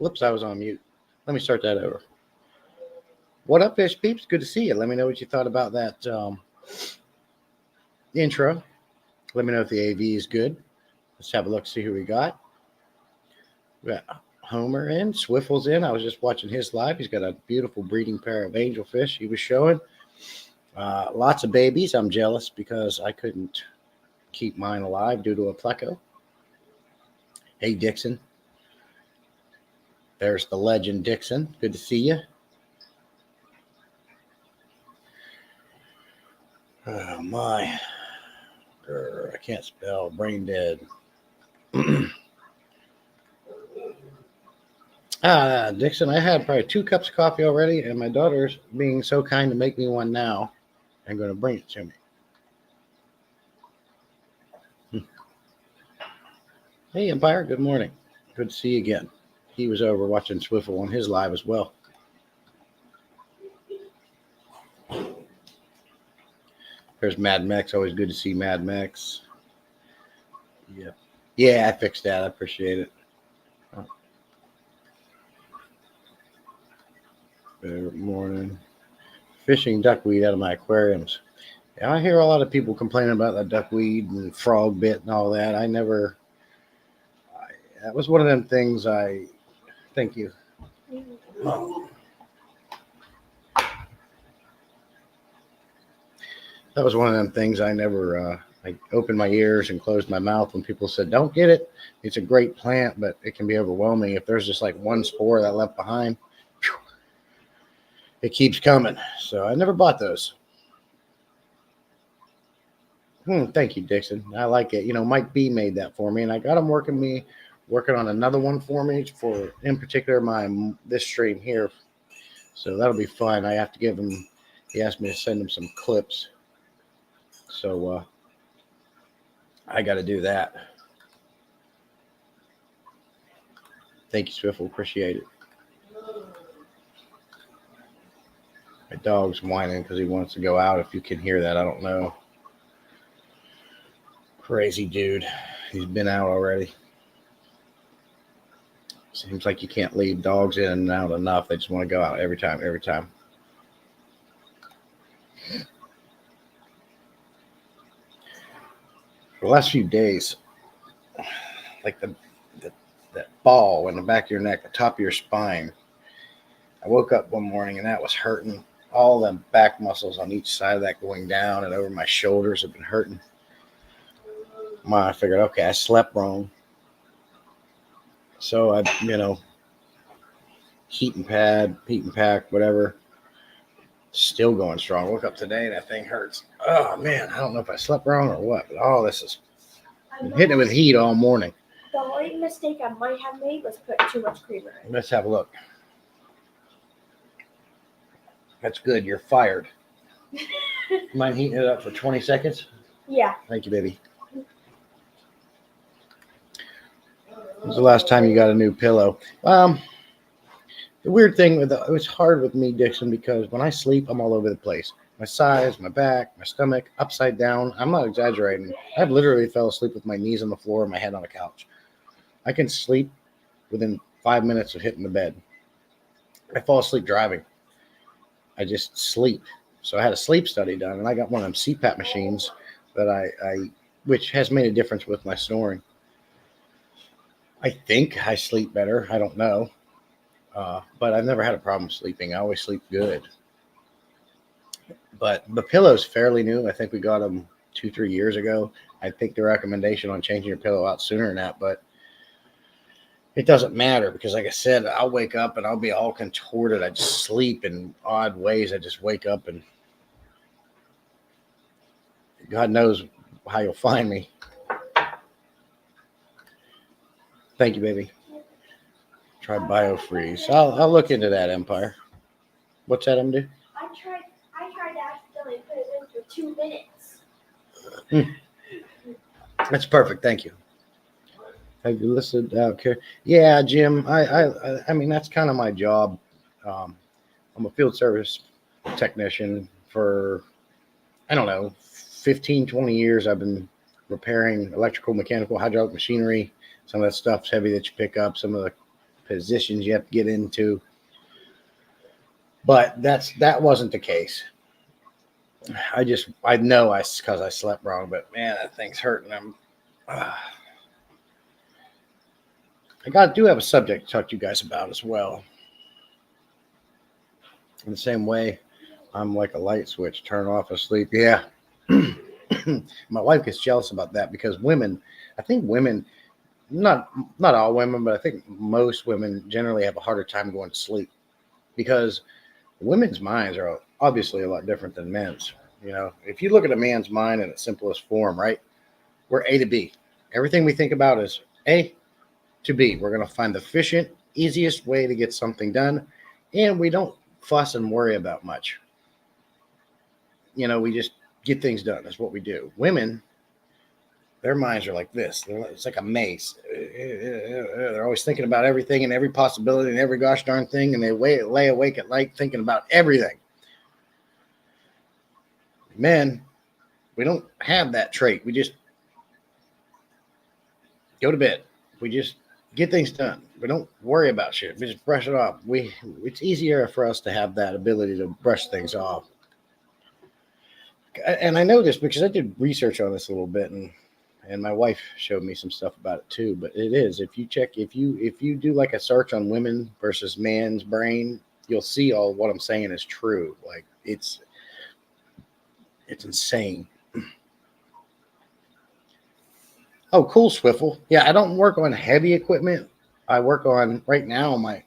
Whoops, I was on mute. Let me start that over. What up, fish peeps? Good to see you. Let me know what you thought about that intro. Let me know if the AV is good. Let's have a look, see who we got. We got Homer in, Swiffle's in. I was just watching his live. He's got a beautiful breeding pair of angelfish he was showing. Lots of babies. I'm jealous because I couldn't keep mine alive due to a pleco. Hey, Dixon. There's the legend, Dixon. Good to see you. Oh, my. I can't spell. Brain dead. Dixon, I had probably 2 cups of coffee already, and my daughter's being so kind to make me one now. I'm going to bring it to me. Hey, Empire. Good morning. Good to see you again. He was over watching Swiffle on his live as well. There's Mad Max. Always good to see Mad Max. Yeah, I fixed that. I appreciate it. Good morning. Fishing duckweed out of my aquariums. Yeah, I hear a lot of people complaining about the duckweed and frog bit and all that. That was one of them things thank you. Oh. That was one of them things I never, I opened my ears and closed my mouth when people said, don't get it. It's a great plant, but it can be overwhelming. If there's just like one spore that left behind, it keeps coming. So I never bought those. Thank you, Dixon. I like it. Mike B made that for me, and I got him working on another one for me for, in particular, this stream here. So that'll be fun. I have to give him. He asked me to send him some clips. So I got to do that. Thank you, Swiffle. Appreciate it. My dog's whining because he wants to go out. If you can hear that, I don't know. Crazy dude. He's been out already. Seems like you can't leave dogs in and out enough. They just want to go out every time. For the last few days, like that ball in the back of your neck, the top of your spine, I woke up one morning and that was hurting. All the back muscles on each side of that going down and over my shoulders have been hurting. I figured, okay, I slept wrong. So I, heat and pack, whatever. Still going strong. Woke up today and that thing hurts. Oh man, I don't know if I slept wrong or what, but been hitting it with heat all morning. The only mistake I might have made was putting too much creamer in. Let's have a look. That's good. You're fired. Mind heating it up for 20 seconds? Yeah. Thank you, baby. When was the last time you got a new pillow? The weird thing it was hard with me, Dixon, because when I sleep, I'm all over the place. My sides, my back, my stomach, upside down. I'm not exaggerating. I've literally fell asleep with my knees on the floor and my head on the couch. I can sleep within 5 minutes of hitting the bed. I fall asleep driving. I just sleep. So I had a sleep study done, and I got one of them CPAP machines that which has made a difference with my snoring. I think I sleep better. I don't know. But I've never had a problem sleeping. I always sleep good. But the pillow's fairly new. I think we got them 2-3 years ago. I think the recommendation on changing your pillow out sooner than that, but it doesn't matter because, like I said, I'll wake up and I'll be all contorted. I just sleep in odd ways. I just wake up and God knows how you'll find me. Thank you, baby. Try BioFreeze. I'll look into that, Empire. What's that, MD? I tried to accidentally put it in for 2 minutes. That's perfect. Thank you. Have you listened out? Okay. Yeah, Jim. I mean, that's kind of my job. I'm a field service technician for, I don't know, 15, 20 years. I've been repairing electrical, mechanical, hydraulic machinery. Some of that stuff's heavy that you pick up. Some of the positions you have to get into. But that wasn't the case. I know because I slept wrong, but man, that thing's hurting. Do have a subject to talk to you guys about as well. In the same way, I'm like a light switch, turn off, asleep. Yeah. My wife gets jealous about that because I think women, not all women, but I think most women generally have a harder time going to sleep because women's minds are obviously a lot different than men's. If you look at a man's mind in its simplest form, right? We're A to B. Everything we think about is A to B. We're going to find the efficient, easiest way to get something done, and we don't fuss and worry about much. We just get things done. That's what we do. Women, their minds are like this. It's like a maze. They're always thinking about everything and every possibility and every gosh darn thing, and they lay awake at night thinking about everything. Men, we don't have that trait. We just go to bed. We just get things done. We don't worry about shit. We just brush it off. It's easier for us to have that ability to brush things off. And I know this because I did research on this a little bit, and my wife showed me some stuff about it too. But it is, if you do like a search on women versus man's brain, you'll see all what I'm saying is true. Like it's insane. Oh, cool, Swiffle. Yeah, I don't work on heavy equipment. I work on right now like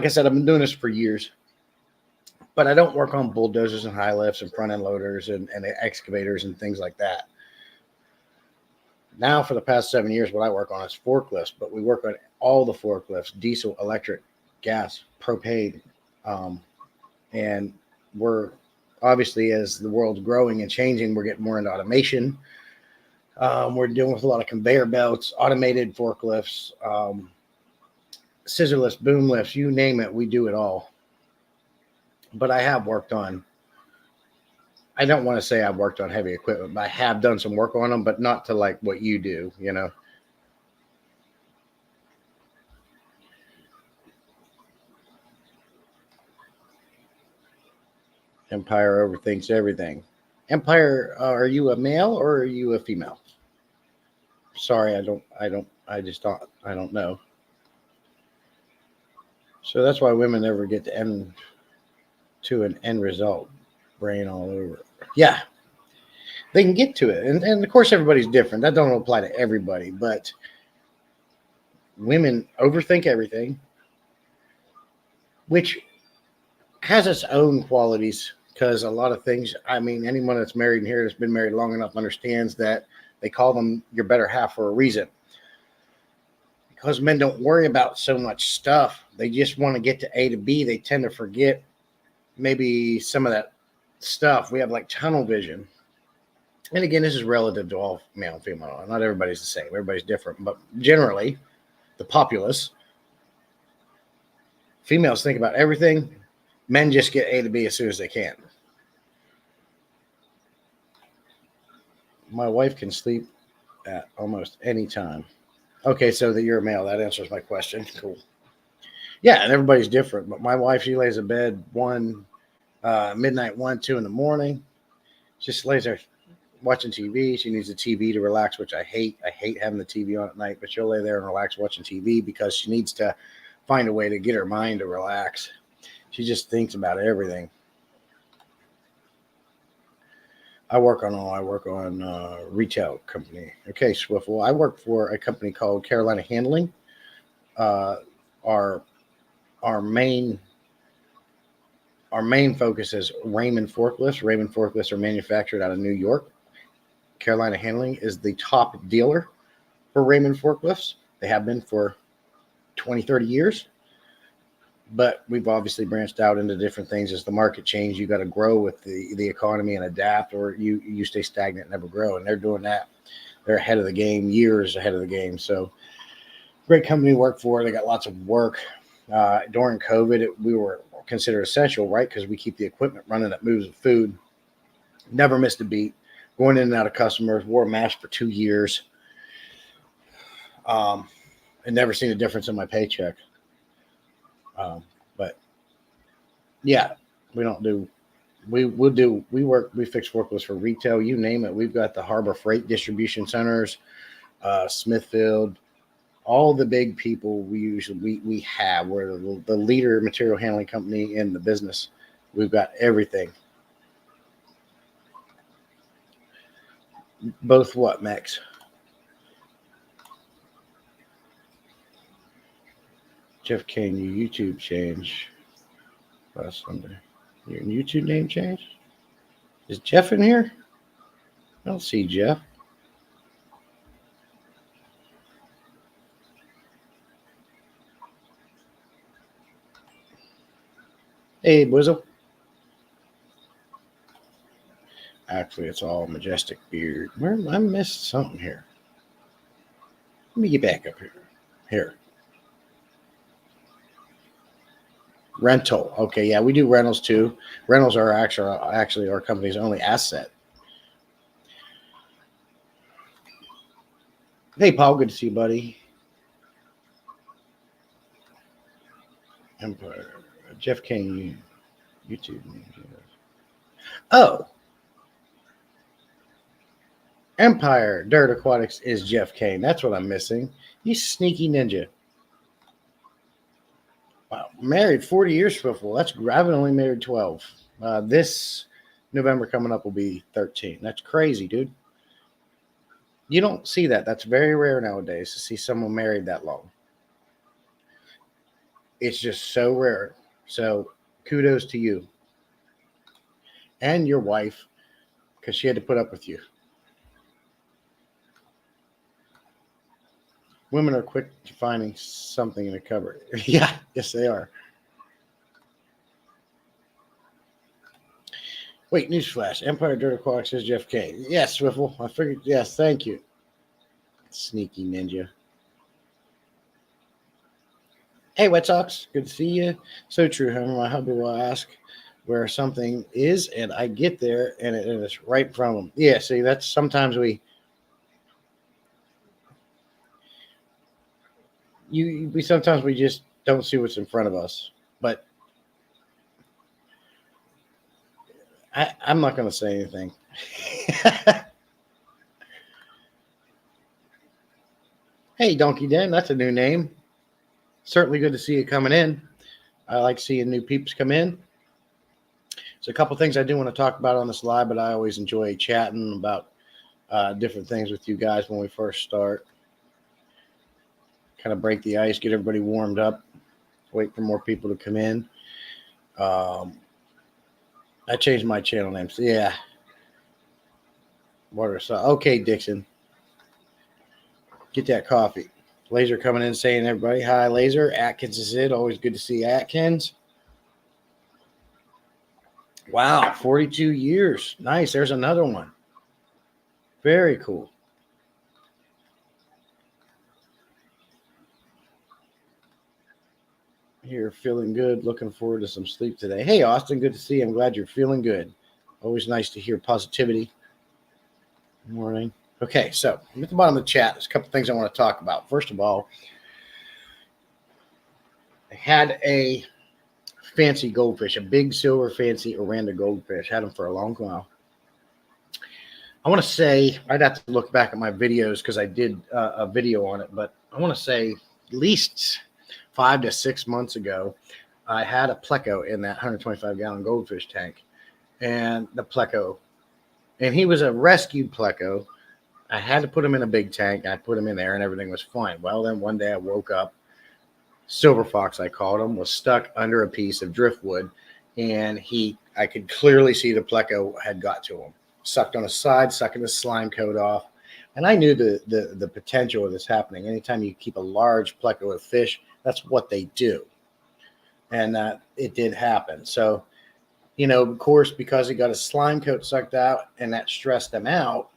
I said, I've been doing this for years, but I don't work on bulldozers and high lifts and front end loaders and excavators and things like that. Now, for the past 7 years, what I work on is forklifts, but we work on all the forklifts: diesel, electric, gas, propane, and we're obviously, as the world's growing and changing, we're getting more into automation. We're dealing with a lot of conveyor belts, automated forklifts, scissor lifts, boom lifts, you name it, we do it all. But I have worked on, I don't want to say I've worked on heavy equipment, but I have done some work on them, but not to like what you do, Empire overthinks everything. Empire, are you a male or are you a female? Sorry, I don't know. So that's why women never get to an end result. Brain all over. Yeah, they can get to it. And of course, everybody's different. That don't apply to everybody, but women overthink everything, which has its own qualities because a lot of things, anyone that's married in here that's been married long enough understands that they call them your better half for a reason. Because men don't worry about so much stuff. They just want to get to A to B. They tend to forget maybe some of that stuff. We have like tunnel vision. And again, this is relative to all male and female. Not everybody's the same. Everybody's different. But generally, the populace, females think about everything. Men just get A to B as soon as they can. My wife can sleep at almost any time. Okay, so that you're a male. That answers my question. Cool. Yeah, and everybody's different. But my wife, she lays in bed midnight, 1, 2 in the morning. Just lays there watching TV. She needs the TV to relax, which I hate. I hate having the TV on at night, but she'll lay there and relax watching TV because she needs to find a way to get her mind to relax. She just thinks about everything. I work on a retail company. Okay, Swiffle. I work for a company called Carolina Handling. Our main focus is Raymond forklifts. Raymond forklifts are manufactured out of New York. Carolina Handling is the top dealer for Raymond forklifts. They have been for 20, 30 years. But we've obviously branched out into different things as the market changes. You got to grow with the economy and adapt, or you stay stagnant and never grow. And they're doing that. They're ahead of the game, years ahead of the game. So great company to work for. They got lots of work. During COVID, we were considered essential, right? Because we keep the equipment running that moves the food. Never missed a beat. Going in and out of customers. Wore a mask for 2 years. and never seen a difference in my paycheck. But yeah, we don't do. We fix forklifts for retail, you name it. We've got the Harbor Freight distribution centers, Smithfield, all the big people we have. We're the leader material handling company in the business. We've got everything. Both what, Max? Jeff Kane, your YouTube change last Sunday. Your YouTube name changed? Is Jeff in here? I don't see Jeff. Hey, Boozle. Actually, it's all Majestic Beard. Where I missed something here. Let me get back up here. Here. Rental. Okay, yeah, we do rentals too. Rentals are actually our company's only asset. Hey, Paul, good to see you, buddy. Empire. Jeff Kane, YouTube. Oh. Empire Dirt Aquatics is Jeff Kane. That's what I'm missing. You sneaky ninja. Wow. Married 40 years, Swiffle. I've been only married 12. This November coming up will be 13. That's crazy, dude. You don't see that. That's very rare nowadays to see someone married that long. It's just so rare. So kudos to you and your wife, because she had to put up with you. Women are quick to finding something in a cupboard. Yeah, yes, they are. Wait, newsflash. Empire Dirt Aquatics says Jeff Kane. Yes, Swiffle. I figured. Yes, thank you. Sneaky ninja. Hey, Wet Sox. Good to see you. So true, however, my hubby will ask where something is, and I get there, and it's right from them. Yeah, see, that's sometimes we sometimes we just don't see what's in front of us. But I'm not going to say anything. Hey, Donkey Den, that's a new name. Certainly good to see you coming in. I like seeing new peeps come in. There's a couple things I do want to talk about on this live, but I always enjoy chatting about different things with you guys when we first start. Kind of break the ice, get everybody warmed up, wait for more people to come in. I changed my channel name. So yeah. Water sauce. Okay, Dixon. Get that coffee. Laser coming in saying, everybody, hi, Laser. Atkins is it. Always good to see Atkins. Wow, 42 years. Nice. There's another one. Very cool. Here, feeling good. Looking forward to some sleep today. Hey, Austin, good to see you. I'm glad you're feeling good. Always nice to hear positivity. Good morning. Okay, so I'm at the bottom of the chat. There's a couple things I want to talk about. First of all, I had a fancy goldfish, a big silver fancy Oranda goldfish. Had them for a long while. I want to say, I'd have to look back at my videos because I did a video on it, but I want to say at least 5 to 6 months ago, I had a pleco in that 125-gallon goldfish tank, and the pleco, and he was a rescued pleco. I had to put him in a big tank. I put him in there, and everything was fine. Well, then one day I woke up. Silver fox, I called him, was stuck under a piece of driftwood, and I could clearly see the pleco had got to him. Sucked on his side, sucking his slime coat off. And I knew the potential of this happening. Anytime you keep a large pleco of fish, that's what they do. And it did happen. So, of course, because he got his slime coat sucked out and that stressed him out,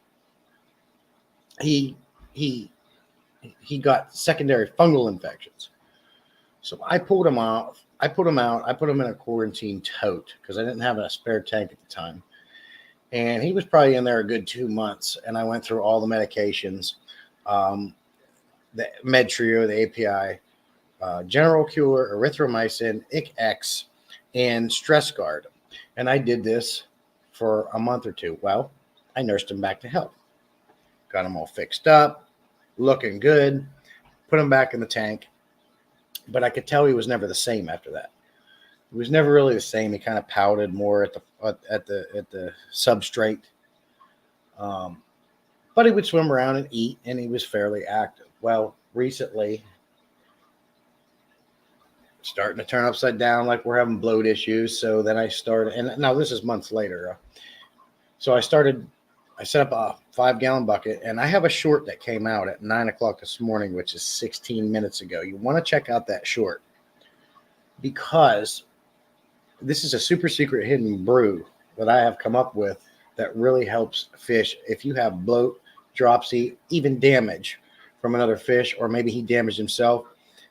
he got secondary fungal infections. So I pulled him out. I put him in a quarantine tote because I didn't have a spare tank at the time. And he was probably in there a good 2 months. And I went through all the medications. the Med Trio, the API, General Cure, Erythromycin, ICX, and Stress Guard. And I did this for a month or two. Well, I nursed him back to health. Got him all fixed up, looking good, put him back in the tank. But I could tell he was never the same after that. He was never really the same. He kind of pouted more at the substrate. But he would swim around and eat, and he was fairly active. Well, recently, starting to turn upside down, like we're having bloat issues. So then I started, and now this is months later. So I set up a 5-gallon bucket, and I have a short that came out at 9 o'clock this morning, which is 16 minutes ago. You want to check out that short because this is a super secret hidden brew that I have come up with that really helps fish. If you have bloat, dropsy, even damage from another fish, or maybe he damaged himself,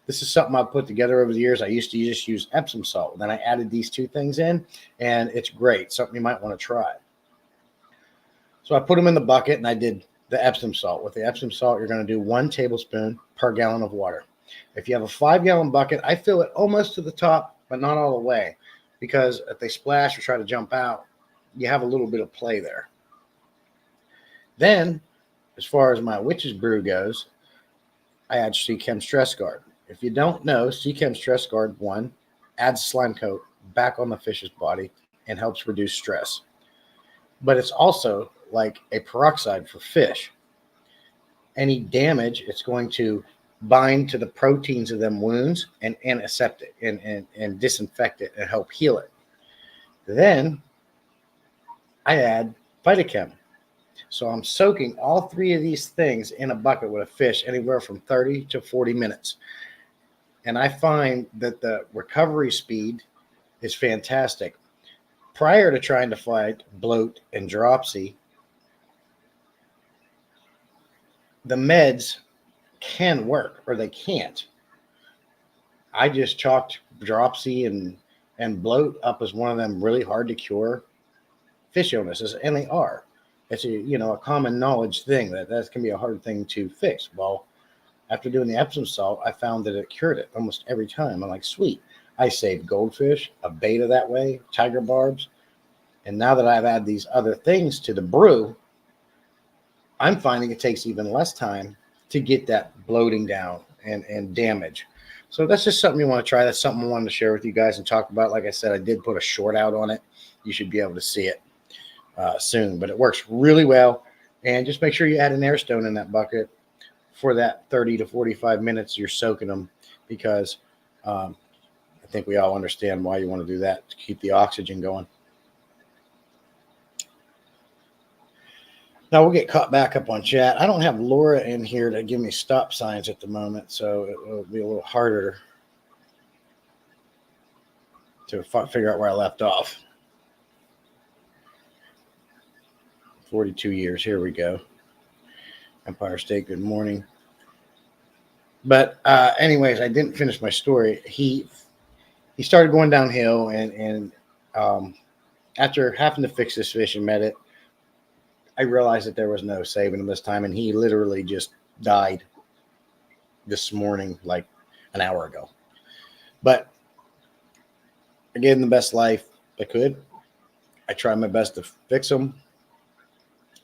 this is something I've put together over the years. I used to just use Epsom salt. Then I added these two things in, and it's great. Something you might want to try. So I put them in the bucket, and I did the Epsom salt. With the Epsom salt, you're going to do 1 tablespoon per gallon of water. If you have a 5-gallon bucket, I fill it almost to the top, but not all the way, because if they splash or try to jump out, you have a little bit of play there. Then, as far as my witch's brew goes, I add Seachem Stress Guard. If you don't know, Seachem Stress Guard 1 adds slime coat back on the fish's body and helps reduce stress. But it's also like a peroxide for fish. Any damage, it's going to bind to the proteins of them wounds and antiseptic and disinfect it and help heal it. Then I add Phytochem. So I'm soaking all 3 of these things in a bucket with a fish anywhere from 30 to 40 minutes. And I find that the recovery speed is fantastic. Prior to trying to fight bloat and dropsy, the meds can work or they can't. I just chalked dropsy and bloat up as one of them really hard to cure fish illnesses, and they are. It's a common knowledge thing that can be a hard thing to fix. Well, after doing the Epsom salt, I found that it cured it almost every time. I'm like, sweet. I saved goldfish, a beta that way, tiger barbs. And now that I've added these other things to the brew, I'm finding it takes even less time to get that bloating down and damage. So that's just something you want to try. That's something I wanted to share with you guys and talk about. Like I said, I did put a short out on it. You should be able to see it soon. But it works really well. And just make sure you add an air stone in that bucket for that 30 to 45 minutes you're soaking them, because I think we all understand why you want to do that, to keep the oxygen going. Now we'll get caught back up on chat. I don't have Laura in here to give me stop signs at the moment, so it will be a little harder to figure out where I left off. 42 years. Here we go. Empire State, good morning. But anyways, I didn't finish my story. He started going downhill, and after having to fix this fish and med it, I realized that there was no saving him this time, and he literally just died this morning, like an hour ago. But I gave him the best life I could. I tried my best to fix him.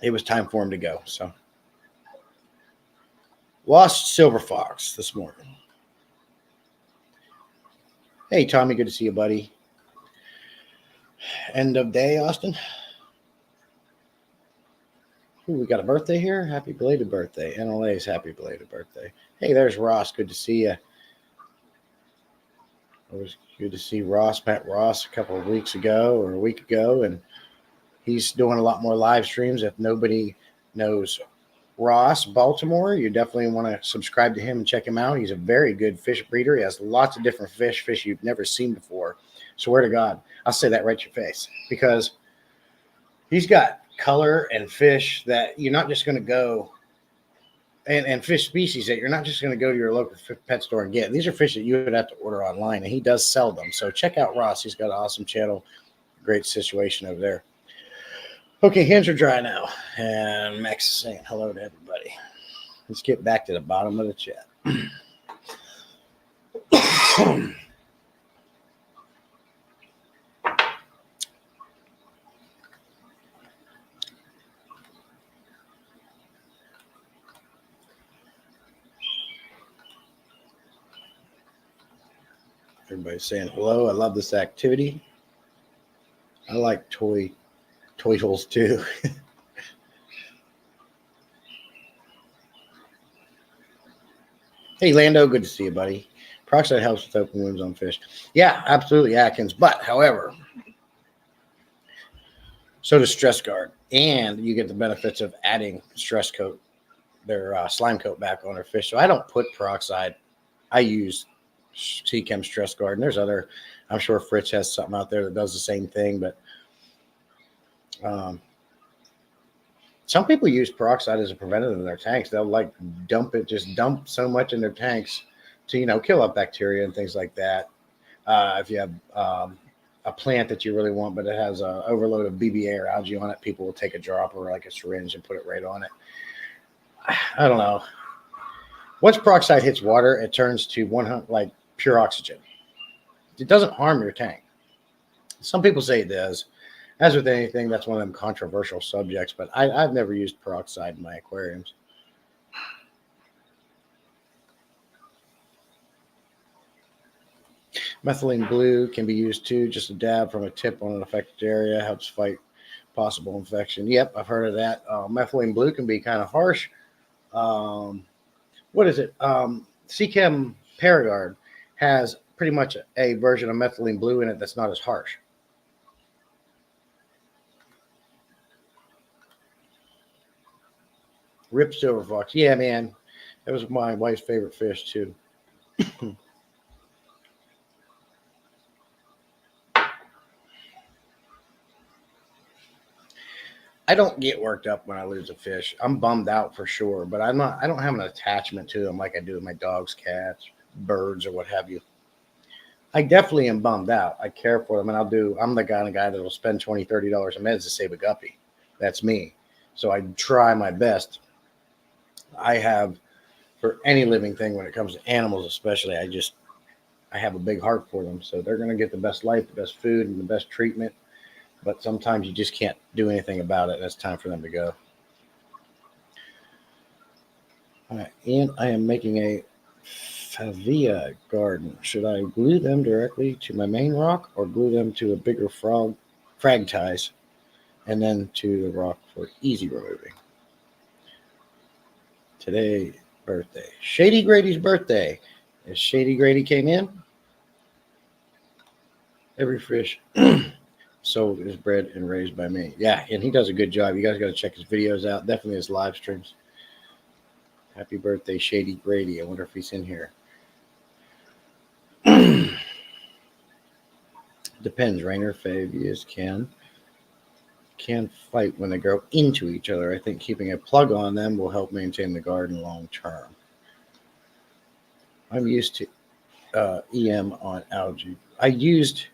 It was time for him to go. So, lost silver fox this morning. Hey, Tommy, good to see you, buddy. End of day, Austin. Ooh, we got a birthday here. Happy belated birthday. NLA's happy belated birthday. Hey, there's Ross. Good to see you. It was good to see Ross. Met Ross a couple of weeks ago or a week ago, and he's doing a lot more live streams. If nobody knows Ross Baltimore, you definitely want to subscribe to him and check him out. He's a very good fish breeder. He has lots of different fish you've never seen before. Swear to God, I'll say that right to your face, because he's got color and fish that you're not just going to go and fish species that you're not just going to go to your local pet store and get. These are fish that you would have to order online, and he does sell them. So check out Ross. He's got an awesome channel. Great situation over there. Okay, hands are dry now. And Max is saying hello to everybody. Let's get back to the bottom of the chat. Everybody's saying hello. I love this activity. I like toys too. Hey, Lando, good to see you, buddy. Peroxide helps with open wounds on fish. Yeah, absolutely, Atkins. But, however, so does Stress Guard. And you get the benefits of adding Stress Coat, their slime coat back on their fish. So I don't put peroxide. I use Seachem Stress Guard. And there's other, I'm sure Fritz has something out there that does the same thing. But some people use peroxide as a preventative in their tanks. They'll like just dump so much in their tanks to, kill up bacteria and things like that. If you have a plant that you really want, but it has an overload of BBA or algae on it, people will take a drop or like a syringe and put it right on it. I don't know. Once peroxide hits water, it turns to 100 like pure oxygen. It doesn't harm your tank. Some people say it does. As with anything, that's one of them controversial subjects, but I've never used peroxide in my aquariums. Methylene blue can be used too, just a dab from a tip on an affected area, helps fight possible infection. Yep, I've heard of that. Methylene blue can be kind of harsh. What is it? Seachem Paragard has pretty much a version of methylene blue in it that's not as harsh. Rip silver fox. Yeah, man. That was my wife's favorite fish, too. I don't get worked up when I lose a fish. I'm bummed out for sure, but I don't have an attachment to them like I do with my dogs, cats, birds, or what have you. I definitely am bummed out. I care for them, and I'm the kind of guy that will spend $20, $30 a minute to save a guppy. That's me. So I try my best. I have, for any living thing when it comes to animals especially, I have a big heart for them. So they're going to get the best life, the best food, and the best treatment. But sometimes you just can't do anything about it. It's time for them to go. All right, and I am making a Favia garden. Should I glue them directly to my main rock or glue them to a bigger frag ties and then to the rock for easy removing? Today, birthday. Shady Grady's birthday. As Shady Grady came in, every fish sold is bred and raised by me. Yeah, and he does a good job. You guys got to check his videos out. Definitely his live streams. Happy birthday, Shady Grady. I wonder if he's in here. Depends. Rainer, Fabius can fight when they grow into each other. I think keeping a plug on them will help maintain the garden long term. I'm used to EM on algae. I used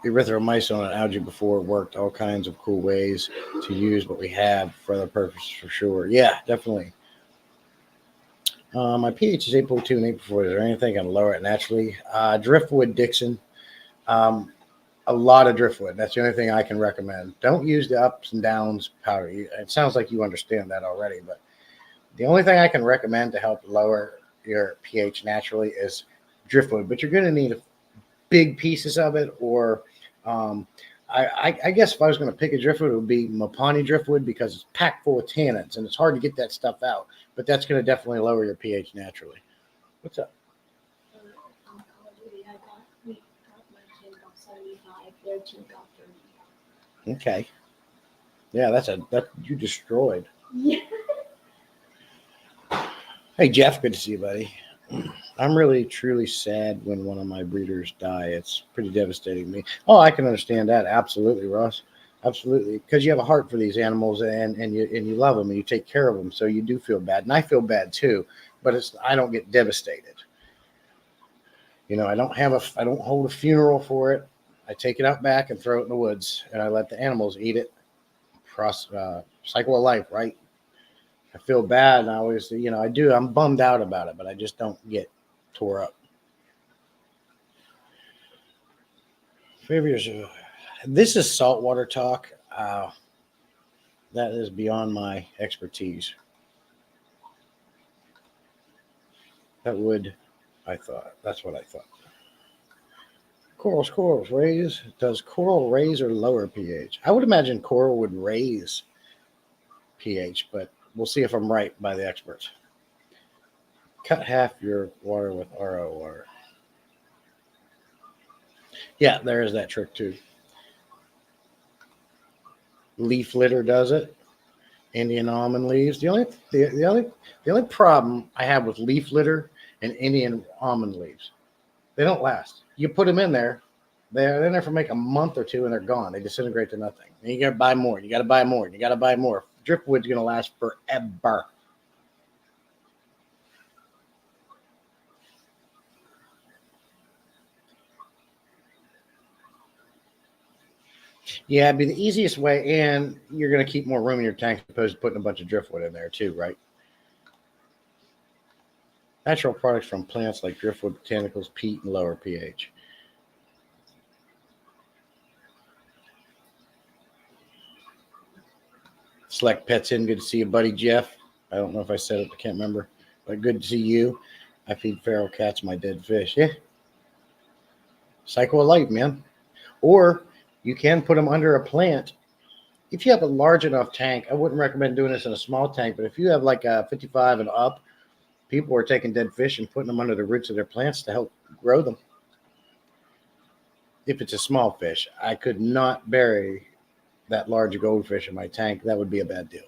erythromycin on algae before. It worked all kinds of cool ways to use what we have for other purposes for sure. Yeah, definitely. My pH is 8.2 and 8.4. Is there anything I can lower it naturally? Driftwood, Dixon. A lot of driftwood. That's the only thing I can recommend. Don't use the ups and downs powder. It sounds like you understand that already, but the only thing I can recommend to help lower your pH naturally is driftwood. But you're going to need big pieces of it, or I guess if I was going to pick a driftwood, it would be Mapani driftwood because it's packed full of tannins and it's hard to get that stuff out. But that's going to definitely lower your pH naturally. What's up? Okay. Yeah, that you destroyed. Yeah. Hey Jeff, good to see you, buddy. I'm really truly sad when one of my breeders die. It's pretty devastating to me. Oh, I can understand that. Absolutely, Ross. Absolutely. Because you have a heart for these animals and you love them and you take care of them. So you do feel bad. And I feel bad too, but I don't get devastated. I don't hold a funeral for it. I take it out back and throw it in the woods and I let the animals eat it. Cycle of life, right? I feel bad, and I always, I do. I'm bummed out about it, but I just don't get tore up. This is saltwater talk. That is beyond my expertise. That's what I thought. Corals raise. Does coral raise or lower pH? I would imagine coral would raise pH, but we'll see if I'm right by the experts. Cut half your water with RO water. Yeah, there is that trick too. Leaf litter does it. Indian almond leaves. The only problem I have with leaf litter and Indian almond leaves, they don't last. You put them in there, they're in there for like a month or two, and they're gone. They disintegrate to nothing. And you got to buy more. You got to buy more. You got to buy more. Driftwood's going to last forever. Yeah, it'd be the easiest way, and you're going to keep more room in your tank as opposed to putting a bunch of driftwood in there too, right? Natural products from plants like driftwood, botanicals, peat, and lower pH. Select Pets In. Good to see you, buddy Jeff. I don't know if I said it. I can't remember. But good to see you. I feed feral cats my dead fish. Yeah. Cycle of life, man. Or you can put them under a plant. If you have a large enough tank, I wouldn't recommend doing this in a small tank, but if you have like a 55 and up, people are taking dead fish and putting them under the roots of their plants to help grow them. If it's a small fish, I could not bury that large goldfish in my tank. That would be a bad deal.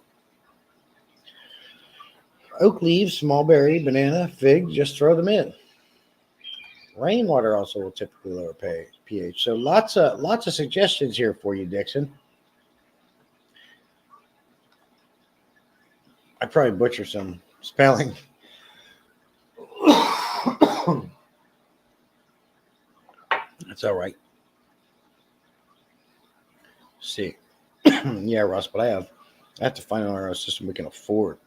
Oak leaves, small berry, banana, fig, just throw them in. Rainwater also will typically lower pH. So lots of suggestions here for you, Dixon. I probably butcher some spelling. That's all right. See. Yeah, Russ, but I have to find an RO system we can afford.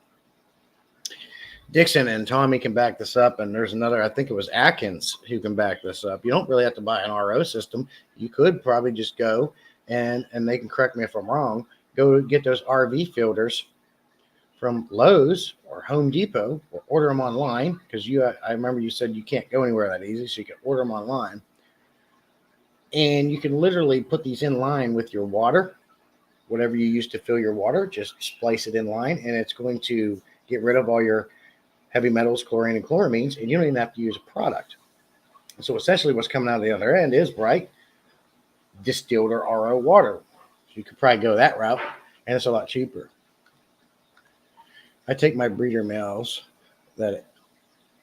Dixon and Tommy can back this up, and there's another, I think it was Atkins who can back this up. You don't really have to buy an RO system. You could probably just go and they can correct me if I'm wrong, go get those RV filters from Lowe's or Home Depot, or order them online, because I remember you said you can't go anywhere that easy, so you can order them online. And you can literally put these in line with your water, whatever you use to fill your water, just splice it in line, and it's going to get rid of all your heavy metals, chlorine, and chloramines, and you don't even have to use a product. So essentially what's coming out of the other end is, right, distilled or RO water. So you could probably go that route, and it's a lot cheaper. I take my breeder males that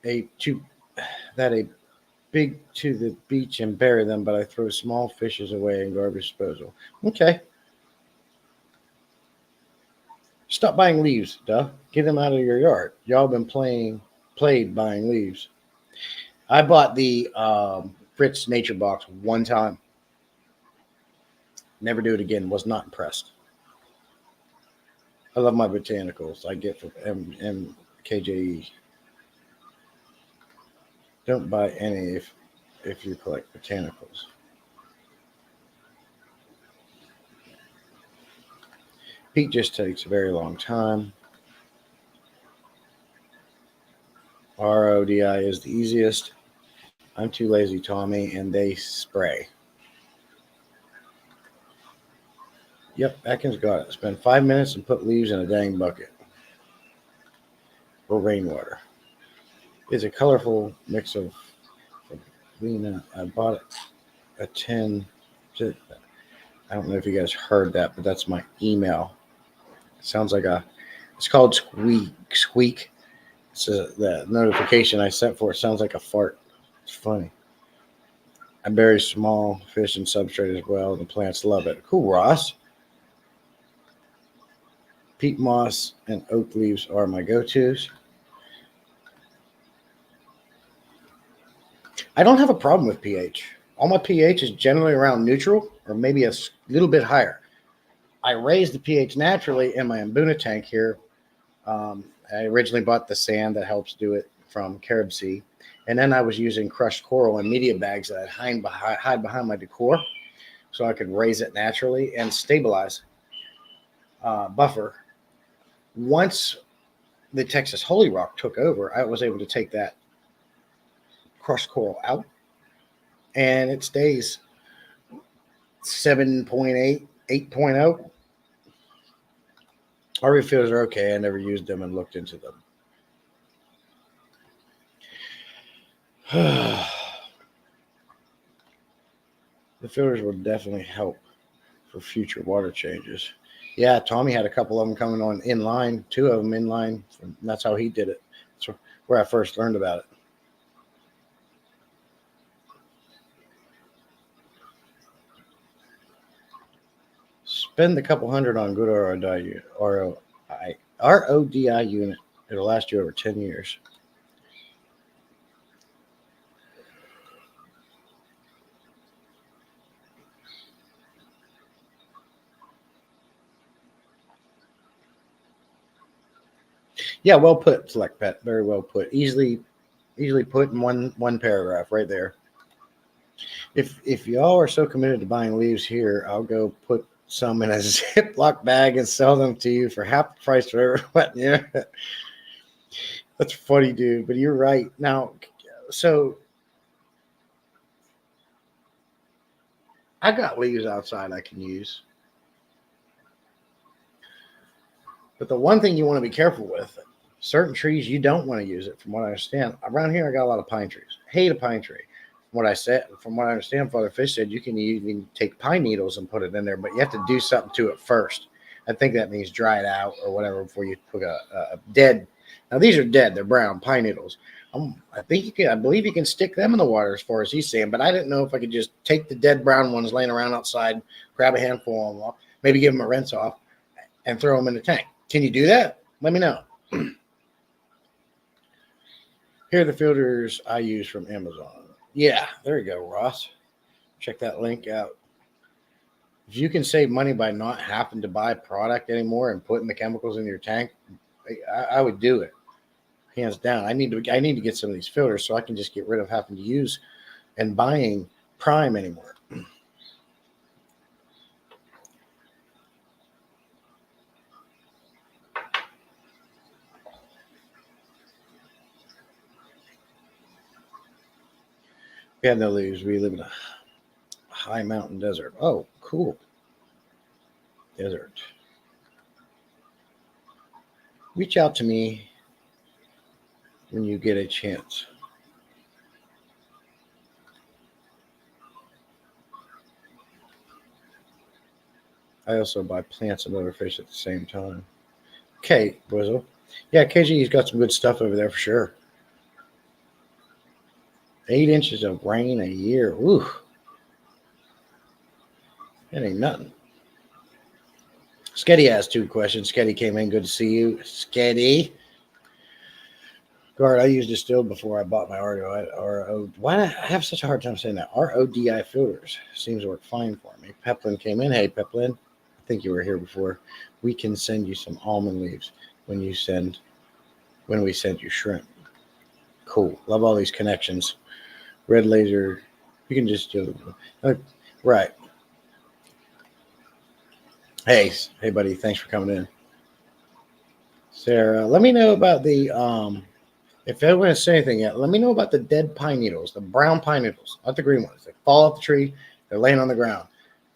a big to the beach and bury them, but I throw small fishes away in garbage disposal. Okay. Stop buying leaves, duh. Get them out of your yard. Y'all been played buying leaves. I bought the Fritz Nature Box one time. Never do it again. Was not impressed. I love my botanicals I get from MKJE. Don't buy any if you collect botanicals. Peat just takes a very long time. RODI is the easiest. I'm too lazy, Tommy, and they spray. Yep, Atkins got it. Spend 5 minutes and put leaves in a dang bucket. Or rainwater. It's a colorful mix of Lena. I bought it a 10. I don't know if you guys heard that, but that's my email. It sounds like it's called Squeak. So the notification I sent for it sounds like a fart. It's funny. I bury small fish in substrate as well. The plants love it. Cool, Ross. Peat moss and oak leaves are my go-tos. I don't have a problem with pH. All my pH is generally around neutral or maybe a little bit higher. I raise the pH naturally in my Mbuna tank here I originally bought the sand that helps do it from Carib Sea. And then I was using crushed coral in media bags that I'd hide behind my decor so I could raise it naturally and stabilize buffer. Once the Texas Holy Rock took over, I was able to take that crushed coral out, and it stays 7.8, 8.0. RV filters are okay. I never used them and looked into them. The filters will definitely help for future water changes. Yeah, Tommy had a couple of them coming on inline, 2 of them inline. That's how he did it. That's where I first learned about it. Spend a couple hundred on good RODI unit. It'll last you over 10 years. Yeah, well put, Select Pet. Very well put. Easily put in one paragraph right there. If y'all are so committed to buying leaves here, I'll go put some in a Ziploc bag and sell them to you for half the price for everyone. Yeah, that's funny, dude. But you're right. Now, so I got leaves outside I can use. But the one thing you want to be careful with, certain trees you don't want to use it. From what I understand, around here I got a lot of pine trees. Hate a pine tree. From what I understand, Father Fish said you can even take pine needles and put it in there, but you have to do something to it first. I think that means dry it out or whatever before you put a dead. Now these are dead; they're brown pine needles. I think you can. I believe you can stick them in the water, as far as he's saying. But I didn't know if I could just take the dead brown ones laying around outside, grab a handful of them, maybe give them a rinse off, and throw them in the tank. Can you do that? Let me know. Here are the filters I use from Amazon. Yeah, there you go, Ross. Check that link out. If you can save money by not having to buy product anymore and putting the chemicals in your tank, I would do it. Hands down. I need to get some of these filters so I can just get rid of having to use and buying Prime anymore. We have no leaves. We live in a high mountain desert. Oh, cool. Desert. Reach out to me when you get a chance. I also buy plants and other fish at the same time. Okay, Brizzle. Yeah, KG's got some good stuff over there for sure. 8 inches of rain a year. Ooh. That ain't nothing. Sketty has 2 questions. Sketty came in. Good to see you. Sketty. Guard, I used distilled before I bought my RO. Why do I have such a hard time saying that? RODI filters. Seems to work fine for me. Peplin came in. Hey, Peplin. I think you were here before. We can send you some almond leaves when we send you shrimp. Cool. Love all these connections. Red laser. You can just do it. Right. Hey, buddy. Thanks for coming in. Sarah, let me know about the if anyone has said anything yet, let me know about the dead pine needles, the brown pine needles, not the green ones. They fall off the tree, they're laying on the ground.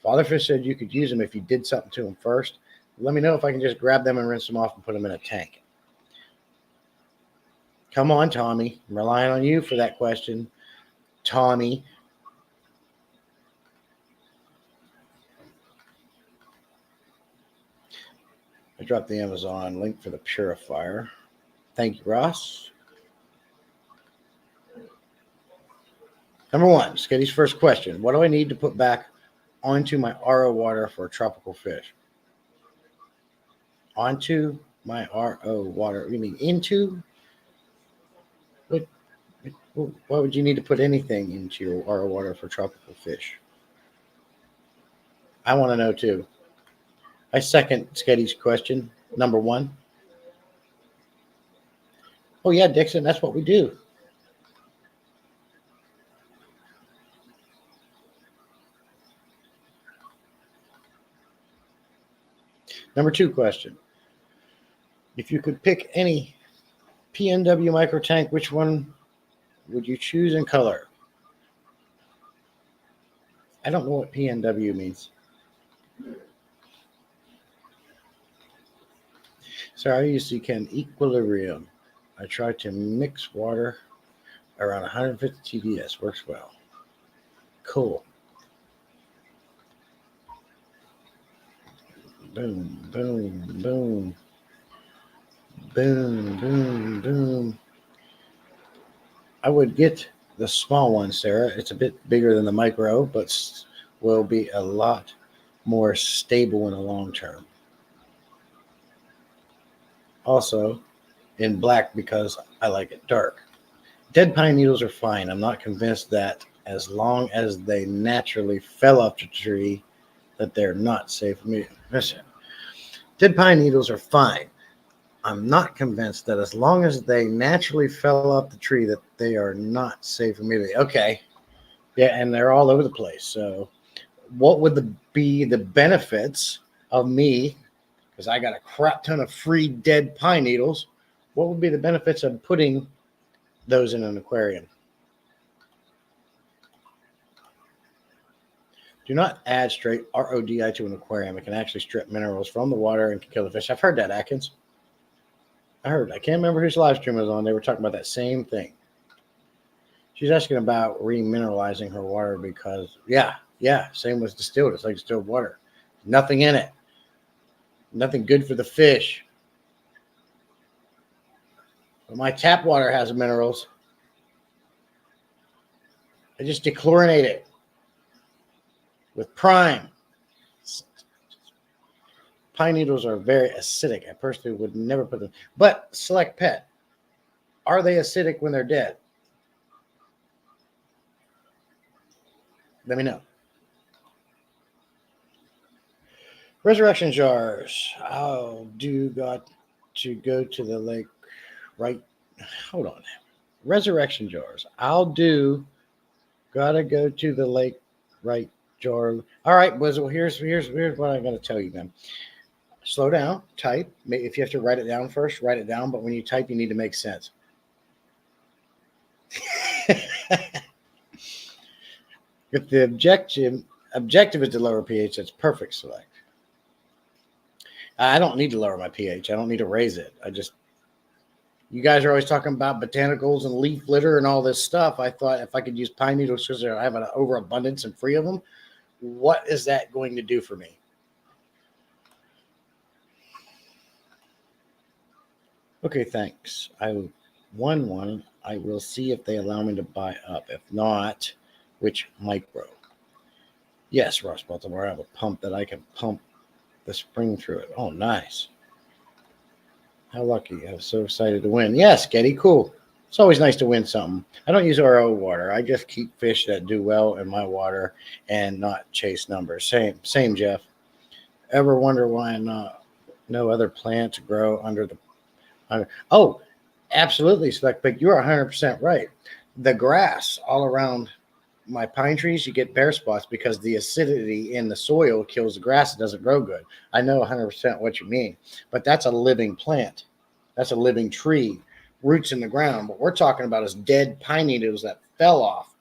Father Fish said you could use them if you did something to them first. Let me know if I can just grab them and rinse them off and put them in a tank. Come on, Tommy. I'm relying on you for that question. Tommy. I dropped the Amazon link for the purifier. Thank you, Ross. Number 1, Skitty's first question. What do I need to put back onto my RO water for tropical fish? Onto my RO water. You mean into? Why would you need to put anything into your RO water for tropical fish? I want to know too. I second Sketty's question. Number 1. Oh yeah, Dixon, that's what we do. Number 2 question. If you could pick any PNW micro tank, which one would you choose in color? I don't know what PNW means. So I use Can Equilibrium. I try to mix water around 150 TDS. Works well. Cool. Boom, boom, boom. Boom, boom, boom. I would get the small one, Sarah. It's a bit bigger than the micro, but will be a lot more stable in the long term. Also, in black because I like it dark. Dead pine needles are fine. I'm not convinced that as long as they naturally fell off the tree, that they're not safe for me. Listen, dead pine needles are fine. I'm not convinced that as long as they naturally fell off the tree, that they are not safe immediately. Okay. Yeah, and they're all over the place. So, what would be the benefits of me? Because I got a crap ton of free dead pine needles. What would be the benefits of putting those in an aquarium? Do not add straight RODI to an aquarium. It can actually strip minerals from the water and can kill the fish. I've heard that, Atkins. I can't remember whose live stream was on. They were talking about that same thing. She's asking about remineralizing her water because, same with distilled. It's like distilled water. Nothing in it. Nothing good for the fish. But my tap water has minerals. I just dechlorinate it with Prime. Pine needles are very acidic. I personally would never put them. But Select Pet, are they acidic when they're dead? Let me know. Resurrection jars. Got to go to the lake, right? Hold on. Resurrection jars. Gotta go to the lake, right? Jar. All right, Wizzle. Here's what I'm gonna tell you, man. Slow down, type. If you have to write it down first, write it down. But when you type, you need to make sense. If the objective is to lower pH, that's perfect. Select. I don't need to lower my pH. I don't need to raise it. You guys are always talking about botanicals and leaf litter and all this stuff. I thought if I could use pine needles because I have an overabundance and free of them, what is that going to do for me? Okay, thanks. I won one. I will see if they allow me to buy up. If not, which micro? Yes, Ross Baltimore. I have a pump that I can pump the spring through it. Oh, nice. How lucky. I'm so excited to win. Yes, Getty, cool. It's always nice to win something. I don't use RO water. I just keep fish that do well in my water and not chase numbers. Same, Jeff. Ever wonder why no other plants grow under the Oh, absolutely, Select Pick. You're 100% right. The grass all around my pine trees, you get bare spots because the acidity in the soil kills the grass. It doesn't grow good. I know 100% what you mean, but that's a living plant. That's a living tree, roots in the ground. What we're talking about is dead pine needles that fell off.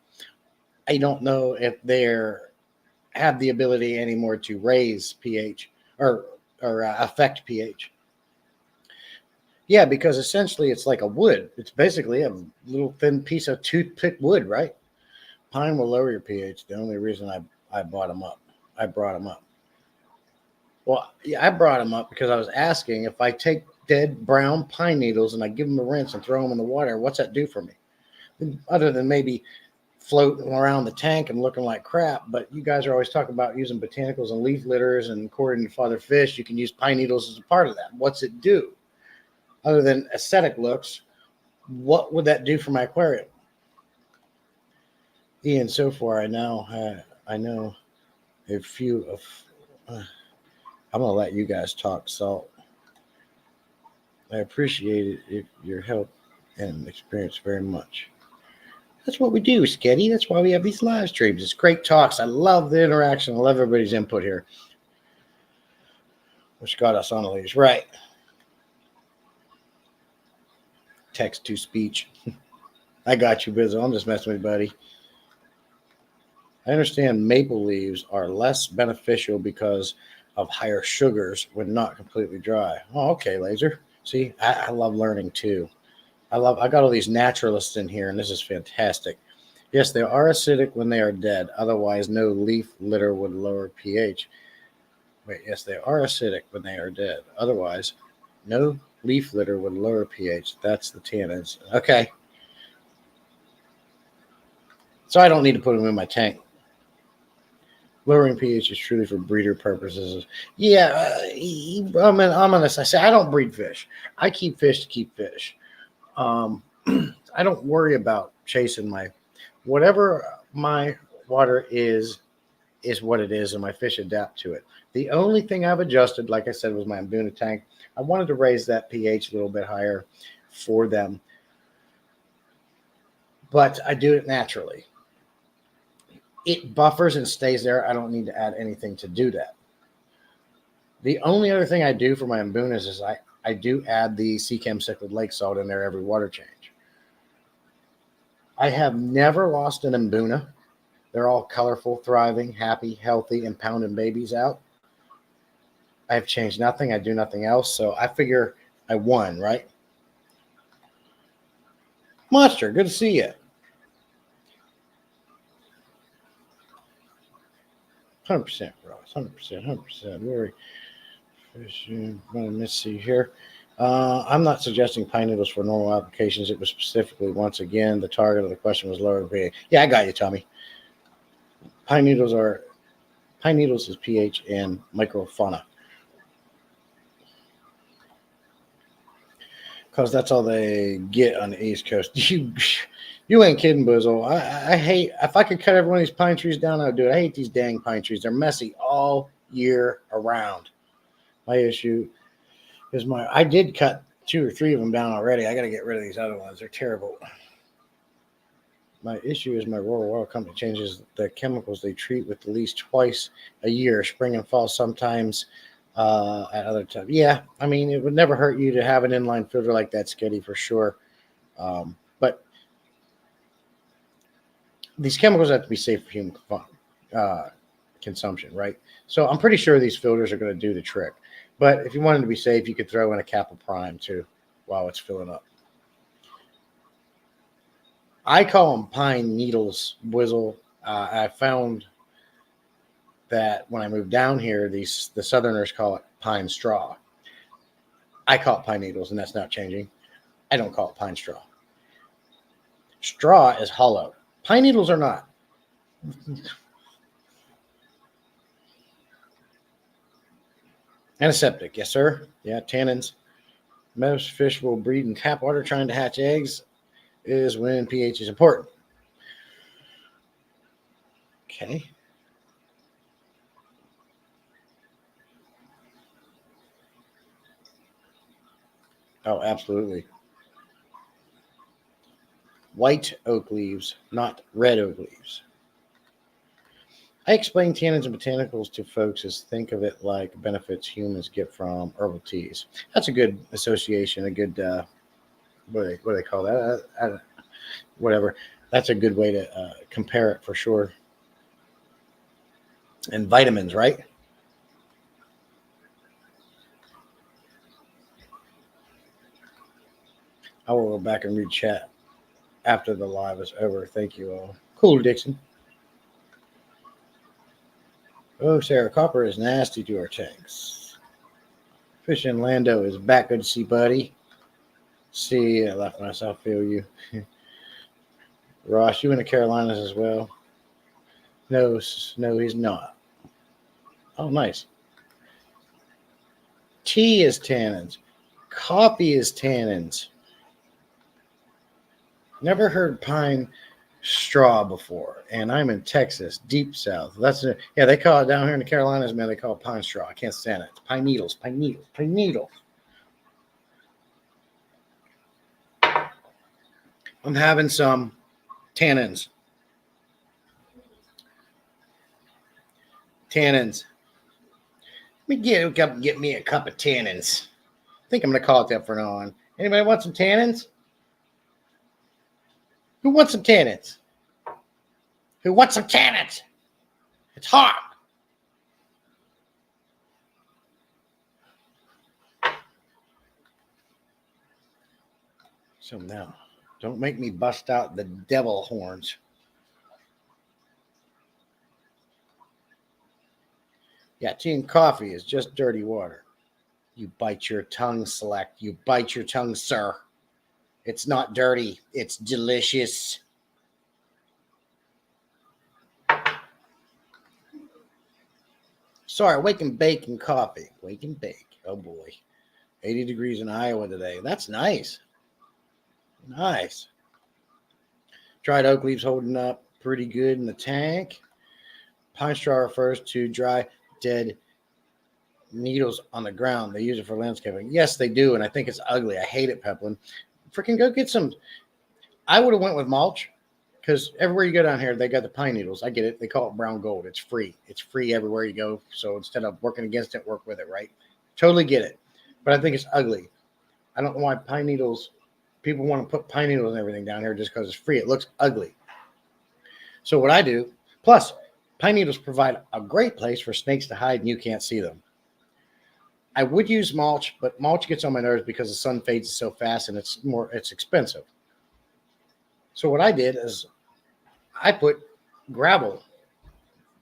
I don't know if they're have the ability anymore to raise pH or affect pH. Yeah, because essentially it's like a wood. It's basically a little thin piece of toothpick wood, right? Pine will lower your pH. The only reason I brought them up. Well, yeah, I brought them up because I was asking if I take dead brown pine needles and I give them a rinse and throw them in the water, what's that do for me? Other than maybe floating around the tank and looking like crap. But you guys are always talking about using botanicals and leaf litters, and according to Father Fish, you can use pine needles as a part of that. What's it do? Other than aesthetic looks, what would that do for my aquarium? Ian, so far I know a few of. I'm gonna let you guys talk. Salt. I appreciate it if your help and experience very much. That's what we do, Sketty. That's why we have these live streams. It's great talks. I love the interaction. I love everybody's input here. Which got us on a leash. Right. Text to speech. I got you, Bizzle. I'm just messing with you, buddy. I understand maple leaves are less beneficial because of higher sugars when not completely dry. Oh, okay, Laser. See, I love learning too. I got all these naturalists in here, and this is fantastic. Yes, they are acidic when they are dead. Otherwise, no leaf litter would lower pH. Wait, yes, they are acidic when they are dead. Otherwise, no leaf litter would lower pH. That's the tannins. Okay. So I don't need to put them in my tank. Lowering pH is truly for breeder purposes. Yeah, I'm honest. I say I don't breed fish. I keep fish to keep fish. I don't worry about chasing whatever my water is what it is, and my fish adapt to it. The only thing I've adjusted, like I said, was my Mbuna tank. I wanted to raise that pH a little bit higher for them, but I do it naturally. It buffers and stays there. I don't need to add anything to do that. The only other thing I do for my Mbunas is I do add the Seachem Cichlid Lake Salt in there every water change. I have never lost an Mbuna. They're all colorful, thriving, happy, healthy, and pounding babies out. I have changed nothing. I do nothing else. So I figure I won, right? Monster, good to see you. 100%, Ross. 100%. Very fishing. I'm going to see here. I'm not suggesting pine needles for normal applications. It was specifically, once again, the target of the question was lower pH. Yeah, I got you, Tommy. Pine needles is pH and microfauna. Because that's all they get on the East Coast. You ain't kidding, Bizzle. I hate, if I could cut every one of these pine trees down, I would do it. I hate these dang pine trees. They're messy all year around. My issue is I did cut 2 or 3 of them down already. I got to get rid of these other ones. They're terrible. My issue is my Royal Oil Company changes the chemicals they treat with at least twice a year, spring and fall, sometimes at other times. Yeah, I mean, it would never hurt you to have an inline filter like that, Sketty, for sure. But these chemicals have to be safe for human consumption, right? So I'm pretty sure these filters are going to do the trick. But if you wanted to be safe, you could throw in a cap of Prime too while it's filling up. I call them pine needles, Whizzle. I found that when I moved down here, the Southerners call it pine straw. I call it pine needles, and that's not changing. I don't call it pine straw. Straw is hollow. Pine needles are not. Antiseptic, yes, sir. Yeah, tannins. Most fish will breed in tap water trying to hatch eggs. Is when pH is important. Okay. Oh, absolutely. White oak leaves, not red oak leaves. I explain tannins and botanicals to folks as think of it like benefits humans get from herbal teas. That's a good association, a good, what do they call that? Whatever. That's a good way to compare it for sure. And vitamins, right? I will go back and read chat after the live is over. Thank you all. Cool, Dixon. Oh, Sarah, copper is nasty to our tanks. Fishing Lando is back. Good to see, buddy. See, I left myself. Feel you. Ross, you in the Carolinas as well? No, he's not. Oh, nice. Tea is tannins. Coffee is tannins. Never heard pine straw before, and I'm in Texas, deep south. Yeah, they call it down here in the Carolinas, man. They call it pine straw. I can't stand it. It's pine needles. I'm having some tannins. Tannins. Let me get me a cup of tannins. I think I'm going to call it that from now on. Anybody want some tannins? Who wants some tannins? Who wants some tannins? It's hot. So now, don't make me bust out the devil horns. Yeah, tea and coffee is just dirty water. You bite your tongue, Select. You bite your tongue, sir. It's not dirty. It's delicious. Sorry, wake and bake and coffee. Wake and bake. Oh boy. 80 degrees in Iowa today. That's nice. Nice. Dried oak leaves holding up pretty good in the tank. Pine straw refers to dry, dead needles on the ground. They use it for landscaping. Yes, they do, and I think it's ugly. I hate it, Peplin. Freaking go get some. I would have went with mulch because everywhere you go down here, they got the pine needles. I get it. They call it brown gold. It's free. It's free everywhere you go. So instead of working against it, work with it, right? Totally get it. But I think it's ugly. I don't know why pine needles, people want to put pine needles and everything down here just because it's free. It looks ugly. So what I do, plus pine needles provide a great place for snakes to hide and you can't see them. I would use mulch, but mulch gets on my nerves because the sun fades so fast and it's expensive. So what I did is I put gravel,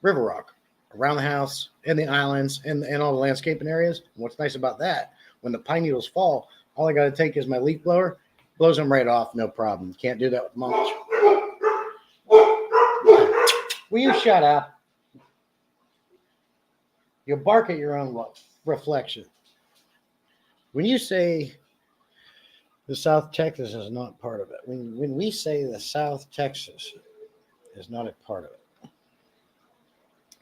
river rock around the house, in the islands, and all the landscaping areas. And what's nice about that, when the pine needles fall, all I got to take is my leaf blower, blows them right off, no problem. Can't do that with mulch. Will you shut up? You'll bark at your own reflection. When you say the South Texas is not part of it, when we say the South Texas is not a part of it,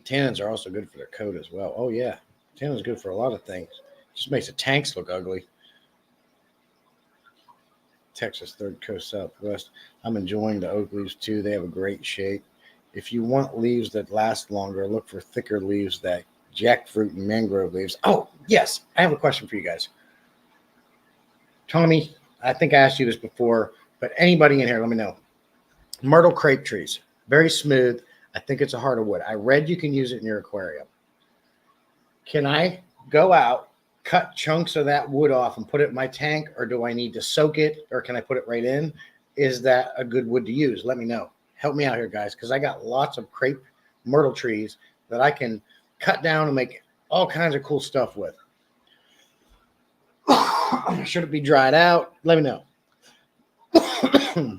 tannins are also good for their coat as well. Oh yeah, tannins good for a lot of things. Just makes the tanks look ugly. Texas, Third Coast Southwest. I'm enjoying the oak leaves too. They have a great shape. If you want leaves that last longer, look for thicker leaves that jackfruit and mangrove leaves. Oh, yes. I have a question for you guys. Tommy, I think I asked you this before, but anybody in here, let me know. Myrtle crepe trees, very smooth. I think it's a harder wood. I read you can use it in your aquarium. Can I go out, cut chunks of that wood off and put it in my tank, or do I need to soak it, or can I put it right in? Is that a good wood to use? Let me know. Help me out here, guys, because I got lots of crepe myrtle trees that I can cut down and make all kinds of cool stuff with. Should it be dried out? Let me know.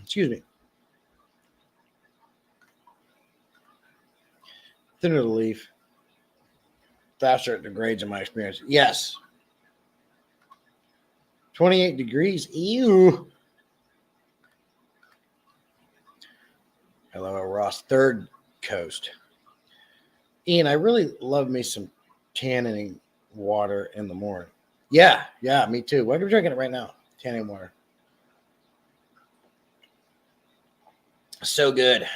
Excuse me. Thinner the leaf, faster it degrades in my experience. Yes. 28 degrees. Ew. Hello, Ross. Third Coast. Ian, I really love me some tanning water in the morning. Yeah, me too. Why are we drinking it right now? Tanning water. So good.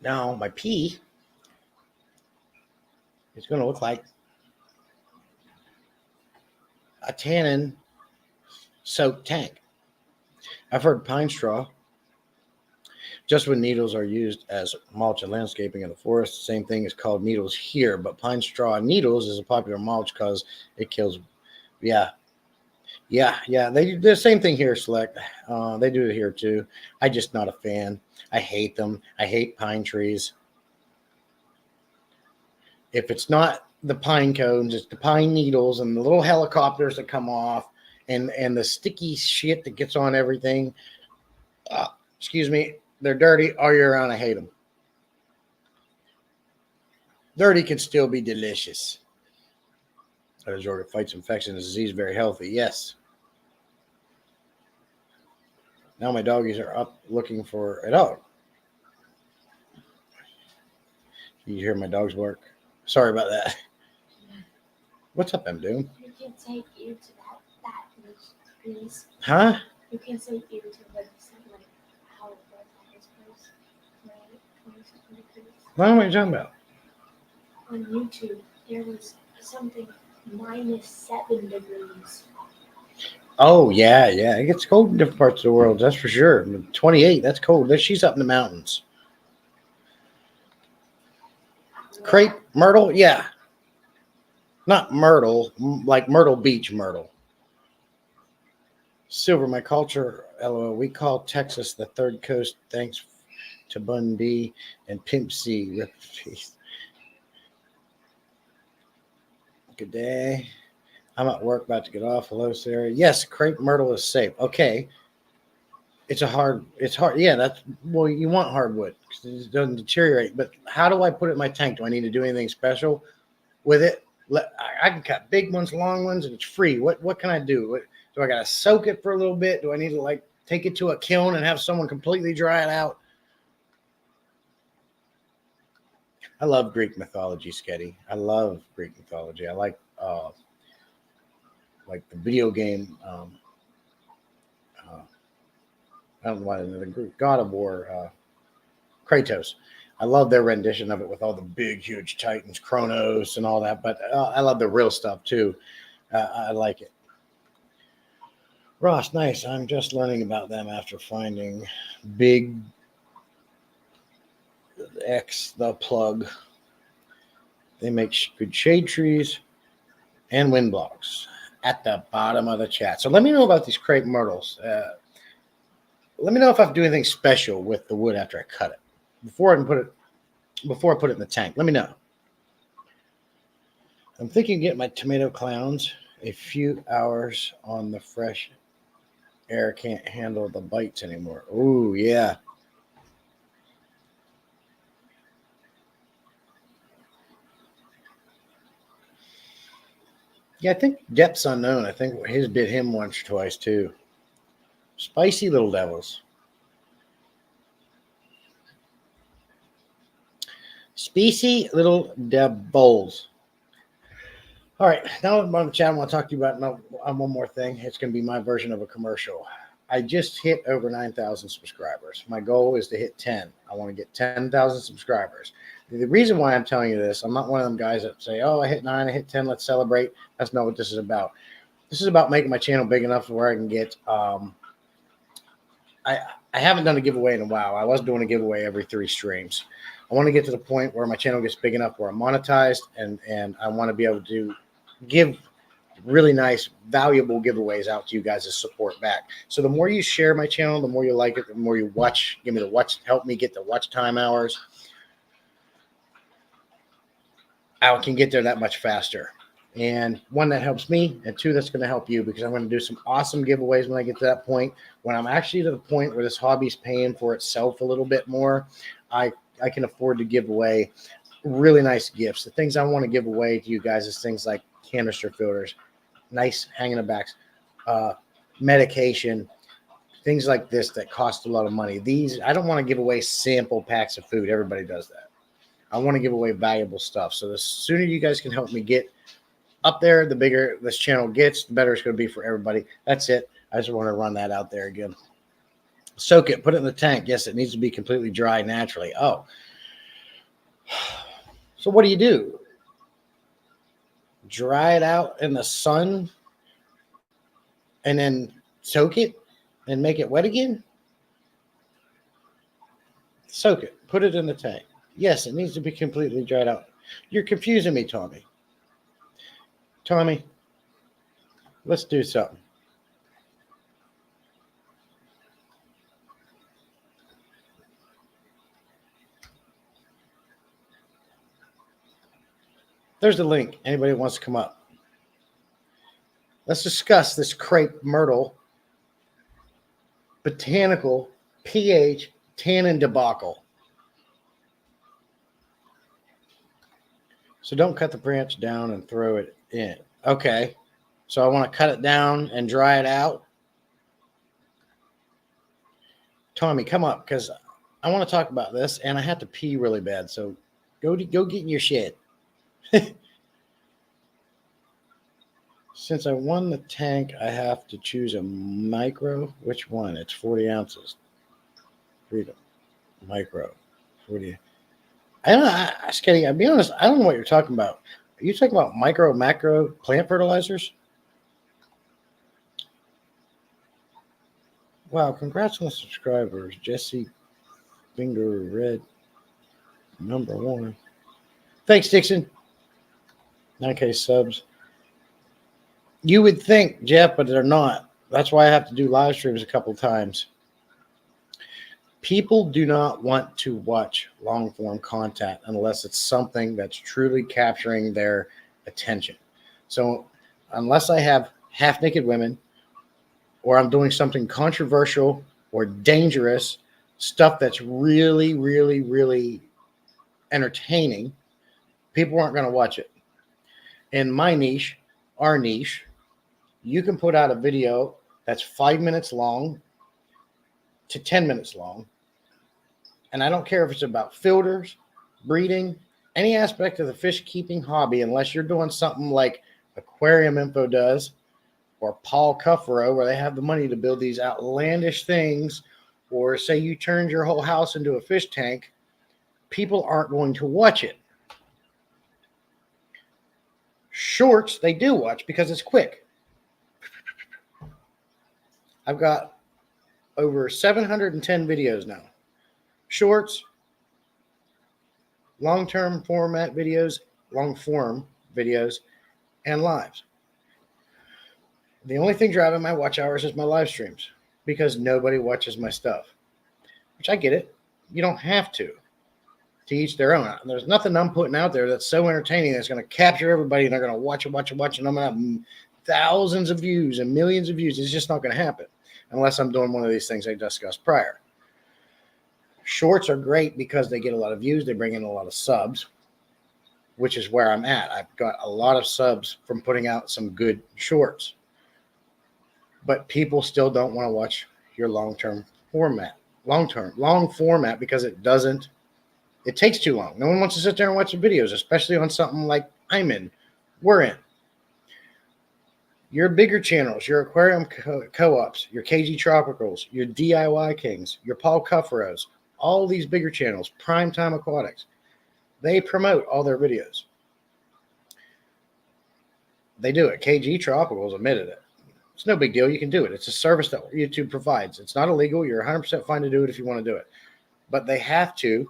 Now, my pee is going to look like a tannin soaked tank. I've heard pine straw, just when needles are used as mulch and landscaping in the forest, the same thing is called needles here, but pine straw needles is a popular mulch because it kills. Yeah. They do the same thing here, Select. They do it here too. I'm just not a fan. I hate them. I hate pine trees. If it's not the pine cones, it's the pine needles and the little helicopters that come off and the sticky shit that gets on everything. Excuse me. They're dirty all year round. I hate them. Dirty can still be delicious. It fights infection and disease very healthy. Yes. Now my doggies are up looking for a dog. You hear my dogs bark? Sorry about that. What's up, M. Doom? We can take you to that place. Please. Huh? You can't say irritated, but you said like how it was at his place. Like 20 degrees. What am I talking about? On YouTube, there was something -7 degrees. Oh, yeah. It gets cold in different parts of the world, that's for sure. 28, that's cold. She's up in the mountains. Crepe myrtle, yeah. Not myrtle, like Myrtle Beach myrtle. Silver, my culture, LOL. We call Texas the third coast thanks to Bun B and Pimp C. Rip peace. Good day. I'm at work, about to get off. Hello, Sarah. Yes, crepe myrtle is safe. Okay. It's hard. Yeah, well, you want hardwood because it doesn't deteriorate. But how do I put it in my tank? Do I need to do anything special with it? I can cut big ones, long ones, and it's free. What can I do? Do I got to soak it for a little bit? Do I need to like take it to a kiln and have someone completely dry it out? I love Greek mythology, Sketty. I love Greek mythology. I like the video game. I don't know why the Greek God of War, Kratos. I love their rendition of it with all the big, huge titans, Kronos, and all that. But I love the real stuff too. I like it. Ross, nice. I'm just learning about them after finding Big X the plug. They make good shade trees and wind blocks at the bottom of the chat. So let me know about these crepe myrtles. Let me know if I have to do anything special with the wood after I cut it. Before I put it in the tank. Let me know. I'm thinking of getting my tomato clowns a few hours on the fresh air. Can't handle the bites anymore. Ooh, yeah. Yeah, I think Depth's Unknown. I think his bit him once or twice too. Spicy little devils. Spicy little devils. All right, now I'm on the chat. I want to talk to you about one more thing. It's going to be my version of a commercial. I just hit over 9,000 subscribers. My goal is to hit 10. I want to get 10,000 subscribers. The reason why I'm telling you this, I'm not one of them guys that say, oh, I hit 9, I hit 10, let's celebrate. That's not what this is about. This is about making my channel big enough where I can get I haven't done a giveaway in a while. I was doing a giveaway every 3 streams. I want to get to the point where my channel gets big enough where I'm monetized and I want to be able to give really nice, valuable giveaways out to you guys as support back. So the more you share my channel, the more you like it, the more you watch, give me the watch, help me get the watch time hours. I can get there that much faster. And 1, that helps me, and 2, that's going to help you because I'm going to do some awesome giveaways when I get to that point. When I'm actually to the point where this hobby's paying for itself a little bit more, I can afford to give away really nice gifts. The things I want to give away to you guys is things like canister filters, nice hanging in the backs, medication, things like this that cost a lot of money. These, I don't want to give away sample packs of food. Everybody does that. I want to give away valuable stuff. So the sooner you guys can help me get up there, the bigger this channel gets, the better it's going to be for everybody. That's it. I just want to run that out there again. Soak it, put it in the tank. Yes, it needs to be completely dry naturally. Oh. So what do? Dry it out in the sun and then soak it and make it wet again? Soak it. Put it in the tank. Yes, it needs to be completely dried out. You're confusing me, Tommy. Tommy, let's do something. There's the link. Anybody wants to come up. Let's discuss this crepe myrtle botanical pH tannin debacle. So don't cut the branch down and throw it in. Okay. So I want to cut it down and dry it out. Tommy, come up because I want to talk about this and I have to pee really bad. So go get in your shit. Since I won the tank, I have to choose a micro. Which one? It's 40 ounces. Freedom. Micro. 40. I don't know. I was kidding. I'll be honest. I don't know what you're talking about. Are you talking about micro, macro plant fertilizers? Wow. Congrats on the subscribers. Jesse Finger Red. #1. Thanks, Dixon. 9K subs. You would think, Jeff, but they're not. That's why I have to do live streams a couple times. People do not want to watch long form content unless it's something that's truly capturing their attention. So, unless I have half naked women or I'm doing something controversial or dangerous, stuff that's really, really, really entertaining, people aren't going to watch it. In my niche, our niche, you can put out a video that's 5 minutes long to 10 minutes long. And I don't care if it's about filters, breeding, any aspect of the fish keeping hobby, unless you're doing something like Aquarium Info does or Paul Cuffero, where they have the money to build these outlandish things, or say you turned your whole house into a fish tank, people aren't going to watch it. Shorts, they do watch because it's quick. I've got over 710 videos now. Shorts, long-term format videos, long-form videos, and lives. The only thing driving my watch hours is my live streams because nobody watches my stuff, which I get it. You don't have to each their own. There's nothing I'm putting out there that's so entertaining that's going to capture everybody and they're going to watch it, and I'm going to have thousands of views and millions of views. It's just not going to happen unless I'm doing one of these things I discussed prior. Shorts are great because they get a lot of views. They bring in a lot of subs, which is where I'm at. I've got a lot of subs from putting out some good shorts, but people still don't want to watch your long format because it takes too long. No one wants to sit there and watch the videos, especially on something like we're in. Your bigger channels, your aquarium co-ops, your KG Tropicals, your DIY Kings, your Paul Cufferos, all these bigger channels, Primetime Aquatics, they promote all their videos. They do it. KG Tropicals admitted it. It's no big deal. You can do it. It's a service that YouTube provides. It's not illegal. You're 100% fine to do it if you want to do it. But they have to.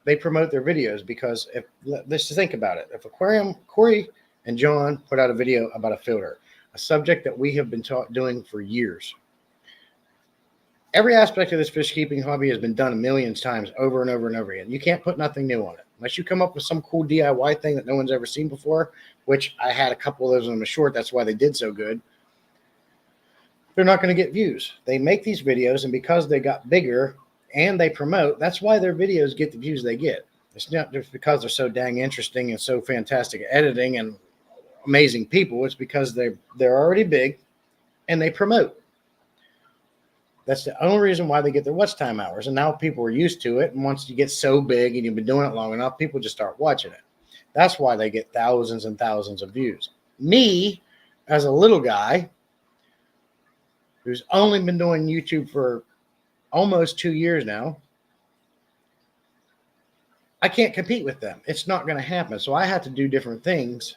They promote their videos because let's just think about it. If Corey and John put out a video about a filter, a subject that we have been doing for years. Every aspect of this fish keeping hobby has been done a million times over and over and over again. You can't put nothing new on it. Unless you come up with some cool DIY thing that no one's ever seen before, which I had a couple of those on the short. That's why they did so good. They're not going to get views. They make these videos, and because they got bigger and they promote, that's why their videos get the views they get. It's not just because they're so dang interesting and so fantastic at editing and amazing people. It's because they're already big and they promote. That's the only reason why they get their watch time hours. And now people are used to it. And once you get so big and you've been doing it long enough, people just start watching it. That's why they get thousands and thousands of views. Me, as a little guy who's only been doing YouTube for almost 2 years now, I can't compete with them. It's not going to happen. So I have to do different things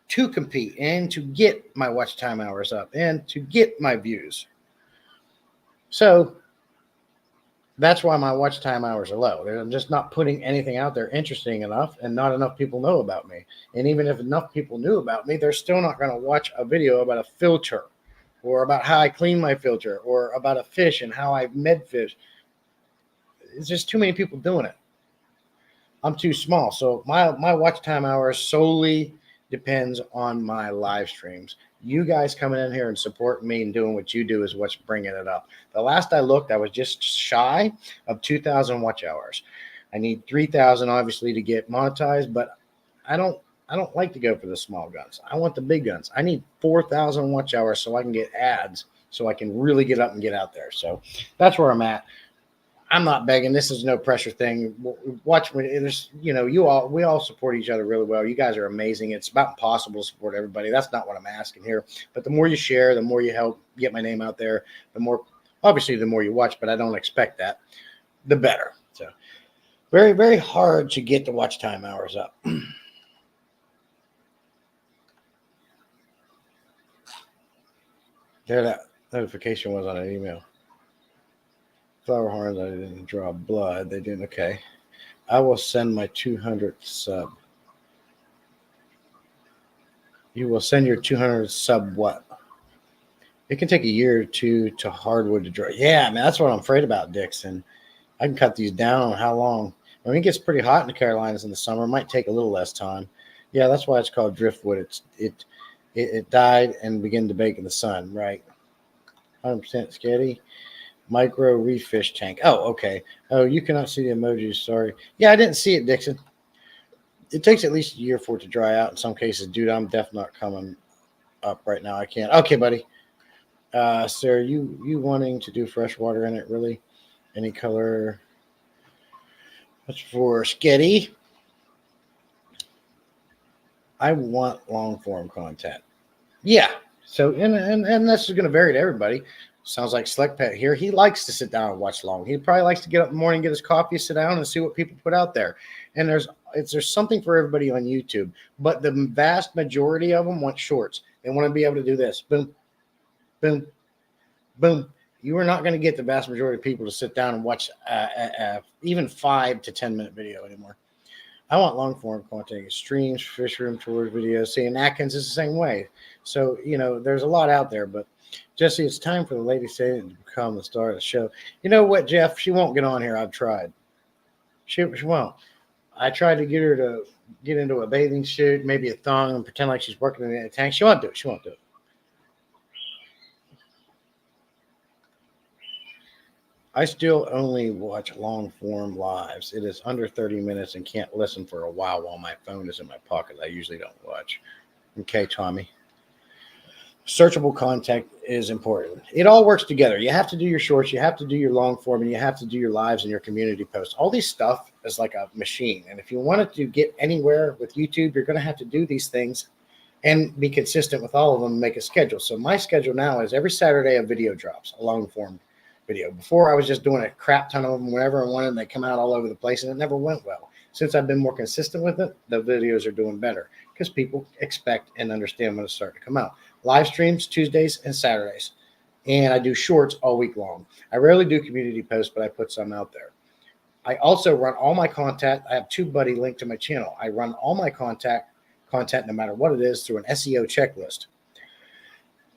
to compete and to get my watch time hours up and to get my views. So that's why my watch time hours are low. I'm just not putting anything out there interesting enough, and not enough people know about me. And even if enough people knew about me, they're still not going to watch a video about a filter or about how I clean my filter or about a fish and how I med fish. It's just too many people doing it. I'm too small. So my watch time hours solely depends on my live streams. You guys coming in here and supporting me and doing what you do is what's bringing it up. The last I looked, I was just shy of 2,000 watch hours. I need 3,000 obviously to get monetized, but I don't like to go for the small guns. I want the big guns. I need 4,000 watch hours so I can get ads, so I can really get up and get out there. So that's where I'm at. I'm not begging. This is no pressure thing. Watch me. There's, we all support each other really well. You guys are amazing. It's about impossible to support everybody. That's not what I'm asking here. But the more you share, the more you help get my name out there, the more, obviously, the more you watch, but I don't expect that, the better. So very, very hard to get the watch time hours up. There, that notification was on an email. Flower horns, I didn't draw blood. They didn't. Okay. I will send my 200th sub. You will send your 200th sub what? It can take a year or two to hardwood to dry. Yeah, man, that's what I'm afraid about, Dixon. I can cut these down on how long. I mean, it gets pretty hot in the Carolinas in the summer. It might take a little less time. Yeah, that's why it's called driftwood. It died and began to bake in the sun, right? 100% sketty. Micro reef fish tank. Oh, okay. Oh, you cannot see the emojis. Sorry. Yeah, I didn't see it, Dixon. It takes at least a year for it to dry out in some cases. Dude, I'm definitely not coming up right now. I can't. Okay, buddy. Sir, you wanting to do fresh water in it, really? Any color? That's for sketty. I want long form content. Yeah. So, and this is going to vary to everybody. Sounds like Select Pet here. He likes to sit down and watch long. He probably likes to get up in the morning, get his coffee, sit down, and see what people put out there. And there's something for everybody on YouTube. But the vast majority of them want shorts. They want to be able to do this. Boom, boom, boom. You are not going to get the vast majority of people to sit down and watch even 5 to 10 minute video anymore. I want long form content, streams, fish room tours, videos. See, and Atkins is the same way. So, there's a lot out there, but Jesse, it's time for the lady Satan to become the star of the show. You know what, Jeff? She won't get on here. I've tried. She won't. I tried to get her to get into a bathing suit, maybe a thong, and pretend like she's working in a tank. She won't do it. She won't do it. I still only watch long form lives. It is under 30 minutes and can't listen for a while my phone is in my pocket. I usually don't watch. Okay, Tommy. Searchable content is important. It all works together. You have to do your shorts, you have to do your long form, and you have to do your lives and your community posts. All these stuff is like a machine. And if you wanted to get anywhere with YouTube, you're going to have to do these things and be consistent with all of them and make a schedule. So my schedule now is every Saturday a video drops, a long form video. Before I was just doing a crap ton of them whenever I wanted. They come out all over the place and it never went well. Since I've been more consistent with it, the videos are doing better because people expect and understand when it's starting to come out. Live streams Tuesdays and Saturdays. And I do shorts all week long. I rarely do community posts, but I put some out there. I also run all my content. I have TubeBuddy linked to my channel. I run all my content, no matter what it is, through an SEO checklist.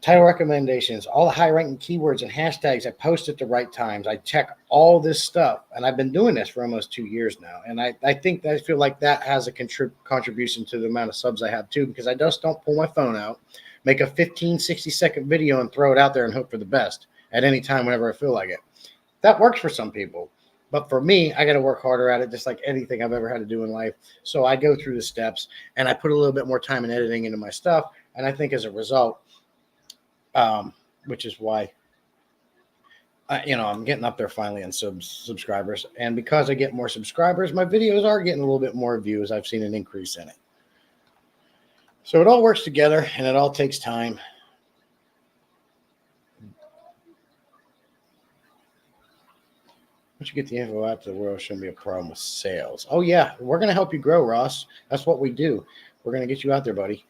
Title recommendations, all the high-ranking keywords and hashtags I post at the right times. I check all this stuff, and I've been doing this for almost 2 years now. And I feel like that has a contribution to the amount of subs I have too, because I just don't pull my phone out, make a 15, 60-second video and throw it out there and hope for the best at any time whenever I feel like it. That works for some people. But for me, I got to work harder at it, just like anything I've ever had to do in life. So I go through the steps, and I put a little bit more time and editing into my stuff. And I think as a result, which is why, I'm getting up there finally in subscribers. And because I get more subscribers, my videos are getting a little bit more views. I've seen an increase in it. So it all works together, and it all takes time. Once you get the info out to the world, shouldn't be a problem with sales. Oh, yeah. We're going to help you grow, Ross. That's what we do. We're going to get you out there, buddy.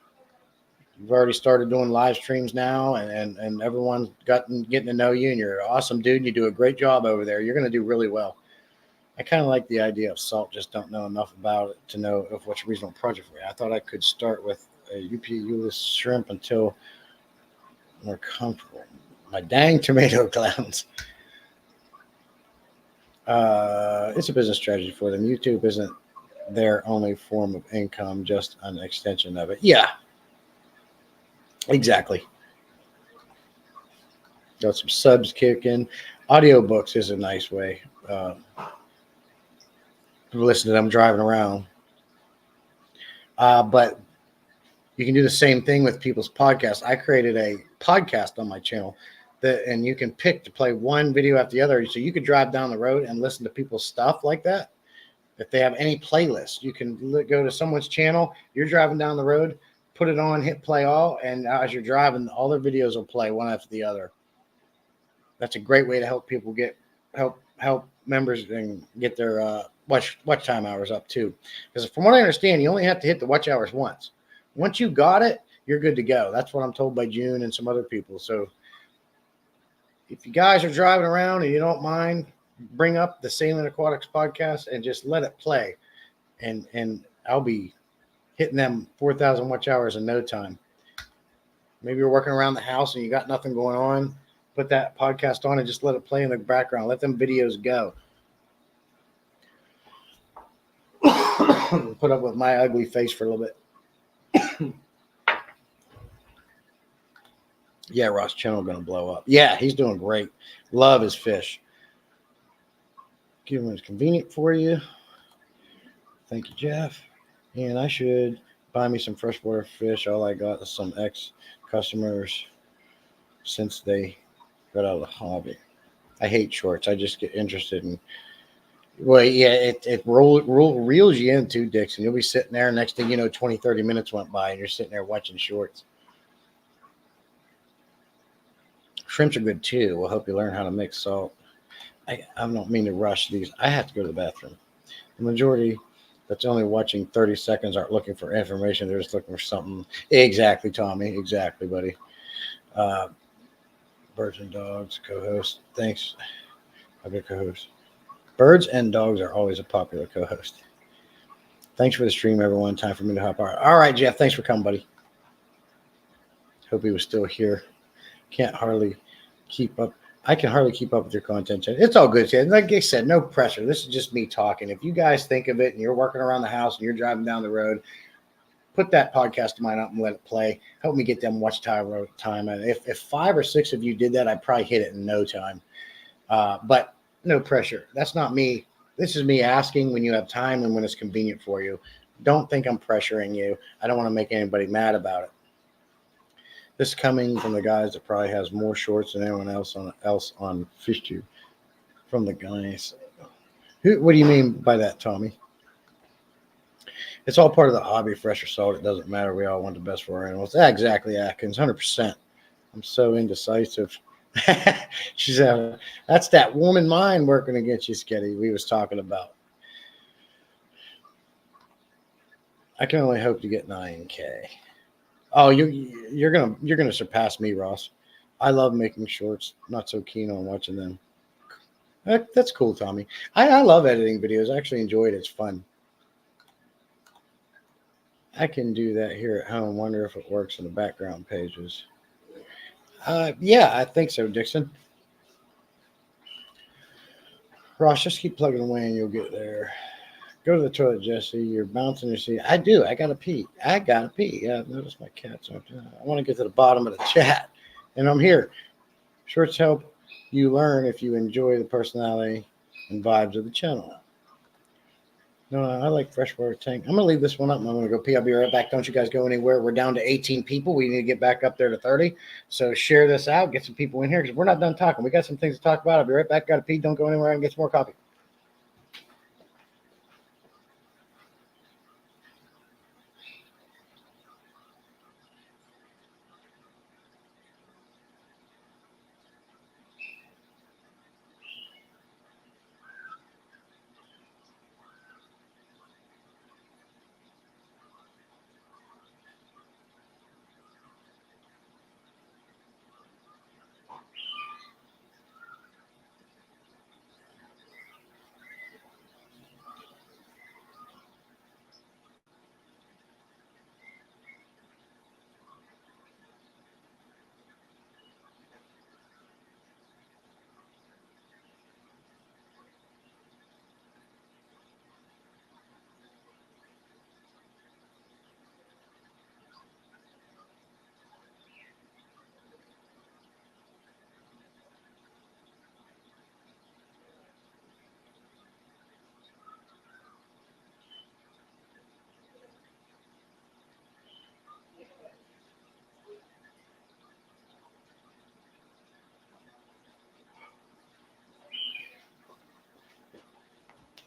You've already started doing live streams now, and everyone's getting to know you, and you're an awesome dude, and you do a great job over there. You're going to do really well. I kind of like the idea of salt, just don't know enough about it to know if what's a reasonable project for you. I thought I could start with a UPU shrimp until more comfortable. My dang tomato clowns. It's a business strategy for them. YouTube isn't their only form of income, just an extension of it. Yeah, exactly. Got some subs kicking. Audiobooks is a nice way. Listen to them driving around. But you can do the same thing with people's podcasts. I created a podcast on my channel and you can pick to play one video after the other. So you could drive down the road and listen to people's stuff like that. If they have any playlist, you can go to someone's channel. You're driving down the road, put it on, hit play all, and as you're driving, all their videos will play one after the other. That's a great way to help people help members and get their watch time hours up too. Because from what I understand, you only have to hit the watch hours once. Once you got it, you're good to go. That's what I'm told by June and some other people. So if you guys are driving around and you don't mind, bring up the Salient Aquatics podcast and just let it play. And I'll be hitting them 4,000 watch hours in no time. Maybe you're working around the house and you got nothing going on. Put that podcast on and just let it play in the background. Let them videos go. Put up with my ugly face for a little bit. Yeah, Ross Channel going to blow up. Yeah, he's doing great. Love his fish. Give him it's convenient for you. Thank you, Jeff. And I should buy me some freshwater fish. All I got is some ex-customers since they got out of the hobby. I hate shorts. I just get interested in. Well, yeah, it reels you in too, Dixon. You'll be sitting there. Next thing you know, 20, 30 minutes went by and you're sitting there watching shorts. Shrimps are good too. We'll help you learn how to mix salt. I don't mean to rush these. I have to go to the bathroom. The majority that's only watching 30 seconds aren't looking for information. They're just looking for something. Exactly, Tommy. Exactly, buddy. Birds and dogs, co-host. Thanks. I'll be a co-host. Birds and dogs are always a popular co-host. Thanks for the stream, everyone. Time for me to hop out. All right, Jeff. Thanks for coming, buddy. Hope he was still here. Can't hardly keep up. I can hardly keep up with your content. It's all good. Like I said, no pressure. This is just me talking. If you guys think of it and you're working around the house and you're driving down the road, put that podcast of mine up and let it play. Help me get them watch time. And if 5 or 6 of you did that, I'd probably hit it in no time. But no pressure. That's not me. This is me asking when you have time and when it's convenient for you. Don't think I'm pressuring you. I don't want to make anybody mad about it. This is coming from the guys that probably has more shorts than anyone else on FishTube. From the guys. What do you mean by that, Tommy? It's all part of the hobby, fresh or salt. It doesn't matter. We all want the best for our animals. Exactly, Atkins, 100%. I'm so indecisive. She's that's that woman mind working against you, Sketty. We was talking about. I can only hope to get 9K. Oh, you're gonna surpass me, Ross. I love making shorts. Not so keen on watching them. That's cool, Tommy. I love editing videos. I actually enjoy it. It's fun. I can do that here at home. Wonder if it works in the background pages. Yeah, I think so, Dixon. Ross, just keep plugging away and you'll get there. Go to the toilet, Jesse. You're bouncing your seat. I do. I got to pee. Yeah, notice my cat's up there. I want to get to the bottom of the chat. And I'm here. Shorts help you learn if you enjoy the personality and vibes of the channel. No, I like freshwater tank. I'm going to leave this one up. I'm going to go pee. I'll be right back. Don't you guys go anywhere. We're down to 18 people. We need to get back up there to 30. So share this out. Get some people in here because we're not done talking. We got some things to talk about. I'll be right back. Got to pee. Don't go anywhere. I can get some more coffee.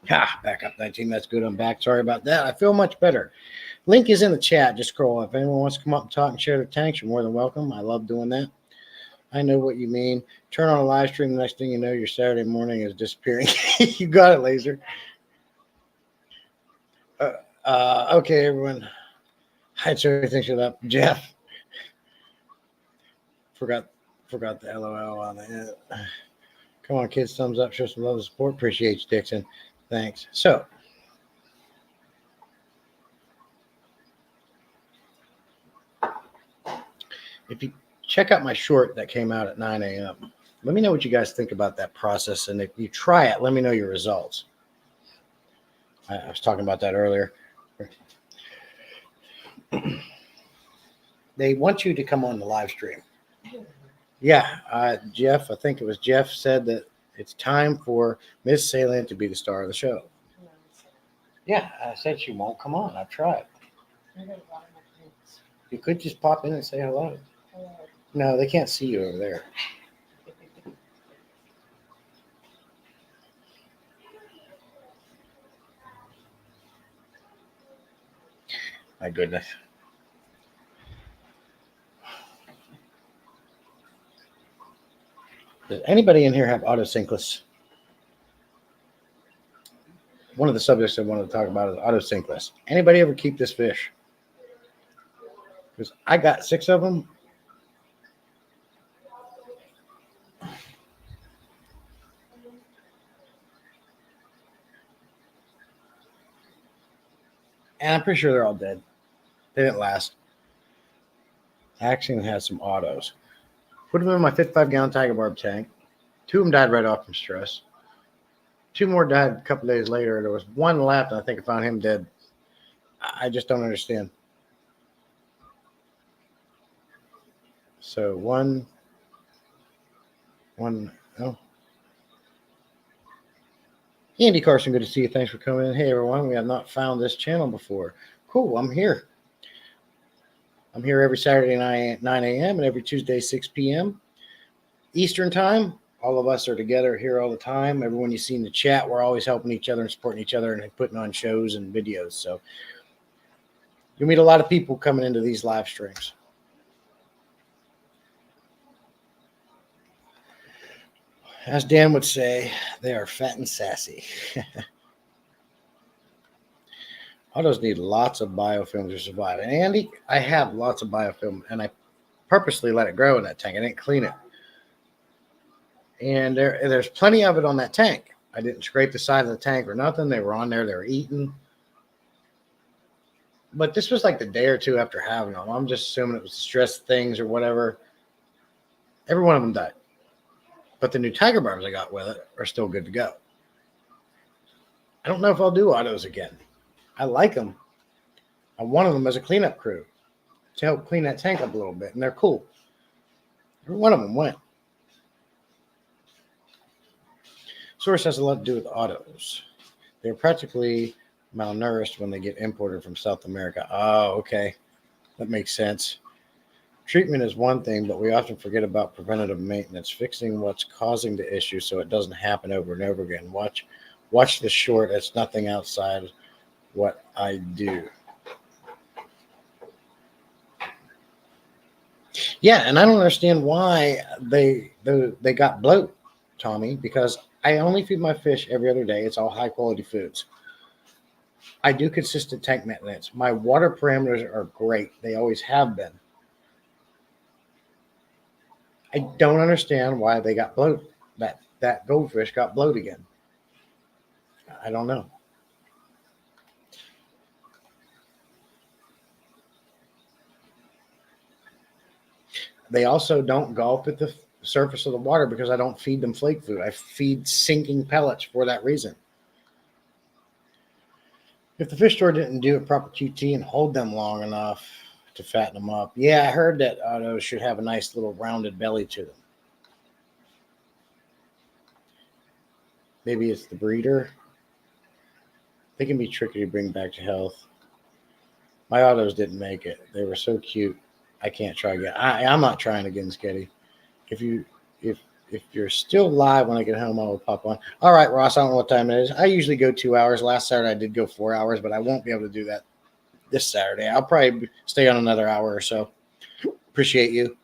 Ha, back up 19. That's good. I'm back. Sorry about that. I feel much better. Link is in the chat. Just scroll. If anyone wants to come up and talk and share their tanks, you're more than welcome. I love doing that. I know what you mean. Turn on a live stream. The next thing you know, your Saturday morning is disappearing. You got it, Laser. Okay, everyone. I'd sure everything shut up. Jeff. Forgot the LOL on it. Come on, kids. Thumbs up. Show some love and support. Appreciate you, Dixon. Thanks. So, if you check out my short that came out at 9 a.m., let me know what you guys think about that process. And if you try it, let me know your results. I was talking about that earlier. They want you to come on the live stream. Yeah, Jeff, I think it was Jeff said that it's time for Miss Salient to be the star of the show. Yeah, I said she won't come on. I've tried. You could just pop in and say hello. No, they can't see you over there. My goodness. Does anybody in here have autosyncless? One of the subjects I wanted to talk about is autosyncless. Anybody ever keep this fish? Because I got 6 of them. And I'm pretty sure they're all dead. They didn't last. I actually had some autos. Put them in my 55-gallon Tiger Barb tank. 2 of them died right off from stress. 2 more died a couple days later. There was 1 left, and I think I found him dead. I just don't understand. So one, oh. Andy Carson, good to see you. Thanks for coming in. Hey, everyone. We have not found this channel before. Cool, I'm here. I'm here every Saturday 9 a.m. and every Tuesday 6 p.m. Eastern time. All of us are together here all the time. Everyone you see in the chat, we're always helping each other and supporting each other and putting on shows and videos. So you'll meet a lot of people coming into these live streams. As Dan would say, they are fat and sassy. Autos need lots of biofilm to survive. And Andy, I have lots of biofilm, and I purposely let it grow in that tank. I didn't clean it. And there's plenty of it on that tank. I didn't scrape the side of the tank or nothing. They were on there. They were eating. But this was like the day or two after having them. I'm just assuming it was the stress things or whatever. Every one of them died. But the new Tiger Barbs I got with it are still good to go. I don't know if I'll do autos again. I like them. I wanted them as a cleanup crew to help clean that tank up a little bit, and they're cool. Every one of them went. Source has a lot to do with autos. They're practically malnourished when they get imported from South America. Oh, okay. That makes sense. Treatment is one thing, but we often forget about preventative maintenance, fixing what's causing the issue so it doesn't happen over and over again. Watch the short. It's nothing outside what I do. Yeah, and I don't understand why they got bloat, Tommy, because I only feed my fish every other day. It's all high quality foods. I do consistent tank maintenance. My water parameters are great. They always have been. I don't understand why they got bloat. That goldfish got bloat again. I don't know. They also don't gulp at the surface of the water because I don't feed them flake food. I feed sinking pellets for that reason. If the fish store didn't do a proper QT and hold them long enough to fatten them up. Yeah, I heard that autos should have a nice little rounded belly to them. Maybe it's the breeder. They can be tricky to bring back to health. My autos didn't make it. They were so cute. I can't try again. I'm not trying again, Sketty. If if you're still live when I get home, I will pop on. All right, Ross, I don't know what time it is. I usually go 2 hours. Last Saturday, I did go 4 hours, but I won't be able to do that this Saturday. I'll probably stay on another hour or so. Appreciate you.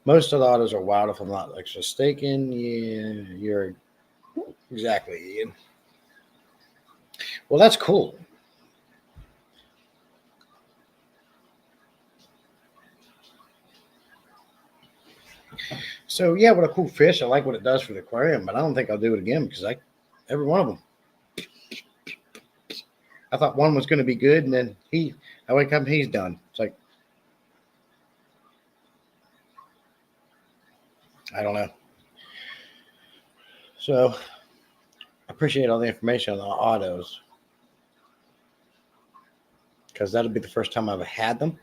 Most of the autos are wild, if I'm not mistaken. Yeah, you're exactly, Ian. Well, that's cool. So yeah, what a cool fish. I like what it does for the aquarium, but I don't think I'll do it again because every one of them. I thought one was going to be good, and then I wake up and he's done. It's like, I don't know. So I appreciate all the information on the autos because that'll be the first time I've had them.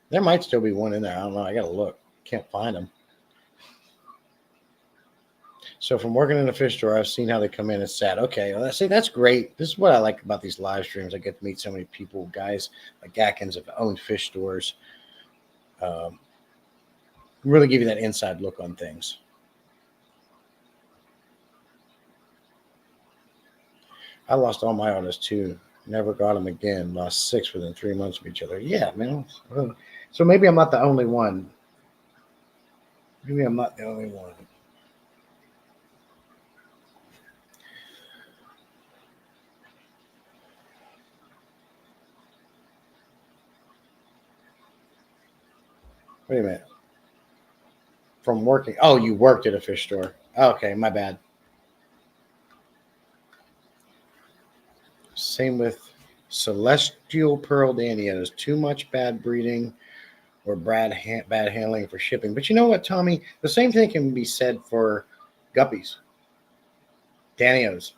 There might still be one in there. I don't know. I got to look. Can't find them. So from working in a fish store, I've seen how they come in. It's sad. Okay, well, that's great. This is what I like about these live streams. I get to meet so many people, guys like Atkins have owned fish stores. Really give you that inside look on things. I lost all my autos too. Never got them again. Lost 6 within 3 months of each other. Yeah, man. So maybe I'm not the only one. Maybe I'm not the only one. Wait a minute. From working. Oh, you worked at a fish store. Okay, my bad. Same with Celestial Pearl Danios. Too much bad breeding or bad handling for shipping. But you know what, Tommy? The same thing can be said for guppies, Danios.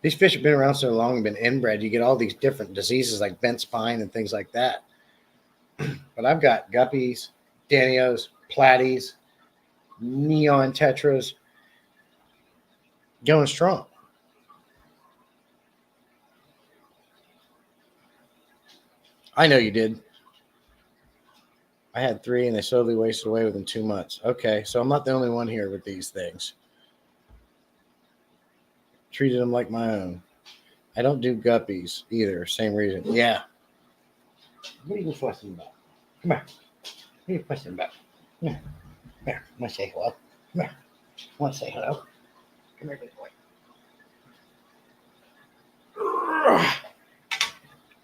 These fish have been around so long and been inbred. You get all these different diseases like bent spine and things like that. But I've got guppies, Danios, platies, neon tetras going strong. I know you did. I had 3 and they slowly wasted away within 2 months. Okay, so I'm not the only one here with these things. Treated them like my own. I don't do guppies either. Same reason. Yeah. What are you fussing about? Come here. What are you fussing about? Come here. Come here. Want to say hello? Come here. Want to say hello? Come here, good boy.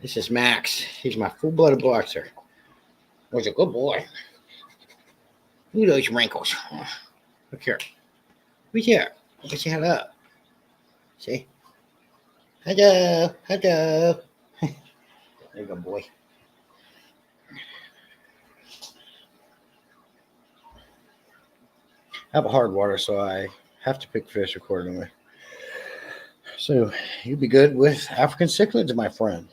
This is Max. He's my full-blooded boxer. He's a good boy. Look at those wrinkles. Look here. Who's here? Let's say hello. See? Hello. Hello. There you go, boy. I have a hard water, so I have to pick fish accordingly. So you'd be good with African cichlids, my friend.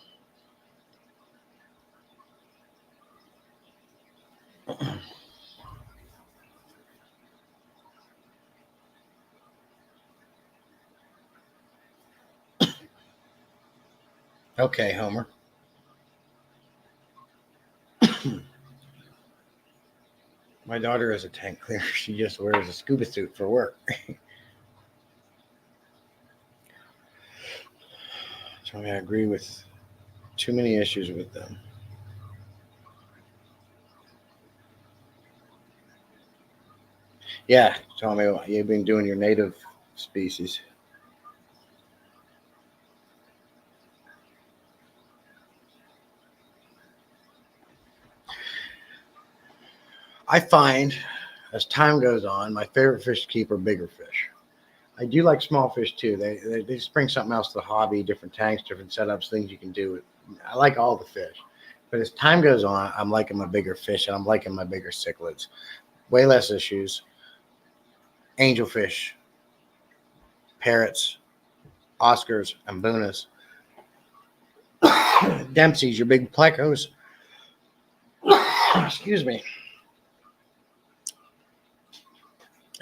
Okay, Homer. My daughter is a tank cleaner. She just wears a scuba suit for work. So I agree with too many issues with them. Yeah, Tommy, you've been doing your native species. I find as time goes on, my favorite fish to keep are bigger fish. I do like small fish too. They just bring something else to the hobby, different tanks, different setups, things you can do. I like all the fish. But as time goes on, I'm liking my bigger fish and I'm liking my bigger cichlids. Way less issues. Angelfish, parrots, Oscars, and Bunas. Dempsey's, your big plecos. Excuse me.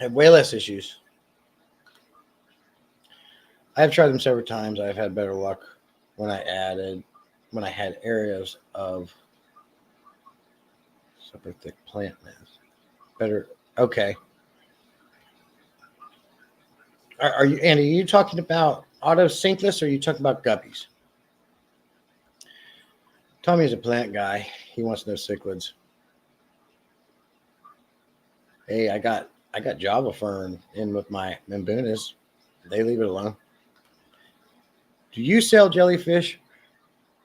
Have way less issues. I've tried them several times. I've had better luck when I had areas of super thick plant mass. Better. Okay. Are you, Andy? Are you talking about auto sinkless or are you talking about guppies? Tommy's a plant guy. He wants no cichlids. Hey, I got Java fern in with my Mimbunas. They leave it alone. Do you sell jellyfish?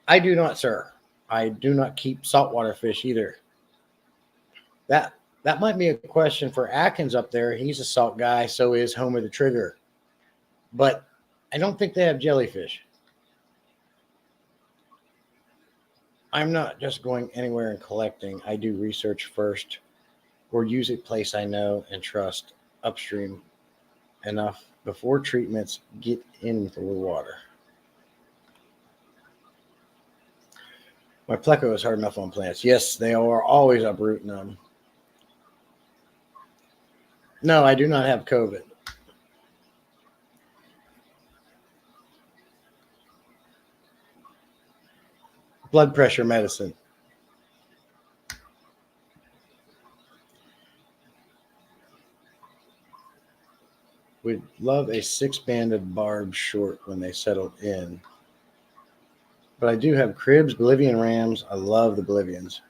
I do not, sir. I do not keep saltwater fish either. That that might be a question for Atkins up there. He's a salt guy, so is Homer the Trigger. But I don't think they have jellyfish. I'm not just going anywhere and collecting. I do research first or use a place I know and trust upstream enough before treatments get into the water. My pleco is hard enough on plants. Yes, they are always uprooting them. No, I do not have COVID. Blood pressure medicine. Would love a six-banded barb short when they settled in. But I do have cribs, Bolivian rams. I love the Bolivians.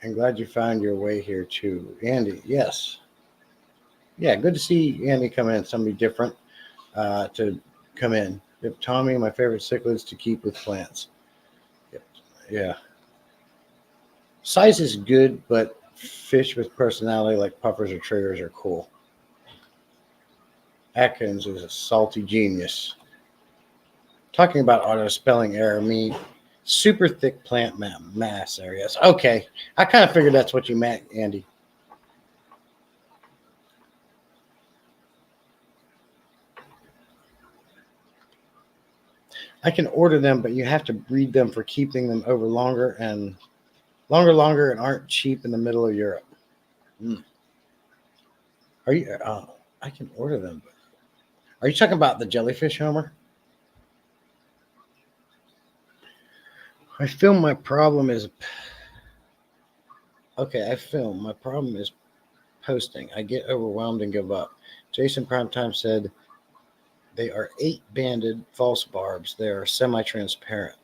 I'm glad you found your way here too. Andy, yes. Yeah, good to see Andy come in, somebody different to come in. Yep, Tommy, my favorite cichlids to keep with plants. Yep. Yeah. Size is good, but fish with personality like puffers or triggers are cool. Atkins is a salty genius. Talking about auto spelling error, me super thick plant mass areas. Okay, I kind of figured that's what you meant, Andy. I can order them, but you have to breed them for keeping them over longer and aren't cheap in the middle of Europe. Are you? I can order them. Are you talking about the jellyfish, Homer? I feel my problem is okay. I film. My problem is posting. I get overwhelmed and give up. Jason Primetime said they are 8-banded false barbs. They are semi-transparent.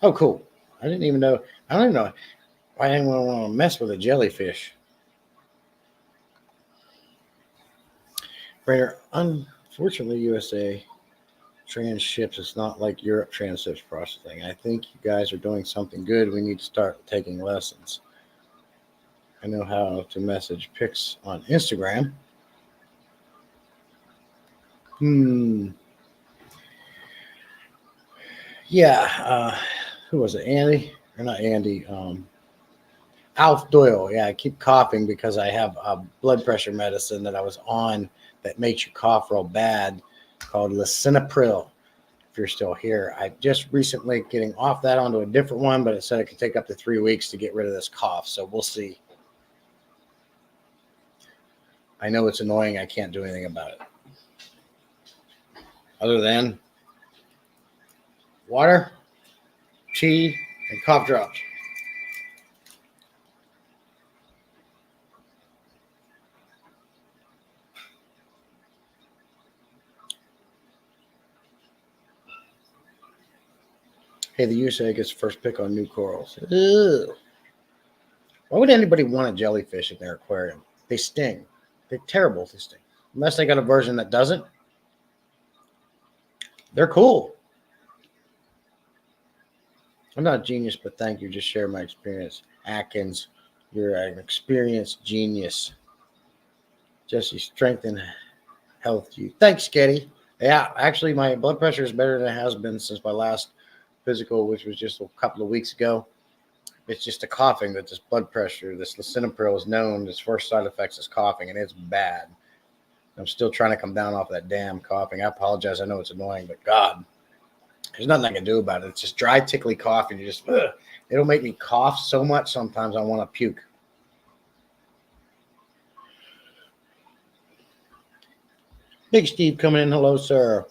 Oh, cool. I didn't even know. I don't even know why anyone want to mess with a jellyfish. Brainer, unfortunately, USA transships. It's not like Europe transships processing. I think you guys are doing something good. We need to start taking lessons. I know how to message pics on Instagram. Yeah. Who was it? Andy? Or not Andy? Alf Doyle. Yeah, I keep coughing because I have a blood pressure medicine that I was on that makes you cough real bad called lisinopril. If you're still here, I just recently getting off that onto a different one, but it said it could take up to 3 weeks to get rid of this cough. So we'll see. I know it's annoying. I can't do anything about it. Other than water, tea, and cough drops. Hey, the USA gets first pick on new corals. Ew. Why would anybody want a jellyfish in their aquarium? They sting. They're terrible to sting. Unless they got a version that doesn't. They're cool. I'm not a genius, but thank you. Just share my experience. Atkins, you're an experienced genius. Jesse, strength and health to you. Thanks, Sketty. Yeah, actually, my blood pressure is better than it has been since my last physical, which was just a couple of weeks ago. It's just a coughing that this blood pressure, this lisinopril is known. Its first side effects is coughing, and it's bad. I'm still trying to come down off that damn coughing. I apologize. I know it's annoying, but God, there's nothing I can do about it. It's just dry, tickly cough, and you just, it'll make me cough so much sometimes I want to puke. Big Steve coming in. Hello, sir.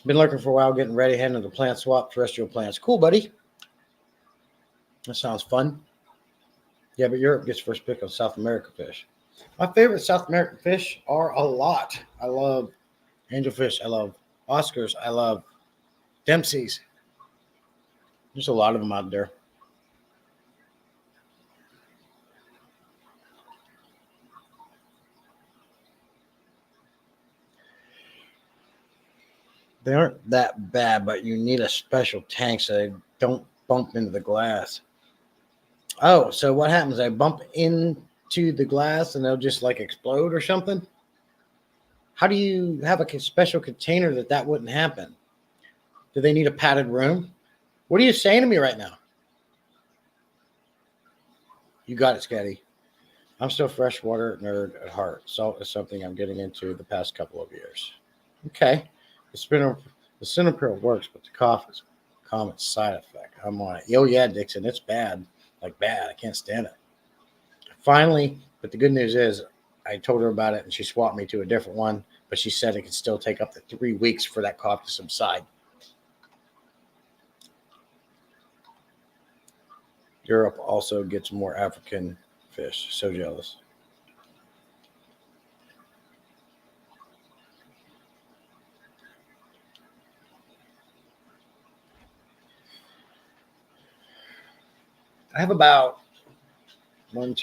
Been lurking for a while, getting ready, heading to the plant swap, terrestrial plants. Cool, buddy. That sounds fun. Yeah, but Europe gets first pick on South American fish. My favorite South American fish are a lot. I love angelfish. I love Oscars. I love Dempsey's. There's a lot of them out there. They aren't that bad, but you need a special tank so they don't bump into the glass. Oh, so what happens? They bump into the glass and they'll just like explode or something? How do you have a special container that wouldn't happen? Do they need a padded room? What are you saying to me right now? You got it, Scotty. I'm still freshwater nerd at heart. Salt is something I'm getting into the past couple of years. Okay. The Cinnapill works, but the cough is a common side effect. I'm on it. Oh, yeah, Dixon. It's bad. Like bad. I can't stand it. Finally, but the good news is I told her about it and she swapped me to a different one, but she said it could still take up to 3 weeks for that cough to subside. Europe also gets more African fish. So jealous. I have about 4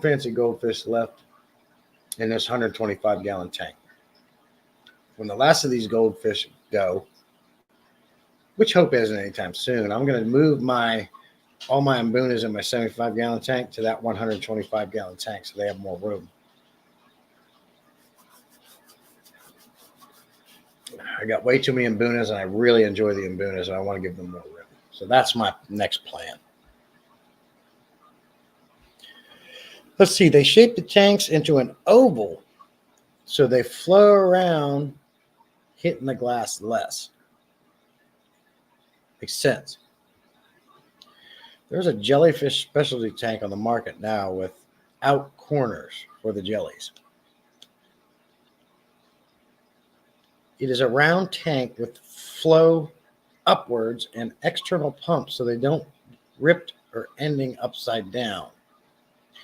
fancy goldfish left in this 125-gallon tank. When the last of these goldfish go, which hope isn't anytime soon, I'm going to move all my Mbunas in my 75-gallon tank to that 125-gallon tank so they have more room. I got way too many Mbunas, and I really enjoy the Mbunas, and I want to give them more room. So that's my next plan. Let's see. They shape the tanks into an oval so they flow around, hitting the glass less. Makes sense. There's a jellyfish specialty tank on the market now without corners for the jellies. It is a round tank with flow upwards and external pumps so they don't rip or ending upside down.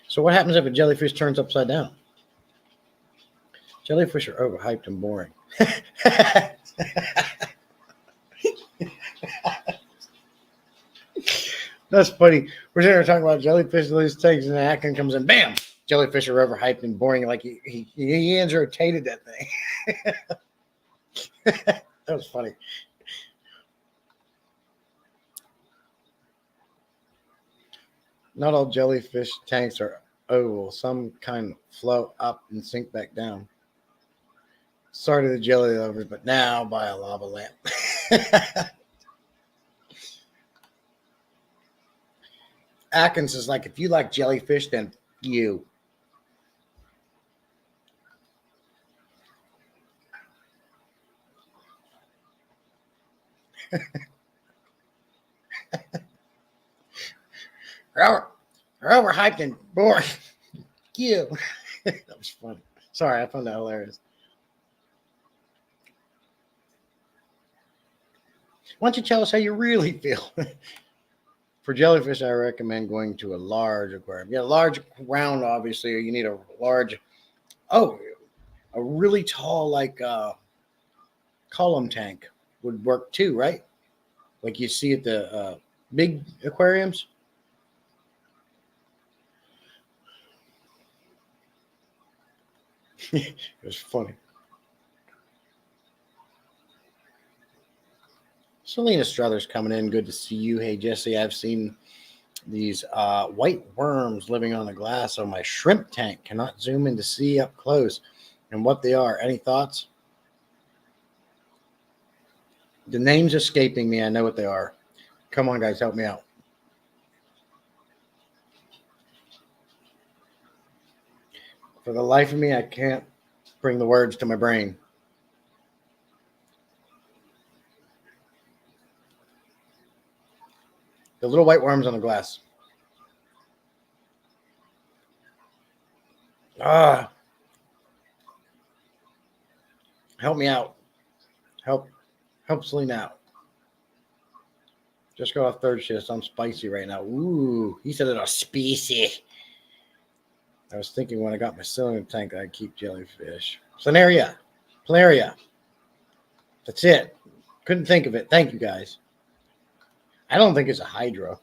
So what happens if a jellyfish turns upside down? Jellyfish are overhyped and boring. That's funny. We're sitting here talking about jellyfish in these tanks, and then Atkins comes in, bam! Jellyfish are overhyped and boring. Like he hands rotated that thing. That was funny. Not all jellyfish tanks are oval. Some kind flow up and sink back down. Sorry to the jelly lovers, but now buy a lava lamp. Atkins is like, if you like jellyfish, then you. They're overhyped and boring. You. That was funny. Sorry, I found that hilarious. Why don't you tell us how you really feel? For jellyfish, I recommend going to a large aquarium. Yeah, a large round, obviously, or you need a large, a really tall, like column tank would work too, right? Like you see at the big aquariums. It was funny. Selena Struthers coming in. Good to see you. Hey, Jesse, I've seen these white worms living on the glass on my shrimp tank. Cannot zoom in to see up close and what they are. Any thoughts? The name's escaping me. I know what they are. Come on, guys, help me out. For the life of me, I can't bring the words to my brain. The little white worms on the glass. Help me out. Help Selena out. Just got off third shift. So I'm spicy right now. Ooh, he said it was spicy. I was thinking when I got my cylinder tank, I'd keep jellyfish. Planaria. Planaria. That's it. Couldn't think of it. Thank you, guys. I don't think it's a hydra.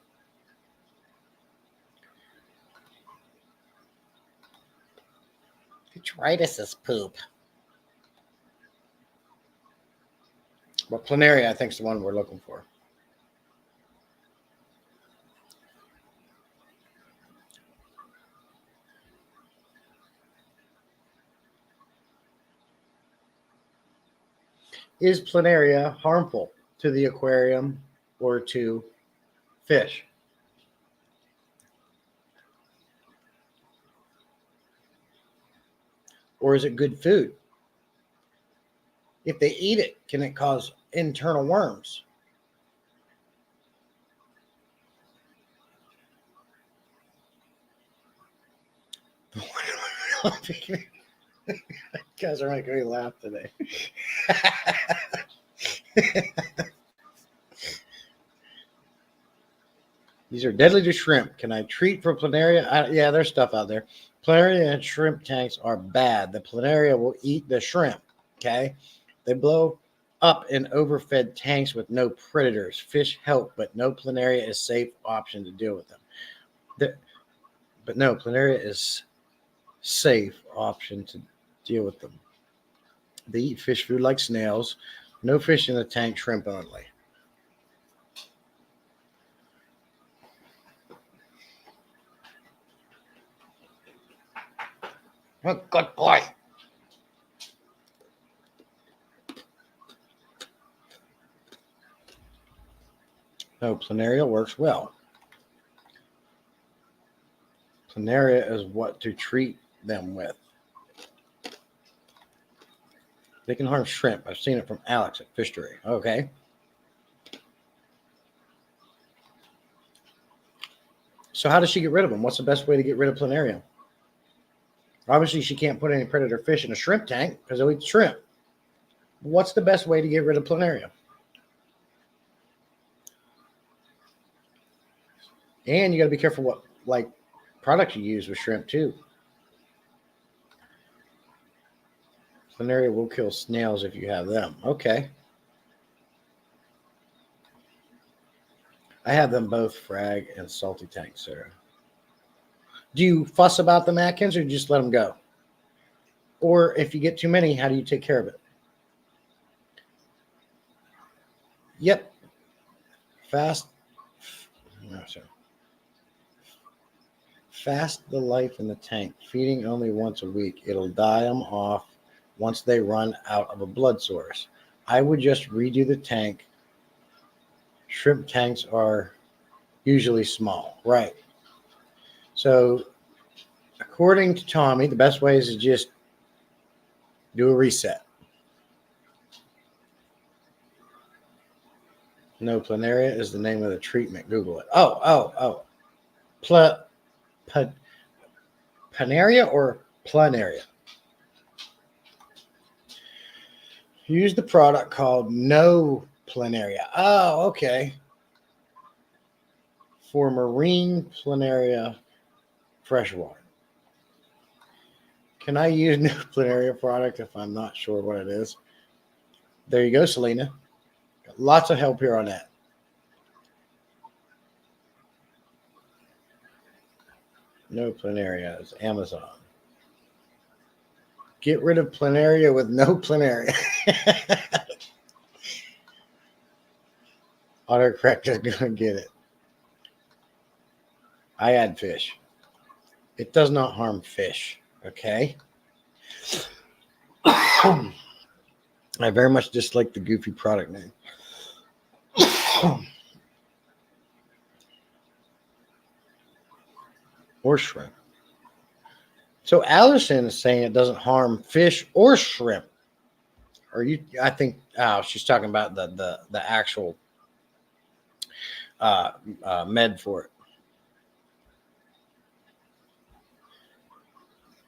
Detritus is poop. But planaria, I think, is the one we're looking for. Is planaria harmful to the aquarium or to fish? Or is it good food? If they eat it, can it cause internal worms? You guys are making me laugh today. These are deadly to shrimp. Can I treat for planaria? Yeah, there's stuff out there. Planaria and shrimp tanks are bad. The planaria will eat the shrimp. Okay. They blow up in overfed tanks with no predators. Fish help, but no planaria is safe option to deal with them. But no, planaria is safe option to deal with them. They eat fish food like snails. No fish in the tank, shrimp only. Oh, good boy. No, planaria works well. Planaria is what to treat them with. They can harm shrimp. I've seen it from Alex at Fishery. Okay. So how does she get rid of them? What's the best way to get rid of planaria? Obviously, she can't put any predator fish in a shrimp tank because they'll eat shrimp. What's the best way to get rid of planaria? And you got to be careful what products you use with shrimp too. Planaria will kill snails if you have them. Okay. I have them both, frag and salty tank, Sarah. Do you fuss about them, Atkins, or just let them go? Or if you get too many, how do you take care of it? Yep. Fast. No, sorry. Fast the life in the tank. Feeding only once a week. It'll die them off once they run out of a blood source. I would just redo the tank. Shrimp tanks are usually small. Right. So, according to Tommy, the best way is to just do a reset. No, planaria is the name of the treatment. Google it. Oh. Planaria or planaria? Use the product called No Planaria. Oh, okay. For marine planaria freshwater. Can I use No Planaria product if I'm not sure what it is? There you go, Selena. Got lots of help here on that. No planaria is Amazon. Get rid of planaria with No Planaria. Autocorrect is going to get it. I add fish. It does not harm fish. Okay. I very much dislike the goofy product name. Or shrimp. So Allison is saying it doesn't harm fish or shrimp. Or you? I think. Oh, she's talking about the actual med for it.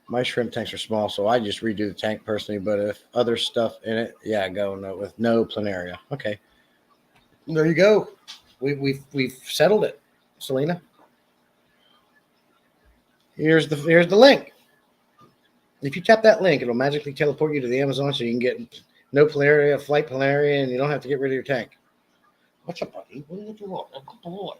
My shrimp tanks are small, so I just redo the tank personally. But if other stuff in it, yeah, go with no planaria. Okay. There you go. We've settled it, Selena. Here's the link. If you tap that link, it'll magically teleport you to the Amazon so you can get no planaria, flight planaria, and you don't have to get rid of your tank. What's up, buddy? What do you want?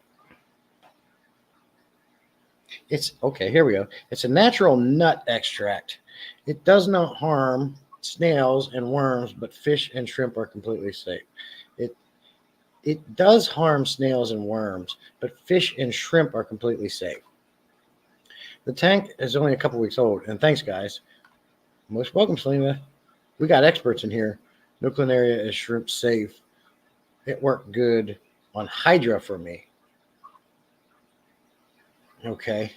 It's okay. Here we go. It's a natural nut extract. It does not harm snails and worms, but fish and shrimp are completely safe. It does harm snails and worms, but fish and shrimp are completely safe. The tank is only a couple weeks old, and thanks, guys. Most welcome, Selena. We got experts in here. No planaria is shrimp safe. It worked good on Hydra for me. Okay.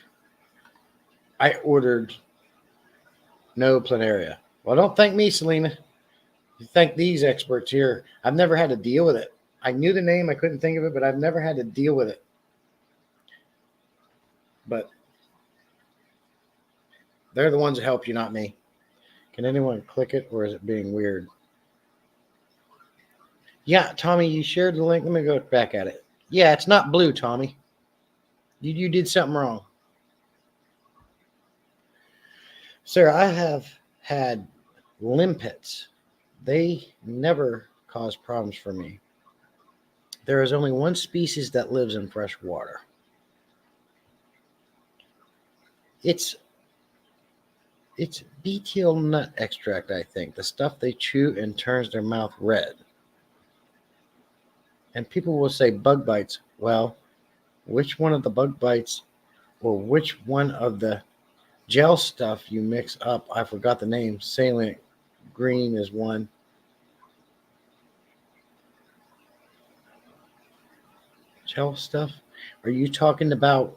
I ordered no planaria. Well, don't thank me, Selena. You thank these experts here. I've never had to deal with it. I knew the name. I couldn't think of it, but I've never had to deal with it. But they're the ones that help you, not me. Can anyone click it, or is it being weird? Yeah, Tommy, you shared the link. Let me go back at it. Yeah, it's not blue, Tommy. You did something wrong. Sarah, I have had limpets. They never cause problems for me. There is only one species that lives in fresh water. It's betel nut extract, I think. The stuff they chew and turns their mouth red. And people will say bug bites. Well, which one of the bug bites or which one of the gel stuff you mix up? I forgot the name. Salient green is one. Gel stuff? Are you talking about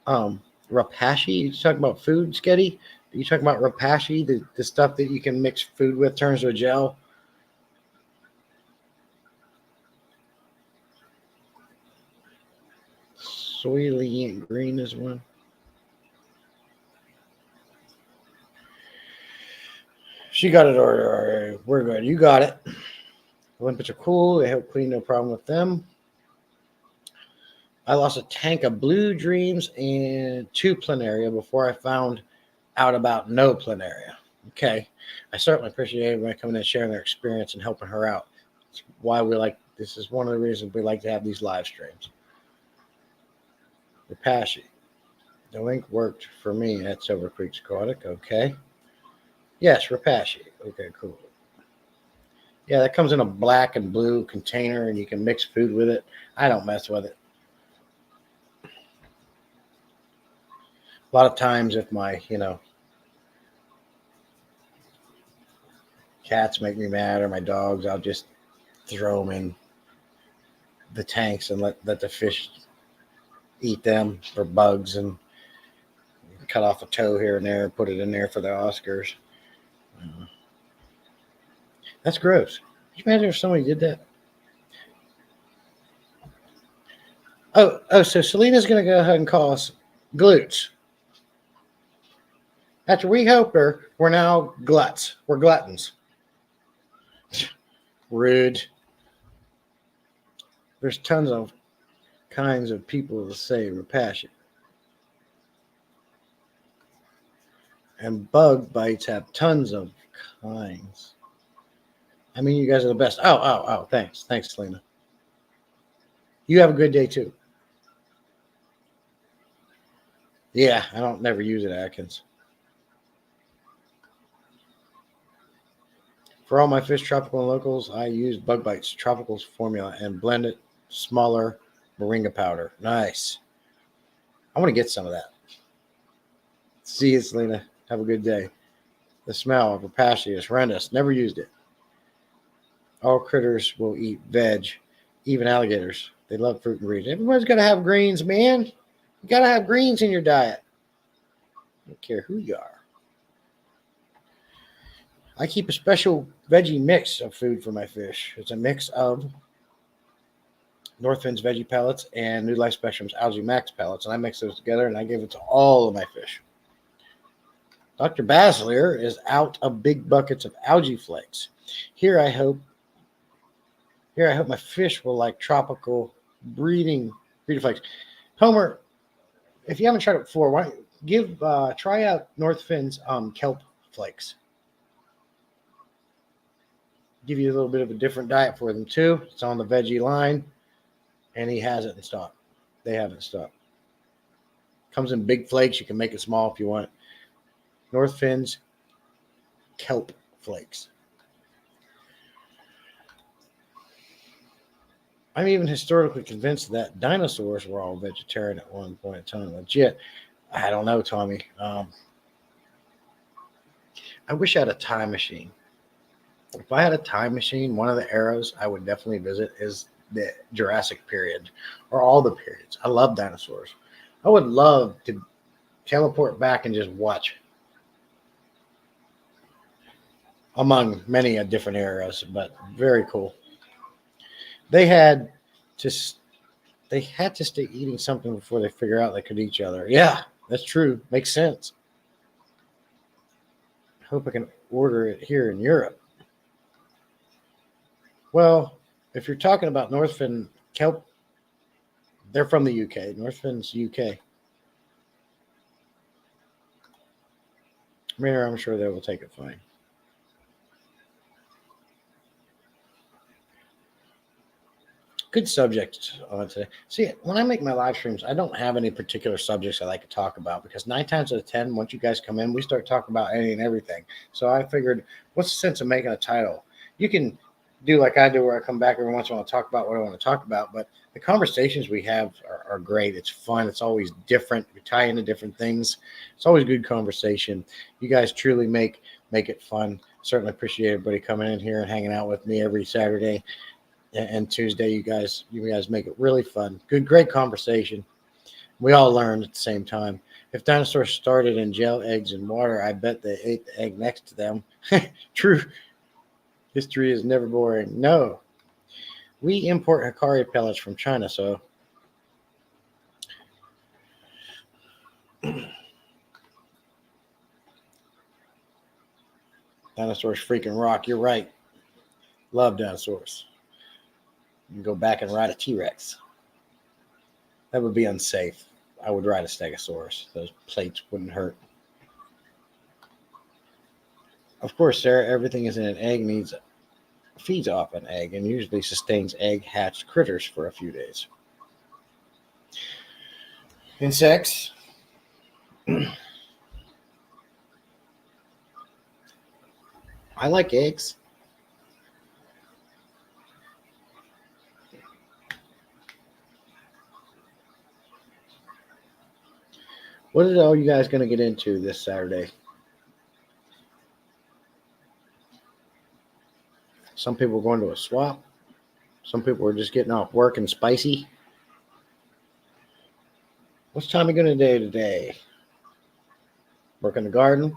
Rapashi? You talking about food, Sketty? Are you talking about Rapashi, the stuff that you can mix food with turns to a gel? Soylent green is one. She got it ordered. We're good. You got it. The limpets are cool. They help clean, no problem with them. I lost a tank of blue dreams and 2 planaria before I found out about no planaria. Okay. I certainly appreciate everybody coming in and sharing their experience and helping her out. That's why this is one of the reasons we like to have these live streams. Rapashi. The link worked for me at Silver Creek Aquatic. Okay. Yes, Rapashi. Okay, cool. Yeah, that comes in a black and blue container, and you can mix food with it. I don't mess with it. A lot of times if my, cats make me mad or my dogs, I'll just throw them in the tanks and let the fish eat them for bugs and cut off a toe here and there and put it in there for the Oscars. That's gross. Can you imagine if somebody did that? Oh, so Selena's going to go ahead and call us glutes. After we helped her, we're now gluts. We're gluttons. Rude. There's tons of kinds of people that say Rapashi. And bug bites have tons of kinds. I mean, you guys are the best. Oh, thanks. Thanks, Selena. You have a good day, too. Yeah, I don't never use it, Atkins. For all my fish, tropical and locals, I use Bug Bites Tropicals formula and blend it smaller moringa powder. Nice. I want to get some of that. See you, Selena. Have a good day. The smell of Rapashi is horrendous. Never used it. All critters will eat veg, even alligators. They love fruit and greens. Everybody's got to have greens, man. You got to have greens in your diet. I don't care who you are. I keep a special veggie mix of food for my fish. It's a mix of Northfins veggie pellets and New Life Spectrum's Algae Max pellets, and I mix those together and I give it to all of my fish. Dr. Basler is out of big buckets of algae flakes. Here I hope my fish will like tropical breeding flakes. Homer, if you haven't tried it before, why don't try out Northfin's kelp flakes. Give you a little bit of a different diet for them too. It's on the veggie line, and he has it in stock. They have it in stock. Comes in big flakes. You can make it small if you want. Northfin's kelp flakes. I'm even historically convinced that dinosaurs were all vegetarian at one point in time. Legit. I don't know, Tommy. I wish I had a time machine. If I had a time machine, one of the eras I would definitely visit is the Jurassic period or all the periods. I love dinosaurs. I would love to teleport back and just watch among many different eras, but very cool. They had to stay eating something before they figure out they could eat each other. Yeah, that's true. Makes sense. I hope I can order it here in Europe. Well, if you're talking about Northfin kelp, they're from the UK. Northfin's UK. I'm sure they will take it fine. Good subject on today. See, when I make my live streams, I don't have any particular subjects I like to talk about because 9 times out of 10, once you guys come in, we start talking about any and everything. So I figured, what's the sense of making a title? You can do like I do where I come back every once in a while and talk about what I want to talk about, but the conversations we have are great. It's fun. It's always different. We tie into different things. It's always good conversation. You guys truly make it fun. Certainly appreciate everybody coming in here and hanging out with me every Saturday and Tuesday. You guys make it really fun. Great conversation. We all learn at the same time. If dinosaurs started in gel, eggs, and water, I bet they ate the egg next to them. True. History is never boring. No. We import Hikari pellets from China, so dinosaurs freaking rock. You're right. Love dinosaurs. You can go back and ride a T-Rex. That would be unsafe. I would ride a Stegosaurus. Those plates wouldn't hurt. Of course, Sarah, everything is in an egg feeds off an egg and usually sustains egg-hatched critters for a few days. Insects. I like eggs. What is all you guys going to get into this Saturday? Some people are going to a swap. Some people are just getting off work and spicy. What's Tommy going to do today? Work in the garden?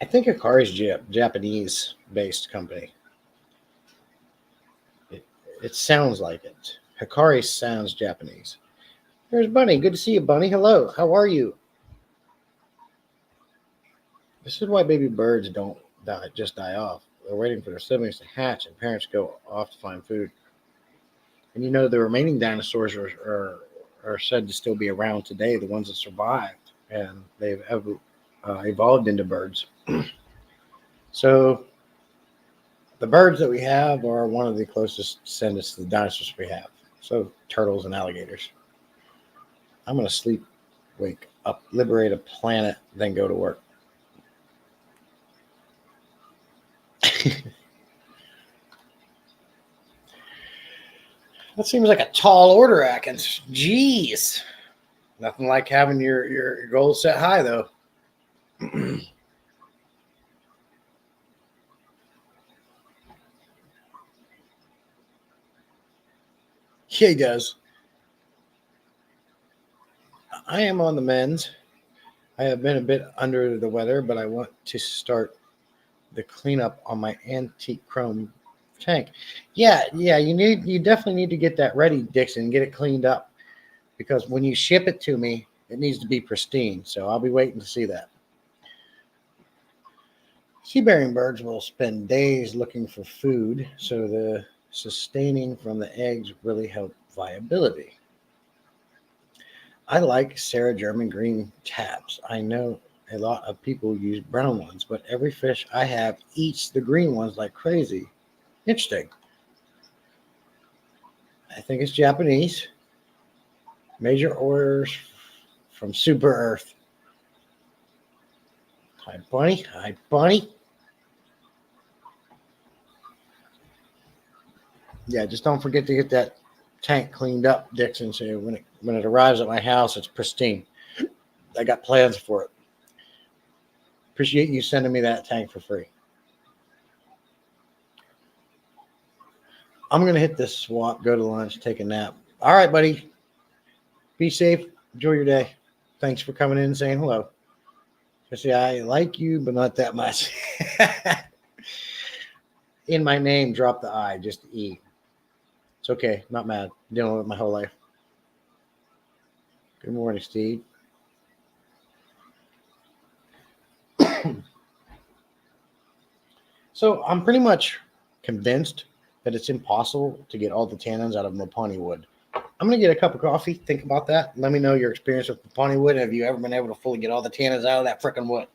I think Hikari's Japanese-based company. It sounds like it. Hikari sounds Japanese. There's Bunny. Good to see you, Bunny. Hello. How are you? This is why baby birds don't die off. They're waiting for their siblings to hatch, and parents go off to find food. And the remaining dinosaurs are said to still be around today, the ones that survived, and they've evolved into birds. So the birds that we have are one of the closest descendants to the dinosaurs we have. So turtles and alligators. I'm going to sleep, wake up, liberate a planet, then go to work. That seems like a tall order, Atkins. Jeez. Nothing like having your goals set high, though. Yeah, he does. I am on the mend. I have been a bit under the weather, but I want to start the cleanup on my antique chrome tank. Yeah, you definitely need to get that ready, Dixon, and get it cleaned up. Because when you ship it to me, It needs to be pristine, so I'll be waiting to see that. Sea-bearing birds will spend days looking for food, so the sustaining from the eggs really help viability. I like Sarah German green tabs. I know a lot of people use brown ones, but every fish I have eats the green ones like crazy. Interesting. I think it's Japanese. Major orders from Super Earth. Hi, Bunny. Hi, Bunny. Yeah, just don't forget to get that tank cleaned up, Dixon. So when it arrives at my house, it's pristine. I got plans for it. Appreciate you sending me that tank for free. I'm gonna hit this swap, go to lunch, take a nap. All right, buddy. Be safe. Enjoy your day. Thanks for coming in and saying hello. Especially I like you, but not that much. In my name, drop the I, just E. It's okay. Not mad. Dealing with it my whole life. Good morning, Steve. So I'm pretty much convinced that it's impossible to get all the tannins out of Mapani wood. I'm gonna get a cup of coffee. Think about that. Let me know your experience with Mapani wood. Have you ever been able to fully get all the tannins out of that freaking wood?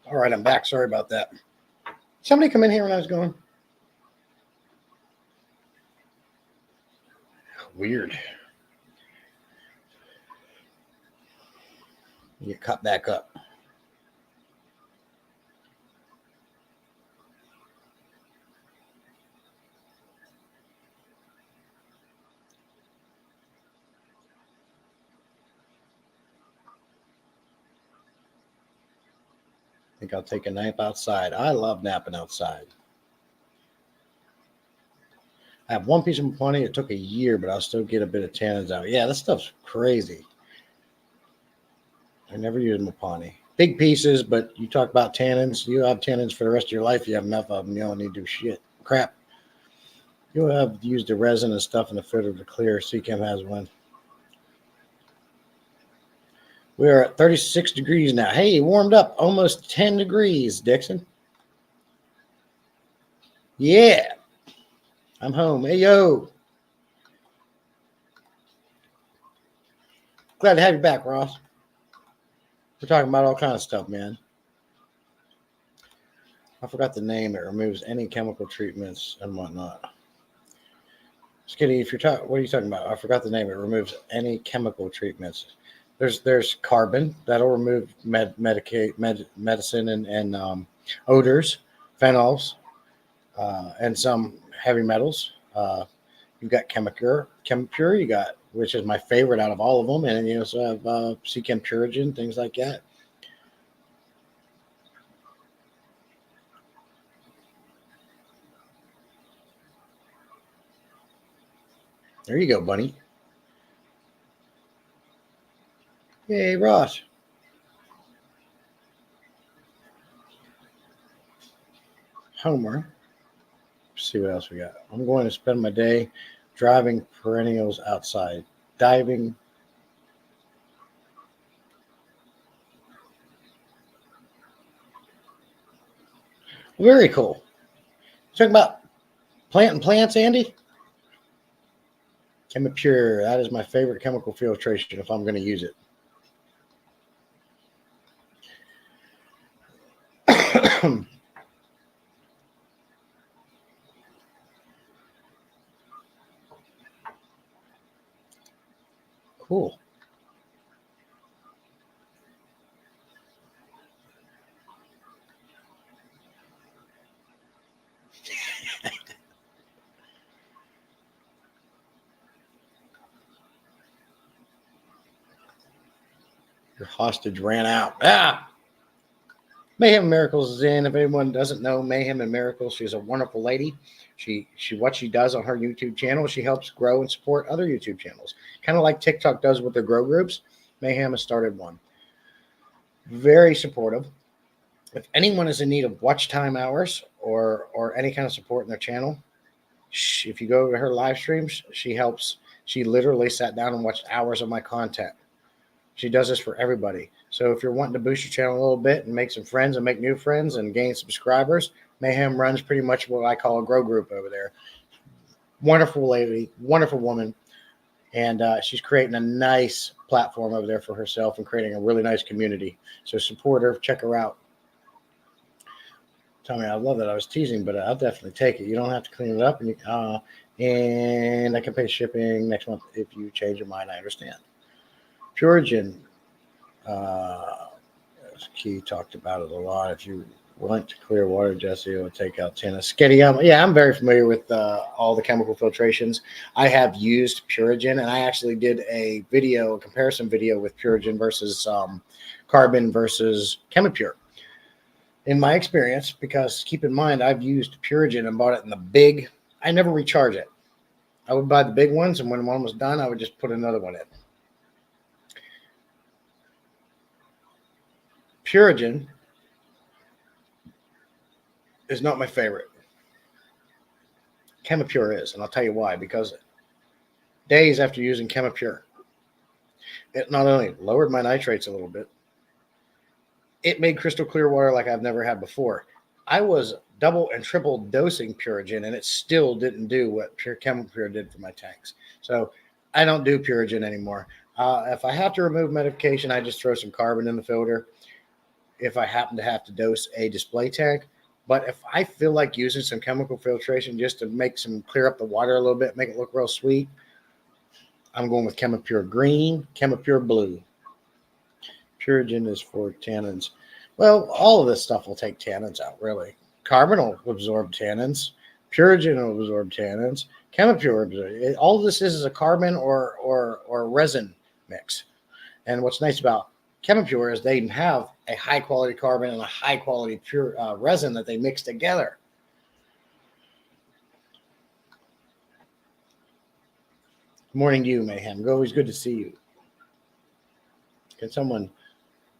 All right, I'm back. Sorry about that. Somebody come in here when I was going. Weird. You get cut back up. think I'll take a nap outside. I love napping outside. I have one piece of Mapani. It took a year, but I'll still get a bit of tannins out. Yeah, this stuff's crazy. I never use Mapani. Big pieces, but you talk about tannins. You have tannins for the rest of your life. You have enough of them. You don't need to do shit. Crap. You'll have used the resin and stuff in the filter to clear. Seachem has one. We are at 36 degrees now. Hey, warmed up almost 10 degrees, Dixon. Yeah. I'm home. Hey, yo. Glad to have you back, Ross. We're talking about all kinds of stuff, man. I forgot the name. It removes any chemical treatments and whatnot. Skitty, if you're talking, what are you talking about? I forgot the name. It removes any chemical treatments. There's carbon that'll remove medicine and odors, phenols, and some heavy metals. You've got Chemipure. You got, which is my favorite out of all of them, and you also have Seachem Purigen, things like that. There you go, bunny. Hey, Ross. Homer. Let's see what else we got. I'm going to spend my day driving perennials outside, diving. Very cool. Talking about planting plants, Andy? Chemipure. That is my favorite chemical filtration if I'm going to use it. Cool. Your hostage ran out. Ah! Mayhem Miracles is in. If anyone doesn't know Mayhem and Miracles, she's a wonderful lady. She what she does on her YouTube channel, she helps grow and support other YouTube channels. Kind of like TikTok does with their grow groups. Mayhem has started one. Very supportive. If anyone is in need of watch time hours or any kind of support in their channel, if you go to her live streams, she helps. She literally sat down and watched hours of my content. She does this for everybody. So if you're wanting to boost your channel a little bit and make some friends and make new friends and gain subscribers, Mayhem runs pretty much what I call a grow group over there. Wonderful lady, wonderful woman. And she's creating a nice platform over there for herself and creating a really nice community. So support her, check her out. Tell me, I love that. I was teasing, but I'll definitely take it. You don't have to clean it up, and I can pay shipping next month if you change your mind. I understand. Purigen, Key talked about it a lot. If you went to clear water, Jesse, it would take out tennis. Skitty, yeah, I'm very familiar with all the chemical filtrations. I have used Purigen, and I actually did a comparison video with Purigen versus carbon versus Chemipure. In my experience, because keep in mind, I've used Purigen and bought it in the big. I never recharge it. I would buy the big ones, and when one was done, I would just put another one in. Purigen is not my favorite. Chemipure is, and I'll tell you why. Because days after using Chemipure, it not only lowered my nitrates a little bit, it made crystal clear water like I've never had before. I was double and triple dosing Purigen, and it still didn't do what Chemipure did for my tanks. So I don't do Purigen anymore. If I have to remove medication, I just throw some carbon in the filter. If I happen to have to dose a display tank. But if I feel like using some chemical filtration just to clear up the water a little bit, make it look real sweet, I'm going with Chemipure Green, Chemipure Blue. Purigen is for tannins. Well, all of this stuff will take tannins out, really. Carbon will absorb tannins. Purigen will absorb tannins. Chemipure, all of this is a carbon or resin mix. And what's nice about ChemiPure is they have a high quality carbon and a high quality pure resin that they mix together. Morning to you, Mayhem. Always good to see you. Can someone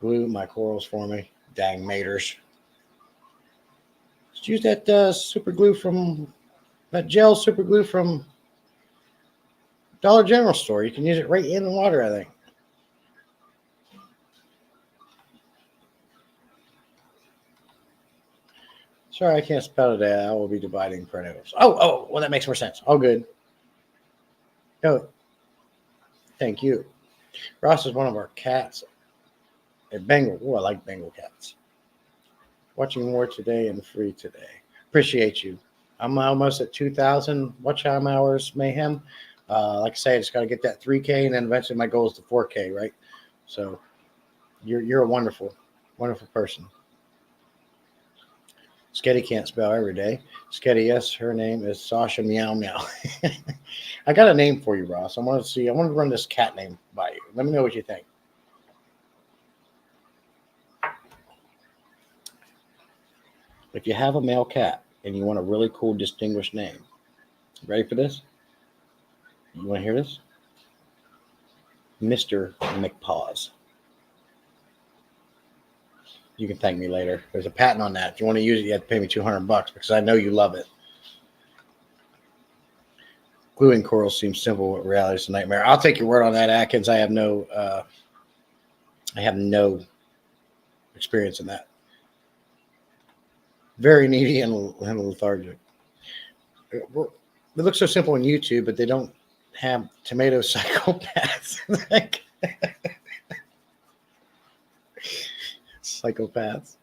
glue my corals for me? Dang maters. Just use that super glue from that gel super glue from Dollar General store. You can use it right in the water, I think. Sorry, I can't spell it out. I will be dividing perennials. Oh, well, that makes more sense. All good. Oh, thank you. Ross is one of our cats. A Bengal. Oh, I like Bengal cats. Watching more today and free today. Appreciate you. I'm almost at 2,000 watch time hours, Mayhem. Like I say, I just got to get that 3K, and then eventually my goal is to 4K, right? So you're a wonderful, wonderful person. Sketty can't spell every day. Sketty, yes, her name is Sasha Meow Meow. I got a name for you, Ross. I want to run this cat name by you. Let me know what you think. If you have a male cat and you want a really cool, distinguished name, ready for this? You want to hear this? Mr. McPaws. You can thank me later. There's a patent on that. If you want to use it, you have to pay me $200 because I know you love it. Gluing corals seems simple, but reality is a nightmare. I'll take your word on that, Atkins. I have no experience in that. Very needy and lethargic. It looks so simple on YouTube, but they don't have tomato psychopaths. Psychopaths.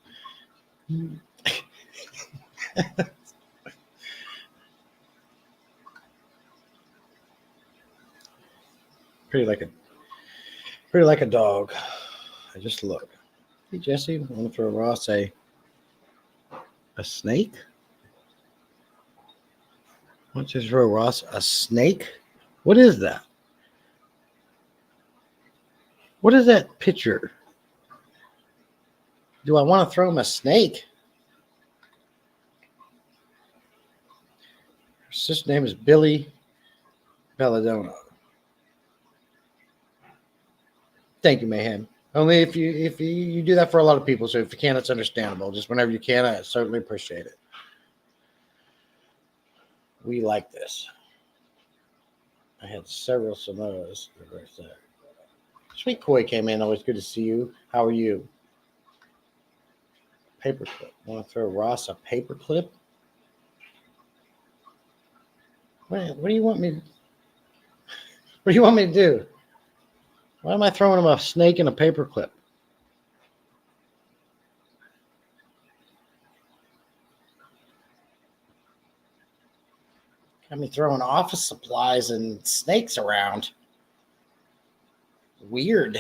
Pretty like a dog. I just look. Hey Jesse, I want to throw Ross a snake? Why don't you throw Ross a snake? What is that? What is that picture? Do I want to throw him a snake? Her sister's name is Billy Belladonna. Thank you, Mayhem. Only if you do that for a lot of people, so if you can, it's understandable. Just whenever you can, I certainly appreciate it. We like this. I had several Samoas. Sweet Koi came in. Always good to see you. How are you? Paperclip. Want to throw Ross a paperclip? What do you want me? What do you want me to do? Why am I throwing him a snake and a paperclip? Got me throwing office supplies and snakes around. Weird.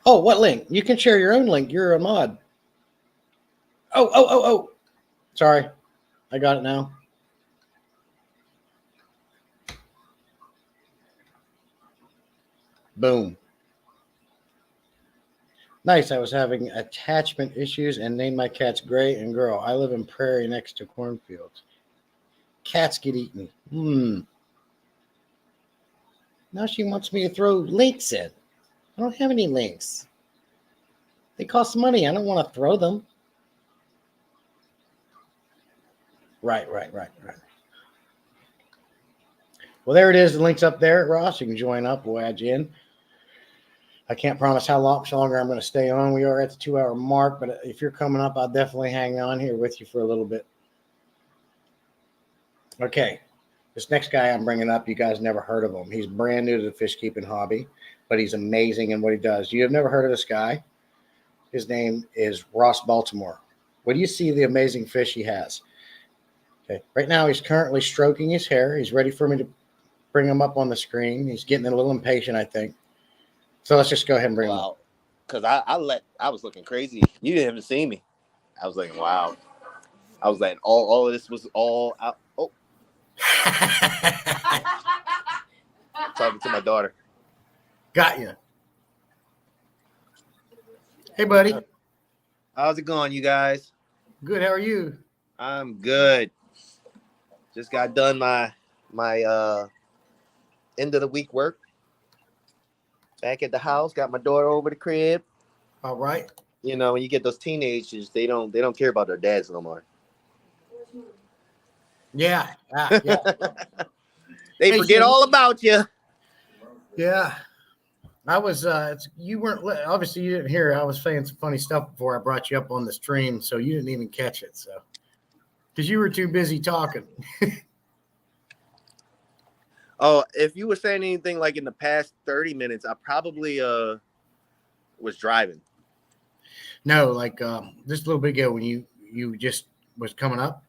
Oh, what link? You can share your own link. You're a mod. Oh. Sorry. I got it now. Boom. Nice. I was having attachment issues and named my cats Gray and Girl. I live in Prairie next to cornfields. Cats get eaten. Now she wants me to throw links in. I don't have any links. They cost money. I don't want to throw them. Right. Well, there it is. The link's up there, Ross. You can join up. We'll add you in. I can't promise how much longer I'm going to stay on. We are at the 2-hour mark, but if you're coming up, I'll definitely hang on here with you for a little bit. Okay. This next guy I'm bringing up, you guys never heard of him. He's brand new to the fish keeping hobby, but he's amazing in what he does. You have never heard of this guy? His name is Ross Baltimore. What do you see the amazing fish he has? Okay. Right now, he's currently stroking his hair. He's ready for me to bring him up on the screen. He's getting a little impatient, I think. So let's just go ahead and bring him up. Because I was looking crazy. You didn't even see me. I was like, wow. I was like, all of this was all out. Oh. Talking to my daughter. Got you. Hey, buddy. How's it going, you guys? Good. How are you? I'm good. Just got done my end of the week work. Back at the house, got my daughter over the crib. All right. You know, when you get those teenagers, they don't care about their dads no more. Yeah. Yeah. They Hey, forget so- all about you. Yeah. I was, you weren't, obviously you didn't hear, I was saying some funny stuff before I brought you up on the stream, so you didn't even catch it. So, because you were too busy talking. Oh, if you were saying anything like in the past 30 minutes, I probably was driving. No, like just a little bit ago when you just was coming up,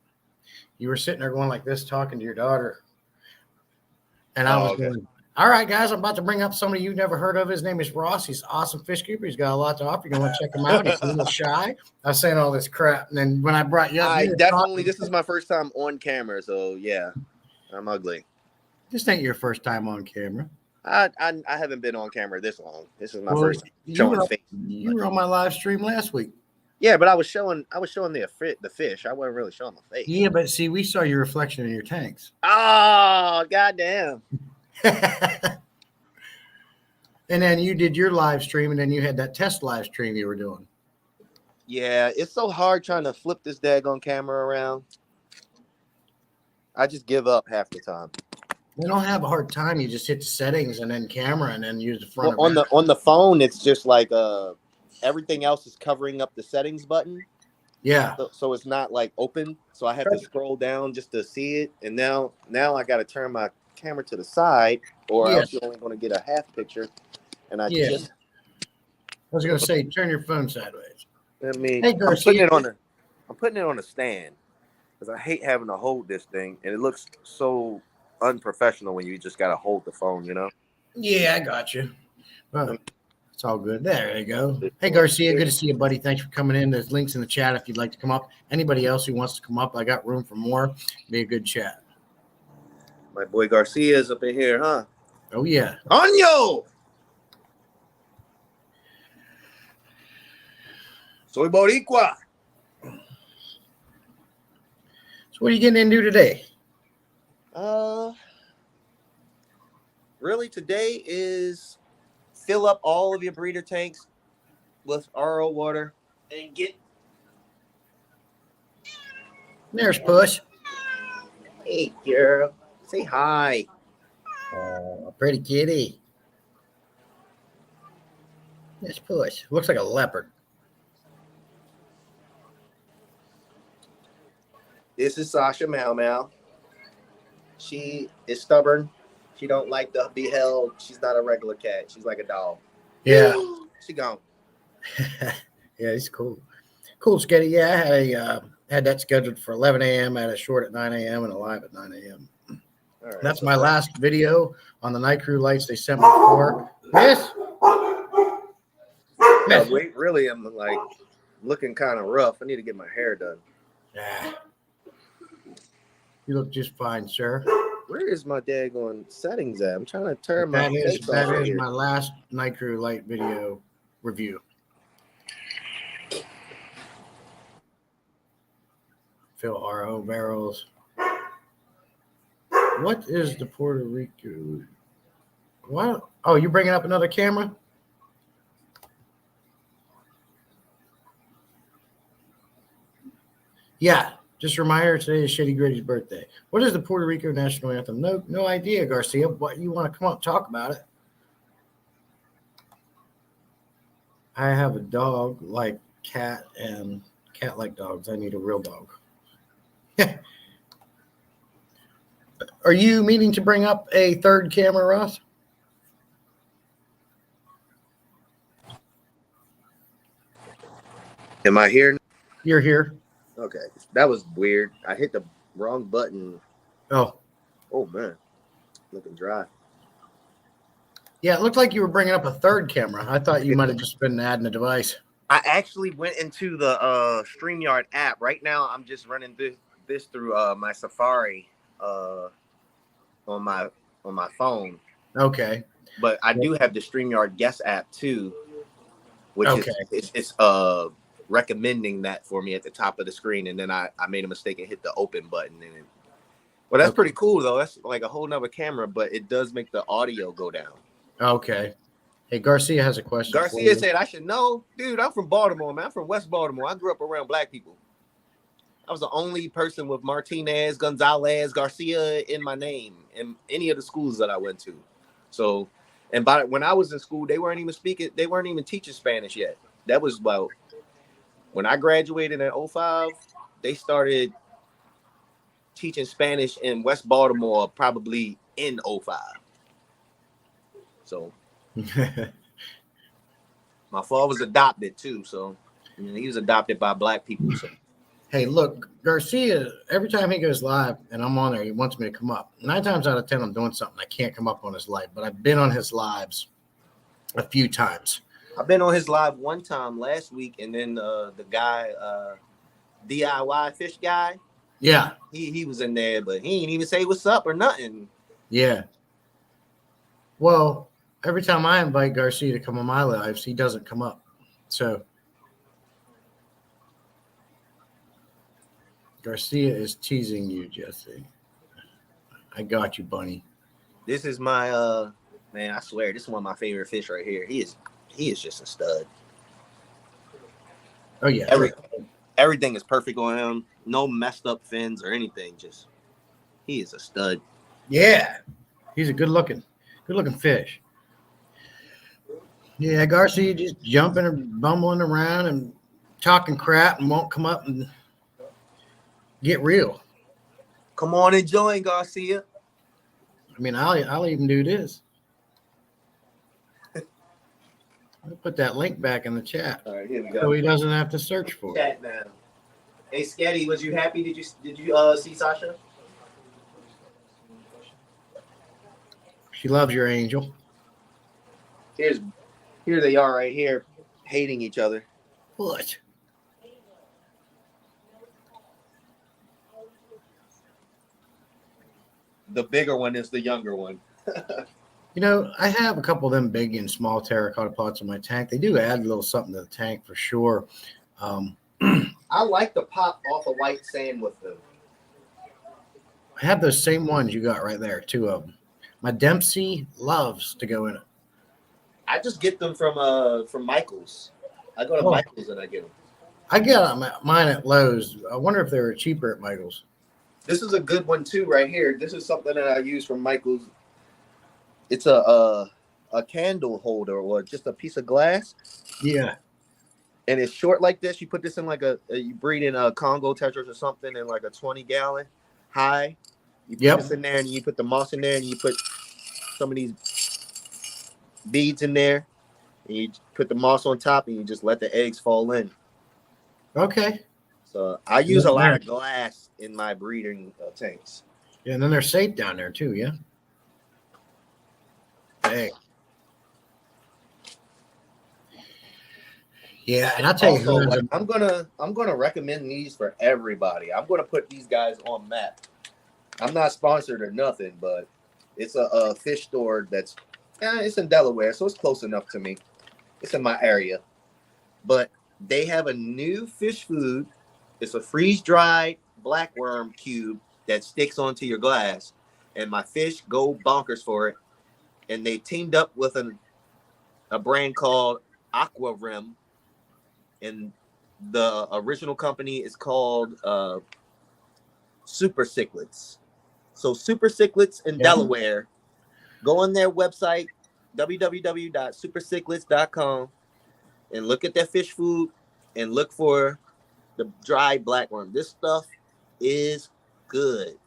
you were sitting there going like this, talking to your daughter. And I was going, all right, guys, I'm about to bring up somebody you've never heard of. His name is Ross. He's an awesome fish keeper. He's got a lot to offer. You're going to check him out. He's a little shy. I was saying all this crap. And then when I brought you up, I you were definitely, talking. this is my first time on camera. So, yeah, I'm ugly. This ain't your first time on camera. I haven't been on camera this long. This is my Well, first time you showing were- face. You were on my live stream last week. Yeah, but I was showing the fish. I wasn't really showing my face. Yeah, but see, we saw your reflection in your tanks. Oh, goddamn. And then you did your live stream, and then you had that test live stream you were doing. Yeah, it's so hard trying to flip this daggone camera around. I just give up half the time. You don't have a hard time. You just hit the settings and then camera and then use the front. Well, on the phone, it's just like everything else is covering up the settings button. Yeah. So it's not like open. So I have to scroll down just to see it. And now I got to turn my camera to the side, or else you're only going to get a half picture. And I I was going to say, turn your phone sideways. I mean, Hey, I'm Garcia. putting it on a stand because I hate having to hold this thing, and it looks so unprofessional when you just got to hold the phone, you know? Yeah, I got you. Well, it's all good. There you go. Hey, Garcia, good to see you, buddy. Thanks for coming in. There's links in the chat if you'd like to come up. Anybody else who wants to come up, I got room for more. Be a good chat. My boy Garcia's up in here, huh? Oh, yeah. Año! Soy Boricua. So what are you getting into today? Really, today is fill up all of your breeder tanks with RO water and get. There's Push. Hey, girl, say hi. Oh, a pretty kitty. There's Push. Looks like a leopard. This is Sasha Mau Mau. She is stubborn. She don't like to be held. She's not a regular cat. She's like a dog. Yeah. She gone. Yeah, he's cool. Cool, Sketty. Yeah, I had that scheduled for 11 a.m. I had a short at 9 a.m. and a live at 9 a.m. All right, That's my last video on the night crew lights they sent me for. Miss? Wait, really, I'm like looking kind of rough. I need to get my hair done. Yeah. You look just fine, sir. Where is my daggone settings at? I'm trying to turn my face off That is here. my last night crew light video review. Fill RO barrels. What is the Puerto Rico? What? Oh, you bringing up another camera? Yeah. Just a reminder, today is Shady Grady's birthday. What is the Puerto Rico national anthem? No idea, Garcia. What you want to come up and talk about it? I have a dog like cat and cat like dogs. I need a real dog. Are you meaning to bring up a third camera, Ross? Am I here? You're here. Okay, that was weird. I hit the wrong button. Oh, Man, looking dry. yeah. It looked like you were bringing up a third camera. I thought you might have just been adding a device. I actually went into the StreamYard app. Right now, I'm just running this through my Safari on my phone. Okay. But I do have the StreamYard guest app too, which is recommending that for me at the top of the screen, and then I made a mistake and hit the open button, and well, that's pretty cool though. That's like a whole nother camera, but it does make the audio go down. Okay. Hey, Garcia has a question. Garcia said, I should know. Dude, I'm from Baltimore, man. I'm from West Baltimore. I grew up around black people. I was the only person with Martinez, Gonzalez, Garcia in my name in any of the schools that I went to. So, and when I was in school, they weren't even teaching Spanish yet. That was about when I graduated in 2005, they started teaching Spanish in West Baltimore probably in 2005. So my father was adopted too, so he was adopted by black people. So. Hey, look, Garcia, every time he goes live and I'm on there, he wants me to come up. 9 times out of 10, I'm doing something. I can't come up on his live, but I've been on his lives a few times. I've been on his live one time last week, and then the guy, DIY fish guy. Yeah. He was in there, but he ain't even say what's up or nothing. Yeah. Well, every time I invite Garcia to come on my lives, he doesn't come up. So Garcia is teasing you, Jesse. I got you, Bunny. This is my man, I swear, this is one of my favorite fish right here. He is just a stud. Oh yeah. Everything is perfect on him. No messed up fins or anything. Just he is a stud. Yeah. He's a good looking fish. Yeah, Garcia just jumping and bumbling around and talking crap and won't come up and get real. Come on and join, Garcia. I mean, I'll even do this. I'll put that link back in the chat. All right, here we go. So he doesn't have to search for it. Chat now. Hey, Sketty, was you happy? Did you see Sasha? She loves your angel. Here they are right here, hating each other. What? The bigger one is the younger one. You know, I have a couple of them big and small terracotta pots in my tank. They do add a little something to the tank for sure. I like the pop off of white sand with them. I have those same ones you got right there, 2 of them. My Dempsey loves to go in it. I just get them from Michael's. I go to Michael's and I get them. I got mine at Lowe's. I wonder if they were cheaper at Michael's. This is a good one too, right here. This is something that I use from Michael's. It's a candle holder or just a piece of glass. Yeah. And it's short like this. You put this in like you breed in a Congo Tetris or something in like a 20-gallon high. You put this in there and you put the moss in there and you put some of these beads in there. And you put the moss on top and you just let the eggs fall in. Okay. So I use a lot of glass in my breeding tanks. Yeah, and then they're safe down there too, yeah? Hey. Yeah, and I'll tell you, like, I'm gonna recommend these for everybody. I'm gonna put these guys on map. I'm not sponsored or nothing, but it's a fish store that's it's in Delaware, so it's close enough to me. It's in my area, but they have a new fish food. It's a freeze-dried blackworm cube that sticks onto your glass, and my fish go bonkers for it. And they teamed up with a brand called Aqua Rim. And the original company is called Super Cichlids. So Super Cichlids in Delaware, go on their website, www.supercichlids.com, and look at their fish food and look for the dried blackworm. This stuff is good.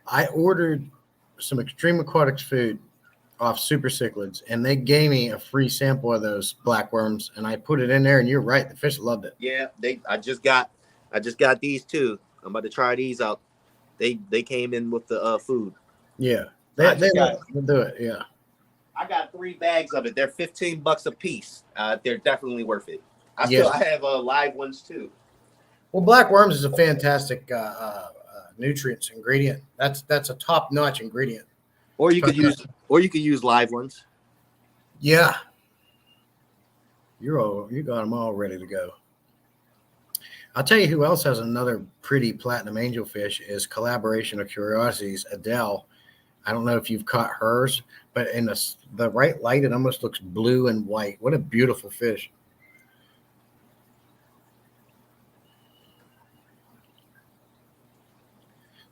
I ordered some Extreme Aquatics food off Super Cichlids, and they gave me a free sample of those blackworms, and I put it in there, and you're right, the fish loved it. Yeah, I just got these too. I'm about to try these out. They came in with the food. Yeah, they do it. Yeah, I got 3 bags of it. They're $15 a piece. They're definitely worth it. I have live ones too. Well, blackworms is a fantastic nutrients ingredient. That's a top notch ingredient. Or you could use Or you could use live ones. Yeah. You got them all ready to go. I'll tell you who else has another pretty platinum angelfish is Collaboration of Curiosities, Adele. I don't know if you've caught hers, but in the right light, it almost looks blue and white. What a beautiful fish.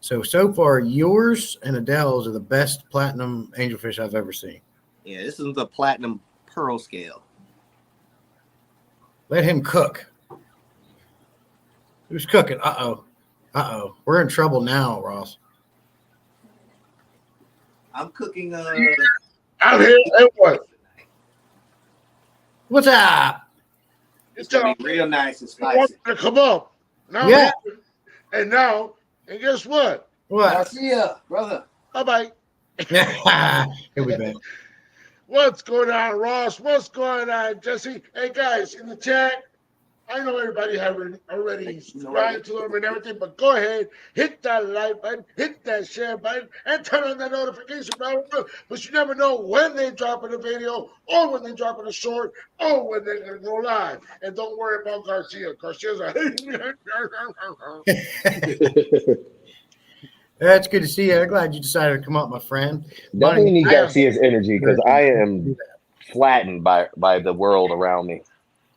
So far, yours and Adele's are the best platinum angelfish I've ever seen. Yeah, this is the platinum pearl scale. Let him cook. Who's cooking? Uh-oh. We're in trouble now, Ross. I'm cooking I'm here. Hey, what? What's up? it's gonna be real nice and I want spicy. you to come up. Now, Yeah. and now, and guess what? What? Garcia, brother. Bye-bye. Here we go. What's going on, Ross? What's going on, Jesse? Hey, guys, in the chat, I know everybody already subscribed to them and everything, but go ahead, hit that like button, hit that share button, and turn on that notification bell. But you never know when they drop in a video, or when they drop in a short, or when they're going to go live. And don't worry about Garcia. Garcia's a... That's good to see you. I'm glad you decided to come up, my friend. Definitely need I am- Garcia's energy because I am flattened by the world around me.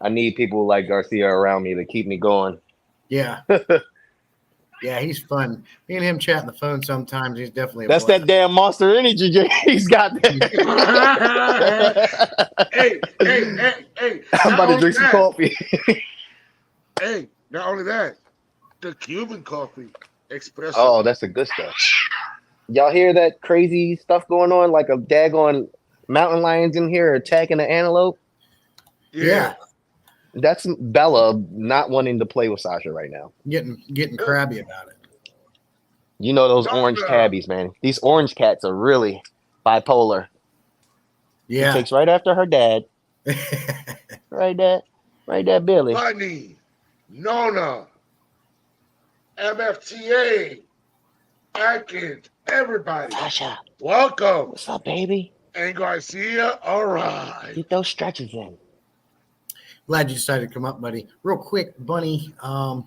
I need people like Garcia around me to keep me going. Yeah. Yeah, he's fun. Me and him chat on the phone sometimes. He's definitely a That's blast. that damn Monster Energy drink he's got there. hey. I'm about to not drink some only coffee. that- Hey, not only that, the Cuban coffee espresso. Oh, that's the good stuff. Y'all hear that crazy stuff going on? Like a daggone mountain lions in here attacking the antelope? Yeah. That's Bella not wanting to play with Sasha right now. Getting crabby about it. You know those orange Sasha. tabbies, man. These orange cats are really bipolar. She Yeah. takes right after her dad. Right, Dad? Right, Dad, Billy. Bunny, Nona, MFTA, Atkins, everybody. Sasha, Welcome. what's up, baby? And Garcia, all right. Get those stretches in. Glad you decided to come up, buddy. Real quick, Bunny. I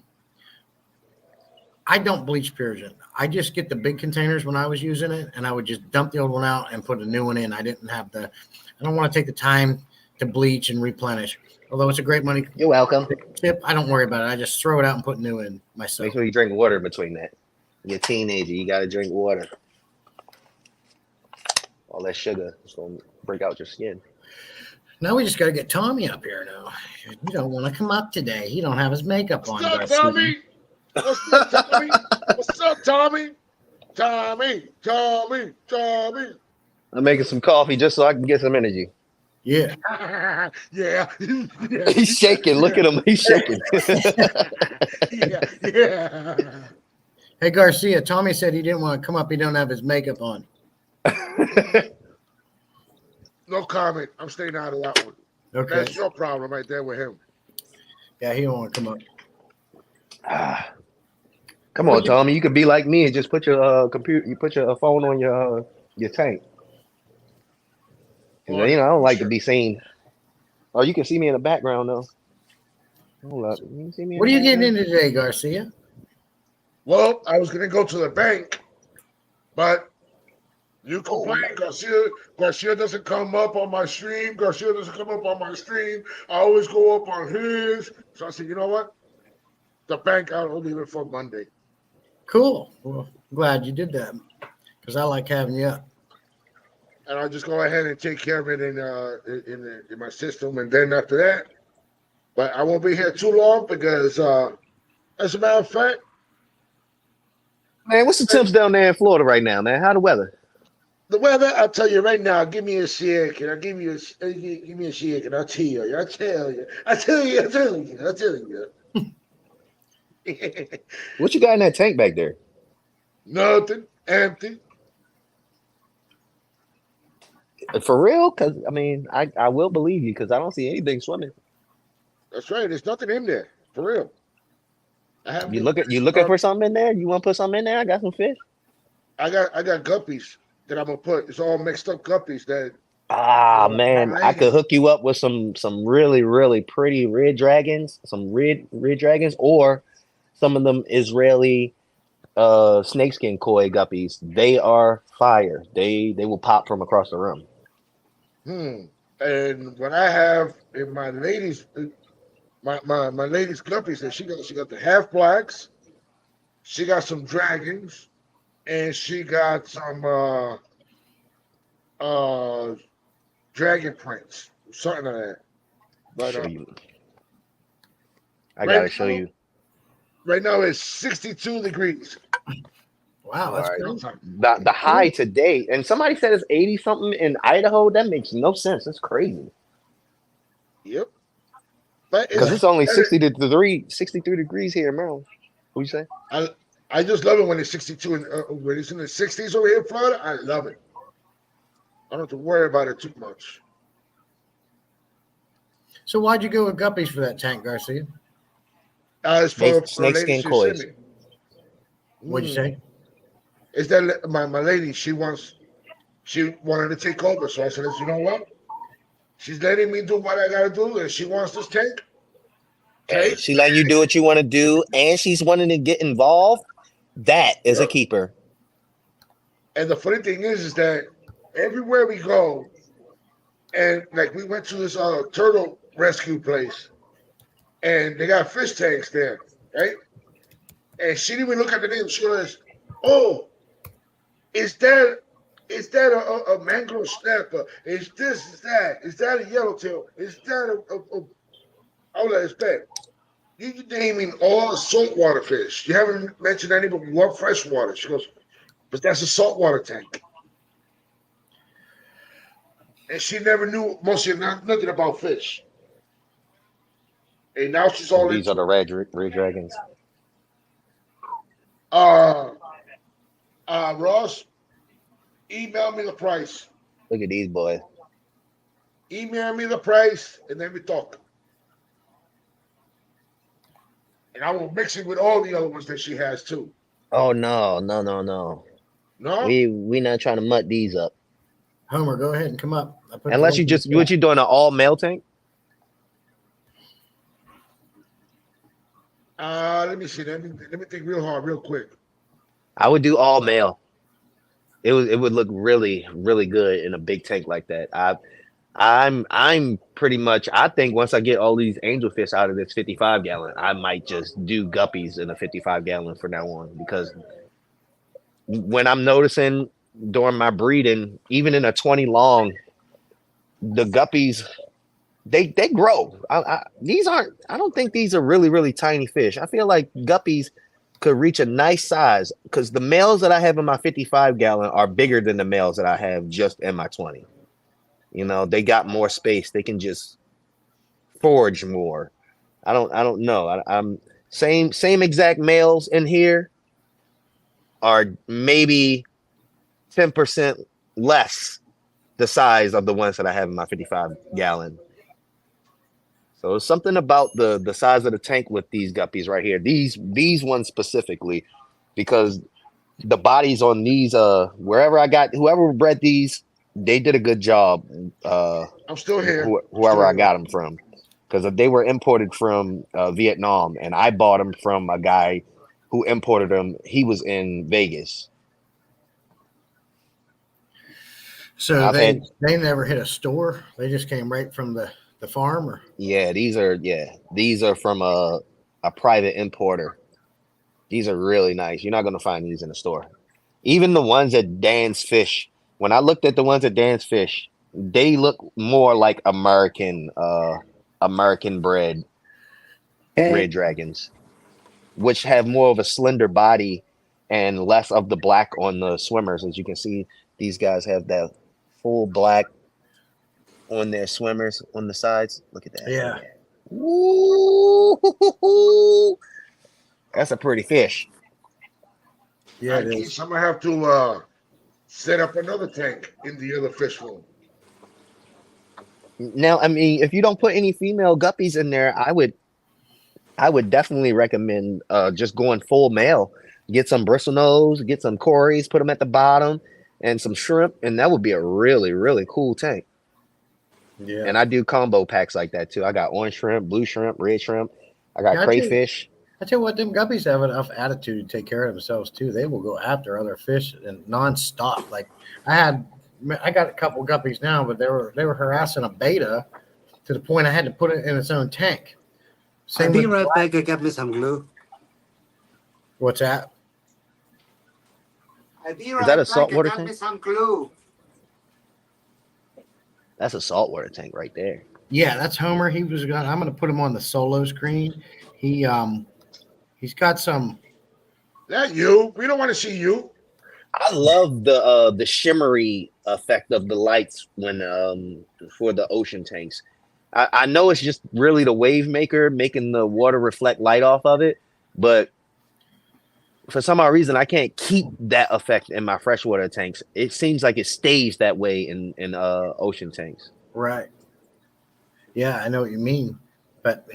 don't bleach Purigen. I just get the big containers when I was using it, and I would just dump the old one out and put a new one in. I don't want to take the time to bleach and replenish. Although it's a great money You're welcome. tip, I don't worry about it. I just throw it out and put new in myself. Make sure you drink water between that. You're a teenager. You got to drink water. All that sugar is going to break out your skin. Now we just got to get Tommy up here now. You don't want to come up today. He don't have his makeup on. What's up, Garcia. Tommy? What's up, Tommy? What's up, Tommy? Tommy. I'm making some coffee just so I can get some energy. Yeah. Yeah. He's shaking. Look at him. He's shaking. Yeah. Hey, Garcia, Tommy said he didn't want to come up. He don't have his makeup on. No comment. I'm staying out of that one. Okay. That's your problem right there with him. Yeah, he don't want to come up. Come on, Tommy. You could be like me and just put your computer. You put your phone on your tank. 'Cause, I don't like to be seen. Oh, you can see me in the background though. Hold up. You can see me in What are the you getting background? into today, Garcia? Well, I was gonna go to the bank, but you complain. Garcia doesn't come up on my stream. I always go up on his. So I said, you know what? The bank, I'll leave it for Monday. Cool. Well, I'm glad you did that because I like having you up. And I'll just go ahead and take care of it in my system. And then after that, but I won't be here too long because, as a matter of fact, Man, what's the temps down there in Florida right now, man? How the weather? the weather, I'll tell you right now, give me a second. I'll give me a second. I'll tell you. What you got in that tank back there? Nothing. Empty. For real? Because I mean, I will believe you because I don't see anything swimming. That's right. There's nothing in there. For real. You looking for something in there? You want to put something in there? I got some fish. I got guppies that I'm gonna put. It's all mixed up guppies that Ah my man, I could lady. hook you up with some really really pretty red dragons, some red dragons, or some of them Israeli snakeskin koi guppies. They are fire. They will pop from across the room. And what I have in my ladies, my ladies guppies, that she got the half blacks, she got some dragons, and she got some uh dragon prints, something like that. But Show you. I right gotta show now, you. right now it's 62 degrees. Wow, that's All right. crazy. Outside. The high today, and somebody said it's 80 something in Idaho. That makes no sense. That's crazy. Yep. But Because Yeah. it's only 63 degrees here in Maryland. What you say? I I just love it when it's 62 and when it's in the 60s over here in Florida. I love it. I don't have to worry about it too much. So why'd you go with guppies for that tank, Garcia? As for a lady, Snakeskin she sent kois. me. What'd you say? Is that my lady? She wanted to take over, so I said, you know what? She's letting me do what I gotta do, and she wants this tank. Hey, Okay. she letting you do what you want to do, and she's wanting to get involved. That is a Yep. keeper. And the funny thing is that everywhere we go, and like we went to this turtle rescue place, and they got fish tanks there, right? And she didn't even look at the name. She goes, "Oh, is that a mangrove snapper? Is this? Is that? Is that a yellowtail? Is that a I was like, it's that. You naming all the saltwater fish. You haven't mentioned any but one freshwater." She goes, "But that's a saltwater tank." And she never knew nothing about fish. And now she's all These are into the it. red dragons. Uh, Ross, email me the price. Look at these boys. Email me the price, and then we talk. And I will mix it with all the other ones that she has too. Oh no. No? We not trying to mutt these up. Homer, go ahead and come up. I put the Unless you link in just the what chat. you doing an all male tank? Let me see. Let me think real hard, real quick. I would do all male. It would look really really good in a big tank like that. I'm pretty much. I think once I get all these angelfish out of this 55 gallon, I might just do guppies in a 55 gallon from now on because when I'm noticing during my breeding, even in a 20 long, the guppies they grow. These aren't. I don't think these are really really tiny fish. I feel like guppies could reach a nice size because the males that I have in my 55 gallon are bigger than the males that I have just in my 20. You know, they got more space. They can just forage more. I don't know. I'm same exact males in here are maybe 10% less the size of the ones that I have in my 55 gallon. So it's something about the size of the tank with these guppies right here. These ones specifically, because the bodies on these wherever I got whoever bred these, they did a good job. I'm still here. I'm Whoever still I here. got them from, because they were imported from Vietnam, and I bought them from a guy who imported them. He was in Vegas. So I've had they never hit a store. They just came right from the farm, or these are from a private importer. These are really nice. You're not gonna find these in the store. Even the ones at Dan's Fish. When I looked at the ones at Dan's Fish, they look more like American bred red dragons, which have more of a slender body and less of the black on the swimmers. As you can see, these guys have that full black on their swimmers on the sides. Look at that. yeah, Ooh, that's a pretty fish. yeah, I it guess is. I'm gonna have to set up another tank in the other fish room. Now, I mean, if you don't put any female guppies in there, I would definitely recommend just going full male. Get some bristlenose, get some cories, put them at the bottom, and some shrimp, and that would be a really, really cool tank. Yeah. And I do combo packs like that too. I got orange shrimp, blue shrimp, red shrimp. I got Yeah, I crayfish. I tell you what, them guppies have enough attitude to take care of themselves too. They will go after other fish and nonstop. Like I got a couple guppies now, but they were harassing a beta to the point I had to put it in its own tank. I'll Same be with right back. I got me some glue. what's that? I'll be that a saltwater I got tank? me some glue. That's a saltwater tank right there. Yeah, that's Homer. I'm gonna put him on the solo screen. He's got some. That you. We don't want to see you. I love the shimmery effect of the lights when for the ocean tanks. I know it's just really the wave maker making the water reflect light off of it, but for some odd reason I can't keep that effect in my freshwater tanks. It seems like it stays that way in ocean tanks. Right. Yeah, I know what you mean. But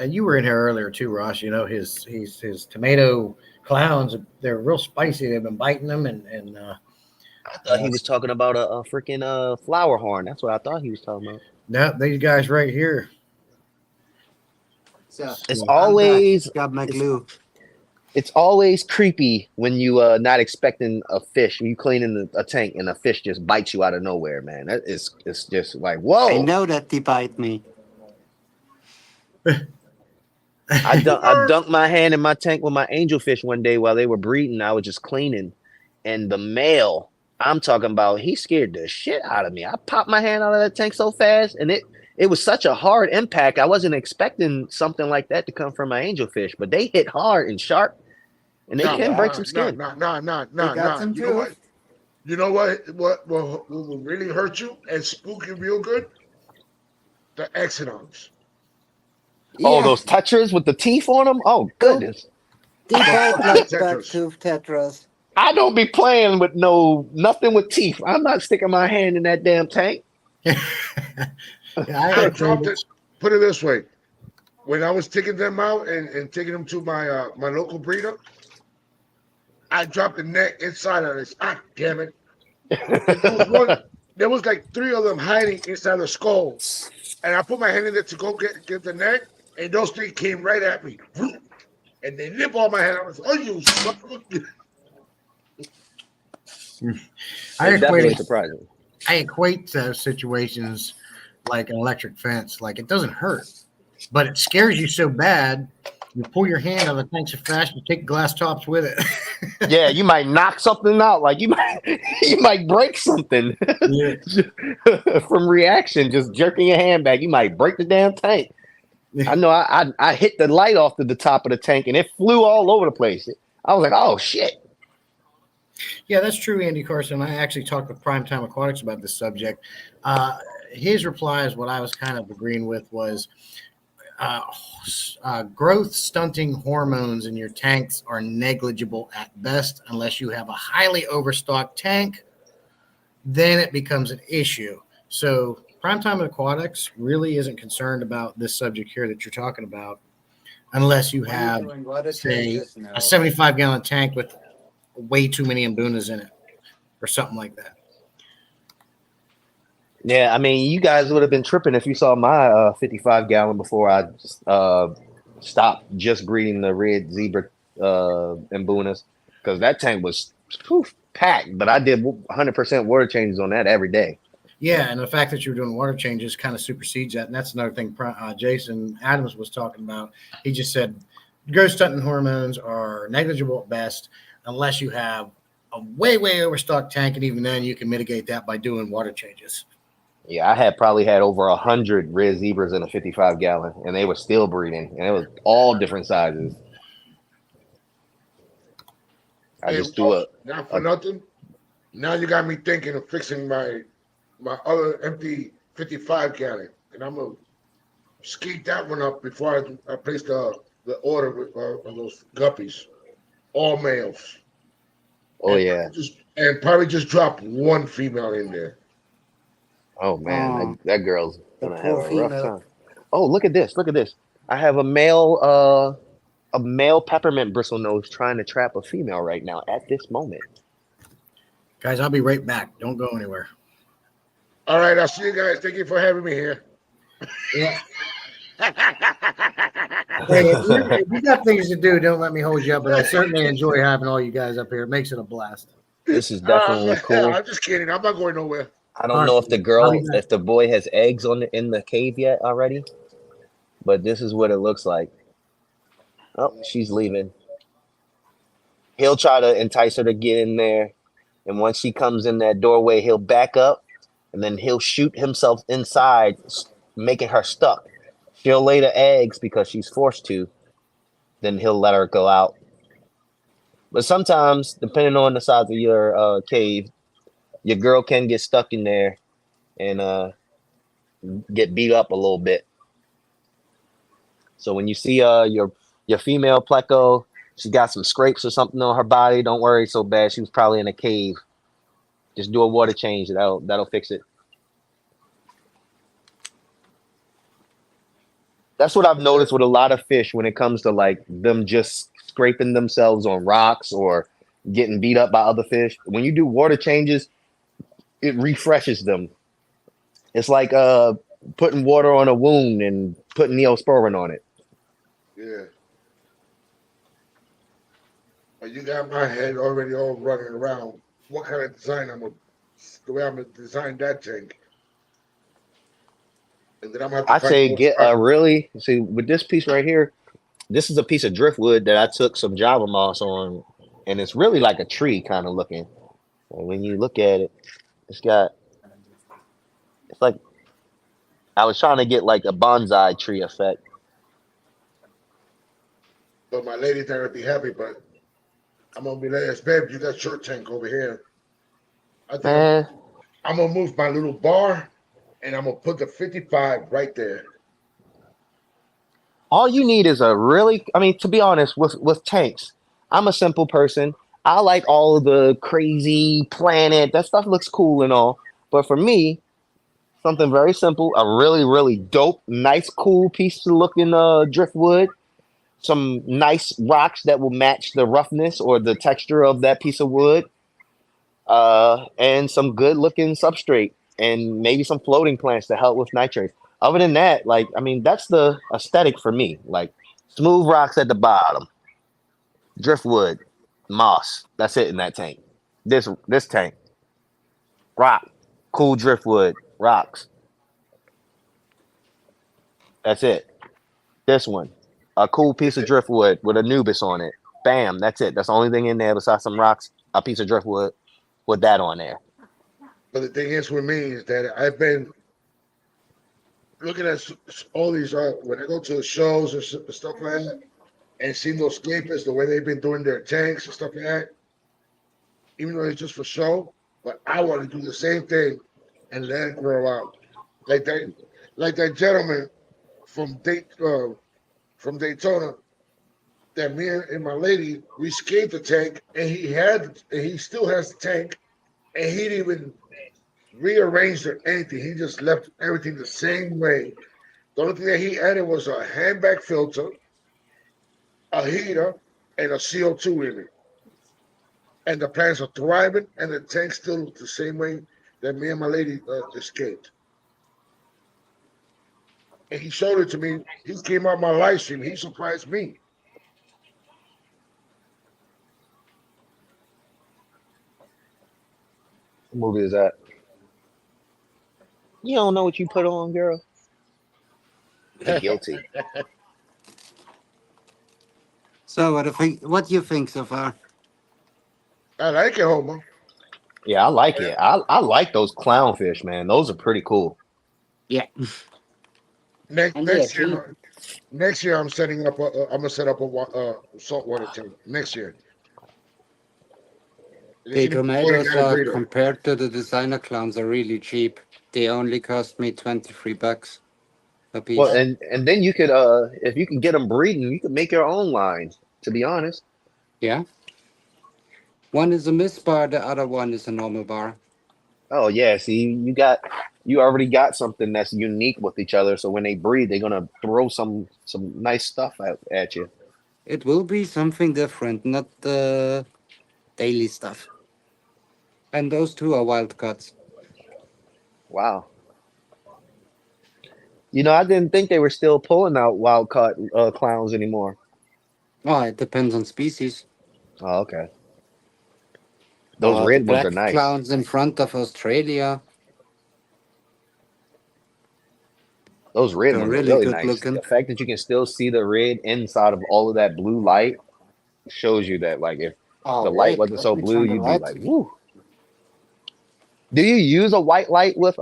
you were in here earlier too, Ross. You know his tomato clowns. They're real spicy. They've been biting them, and I thought he was talking about a freaking flower horn. That's what I thought he was talking about. no, these guys right here. So It's I'm always back. Got my glue. it's always creepy when you not expecting a fish. You cleaning a tank and a fish just bites you out of nowhere, man. It's just like whoa. I know that they bite me. I dunked my hand in my tank with my angelfish one day while they were breeding. I was just cleaning, and the male, I'm talking about, he scared the shit out of me. I popped my hand out of that tank so fast, and it was such a hard impact. I wasn't expecting something like that to come from my angelfish, but they hit hard and sharp, and they can break some skin. No. got some You know what? You know what will really hurt you and spook you real good? The Exodons. Oh, those touchers with the teeth on them. Oh goodness. They bite like Tetras. bucktooth tetras. I don't be playing with nothing with teeth. I'm not sticking my hand in that damn tank. Yeah, I I had dropped it. Put it this way: when I was taking them out and taking them to my my local breeder, I dropped the neck inside of this. Ah, damn it! There was like 3 of them hiding inside the skull, and I put my hand in there to go get the neck, and those 3 came right at me, and they nipped all my hand. I was, oh, you son of a-" I Definitely equate surprising. those situations like an electric fence. Like it doesn't hurt, but it scares you so bad. You pull your hand out of the tank so fast, you take glass tops with it. Yeah, you might knock something out. Like you might break something Yeah. from reaction, just jerking your hand back. You might break the damn tank. I know I hit the light off to the top of the tank and it flew all over the place. I was like, oh shit. Yeah, that's true, Andy Carson. I actually talked with Primetime Aquatics about this subject. His reply is what I was kind of agreeing with was growth stunting hormones in your tanks are negligible at best unless you have a highly overstocked tank. Then it becomes an issue. So Primetime Aquatics really isn't concerned about this subject here that you're talking about unless you have, say, a 75-gallon tank with way too many Mbunas in it or something like that. Yeah, I mean, you guys would have been tripping if you saw my 55-gallon before I stopped just breeding the red zebra Mbunas, because that tank was packed. But I did 100% water changes on that every day. Yeah, and the fact that you're doing water changes kind of supersedes that. And that's another thing Jason Adams was talking about. He just said growth stunting hormones are negligible at best unless you have a way, way overstocked tank. And even then, you can mitigate that by doing water changes. Yeah, I probably had over 100 red zebras in a 55-gallon, and they were still breeding, and it was all different sizes. I Hey, just threw up. Not for nothing. Now you got me thinking of fixing my other empty 55-gallon, and I'm gonna skate that one up before I place the order with those guppies, all males. Oh And yeah. probably just drop one female in there. Oh man, that girl's gonna The have poor a rough female. time. Oh, look at this! Look at this! I have a male peppermint bristlenose trying to trap a female right now at this moment. Guys, I'll be right back. Don't go anywhere. All right, I'll see you guys. Thank you for having me here. Yeah. Hey, if you got things to do, don't let me hold you up. But I certainly enjoy having all you guys up here. It makes it a blast. This is definitely cool. I'm just kidding. I'm not going nowhere. I don't know if the I'll be girl, back. if the boy has eggs in the cave yet already, but this is what it looks like. Oh, she's leaving. He'll try to entice her to get in there, and once she comes in that doorway, he'll back up, and then he'll shoot himself inside, making her stuck. She'll lay the eggs because she's forced to. Then he'll let her go out. But sometimes, depending on the size of your cave, your girl can get stuck in there and get beat up a little bit. So when you see your female pleco, she got some scrapes or something on her body, don't worry so bad. She was probably in a cave. Just do a water change. That'll fix it. That's what I've noticed with a lot of fish when it comes to like them just scraping themselves on rocks or getting beat up by other fish. When you do water changes, it refreshes them. It's like putting water on a wound and putting Neosporin on it. Yeah. But you got my head already all running around. What kind of design the way I'm gonna design that tank. And then I'm gonna have to I'd find say more get spots. see with this piece right here. This is a piece of driftwood that I took some Java moss on, and it's really like a tree kind of looking. And when you look at it, it's like I was trying to get like a bonsai tree effect. But my lady's not gonna be happy, but I'm gonna be like, babe, you got your tank over here. I think Man, I'm gonna move my little bar and I'm gonna put the 55 right there. all you need is I mean, to be honest, with tanks, I'm a simple person. I like all of the crazy planet. That stuff looks cool and all. But for me, something very simple, a really, really dope, nice, cool piece of looking driftwood, some nice rocks that will match the roughness or the texture of that piece of wood, and some good looking substrate, and maybe some floating plants to help with nitrates. Other than that, like, I mean, that's the aesthetic for me. Like, smooth rocks at the bottom, driftwood, moss. That's it in that tank. This tank, rock, cool driftwood, rocks. That's it. This one, a cool piece of driftwood with Anubis on it. Bam, that's it. That's the only thing in there besides some rocks, a piece of driftwood with that on there. But the thing is with me is that I've been looking at all these when I go to the shows and stuff like that, and seeing those scapers, the way they've been doing their tanks and stuff like that, even though it's just for show, but I want to do the same thing and let it grow out. Like that gentleman from from Daytona, that me and my lady, we scaped the tank and he still has the tank and he didn't even rearrange or anything. He just left everything the same way. The only thing that he added was a handbag filter, a heater, and a CO2 in it. And the plants are thriving, and the tank's still the same way that me and my lady escaped. And he showed it to me. He came on my live stream. He surprised me. What movie is that? You don't know what you put on, girl. You're guilty. So what do you think so far? I like it, Homo. Yeah, I like it. I like those clownfish, man. Those are pretty cool. Yeah. Next And next yeah, year, next year I'm setting up. I'm gonna set up a saltwater tank next year. The tomatoes are $49. compared to the designer clowns are really cheap. They only cost me $23 a piece. Well, and then you could if you can get them breeding, you could make your own line. To be honest, Yeah. One is a mist bar, the other one is a normal bar. oh yeah. See, you already got something that's unique with each other. So when they breed, they're gonna throw some nice stuff at you. It will be something different, not the daily stuff. And those two are wild cuts. Wow. You know, I didn't think they were still pulling out wild caught clowns anymore. Oh, it depends on species. Oh, okay. Those The red ones black are nice. clowns in front of Australia, Those red they're ones are really really good nice. looking. The fact that you can still see the red inside of all of that blue light shows you that, like, if Oh, the light wait, wasn't let so me blue, turn the you'd be light. like, woo. Do you use a white light with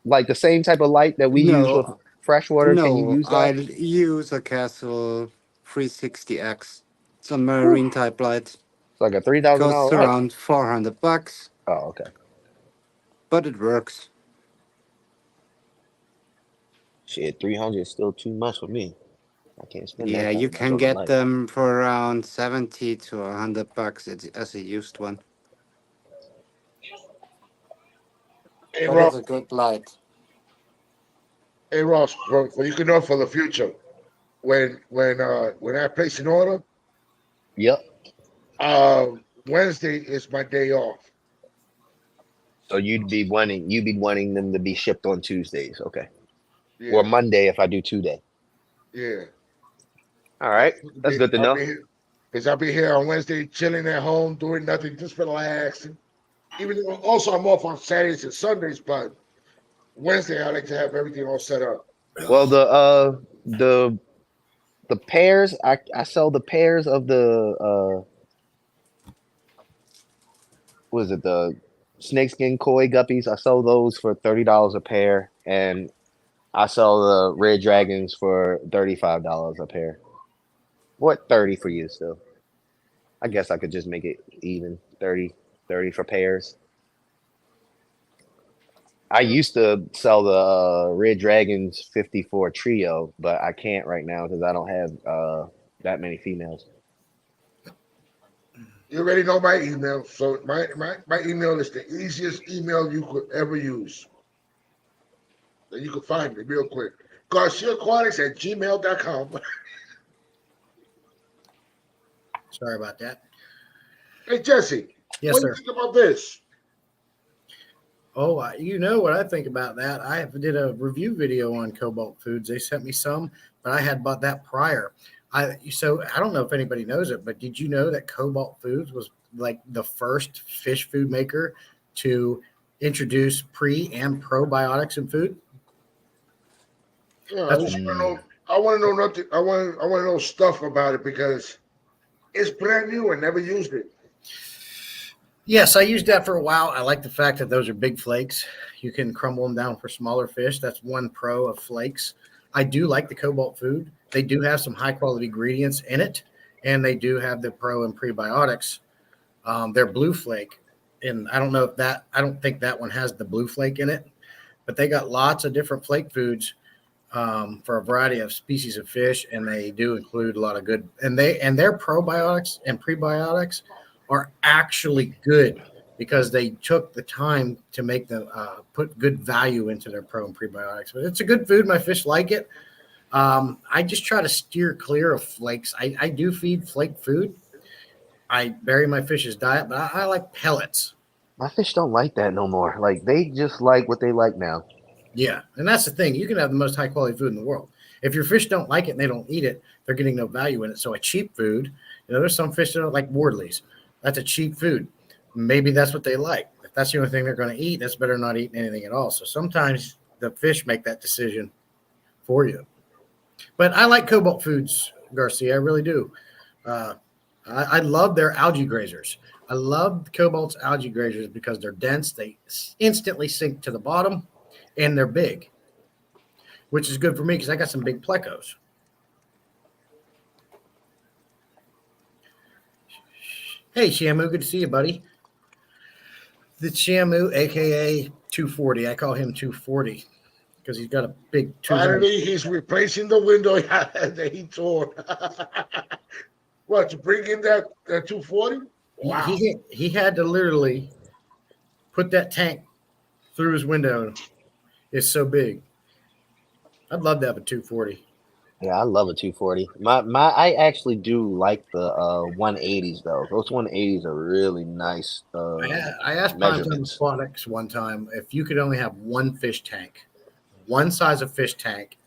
like the same type of light that we use with No, freshwater? Can you no, use that? I'll use a Castle 360X. It's a Whew. marine type light. It's like a $3,000 Costs light. around $400, Oh, okay. but it works. Shit, 300 is still too much for me. I can't spend Yeah, that kind you of much can on a get light. them for around 70 to $100 as a used one. Hey, But Ross. it's a good light. Hey, Ross. For you can know for the future, when I place an order, Yep. Wednesday is my day off. So you'd be wanting them to be shipped on Tuesdays, okay? Yeah, Or Monday if I do 2 day. yeah. All right, that's good to know. Because I'll be here on Wednesday, chilling at home, doing nothing, just relaxing. Even though also I'm off on Saturdays and Sundays, but Wednesday I like to have everything all set up. Well, the pairs I sell the pairs of the what is it, the snakeskin koi guppies. I sell those for $30 a pair, and I sell the red dragons for $35 a pair. What 30 for you still? I guess I could just make it even 30 for pairs. I used to sell the red dragons 50 for a trio, but I can't right now because I don't have that many females. You already know my email. So my email is the easiest email you could ever use. That you could find me real quick. GarciaAquatics@gmail.com. Sorry about that. Hey Jesse, Yes, what do sir. you think about this? Oh, you know what I think about that. I did a review video on Cobalt Foods. They sent me some, but I had bought that prior. So I don't know if anybody knows it, but did you know that Cobalt Foods was like the first fish food maker to introduce pre and probiotics in food? Yeah, I That's just want to know. I want to know nothing. I want to know stuff about it because it's brand new and never used it. Yes, I used that for a while. I like the fact that those are big flakes. You can crumble them down for smaller fish. That's one pro of flakes. I do like the Cobalt food. They do have some high quality ingredients in it, and they do have the pro and prebiotics. They're blue flake, and I don't think that one has the blue flake in it, but they got lots of different flake foods for a variety of species of fish, and they do include a lot of good. And their probiotics and prebiotics are actually good because they took the time to make them put good value into their pro and prebiotics. But it's a good food. My fish like it. I just try to steer clear of flakes. I do feed flake food. I vary my fish's diet, but I like pellets. My fish don't like that no more. Like they just like what they like now. Yeah, and that's the thing. You can have the most high quality food in the world. If your fish don't like it and they don't eat it, they're getting no value in it. So a cheap food, there's some fish that don't like Wardleys. That's a cheap food. Maybe that's what they like. If that's the only thing they're going to eat, that's better not eating anything at all. So sometimes the fish make that decision for you. But I like Cobalt Foods, Garcia. I really do. I love their algae grazers. I love Cobalt's algae grazers because they're dense. They instantly sink to the bottom, and they're big, which is good for me because I got some big plecos. Hey, Shamu, good to see you, buddy. The Shamu, a.k.a. 240. I call him 240 because he's got a big 200. Finally, he's replacing the window that he tore. What, to bring in that 240? Wow. He had to literally put that tank through his window. It's so big. I'd love to have a 240. Yeah, I love a 240. I actually do like the 180s though. Those 180s are really nice I asked Prime Time measurements. Aquatics one time if you could only have one fish tank, one size of fish tank,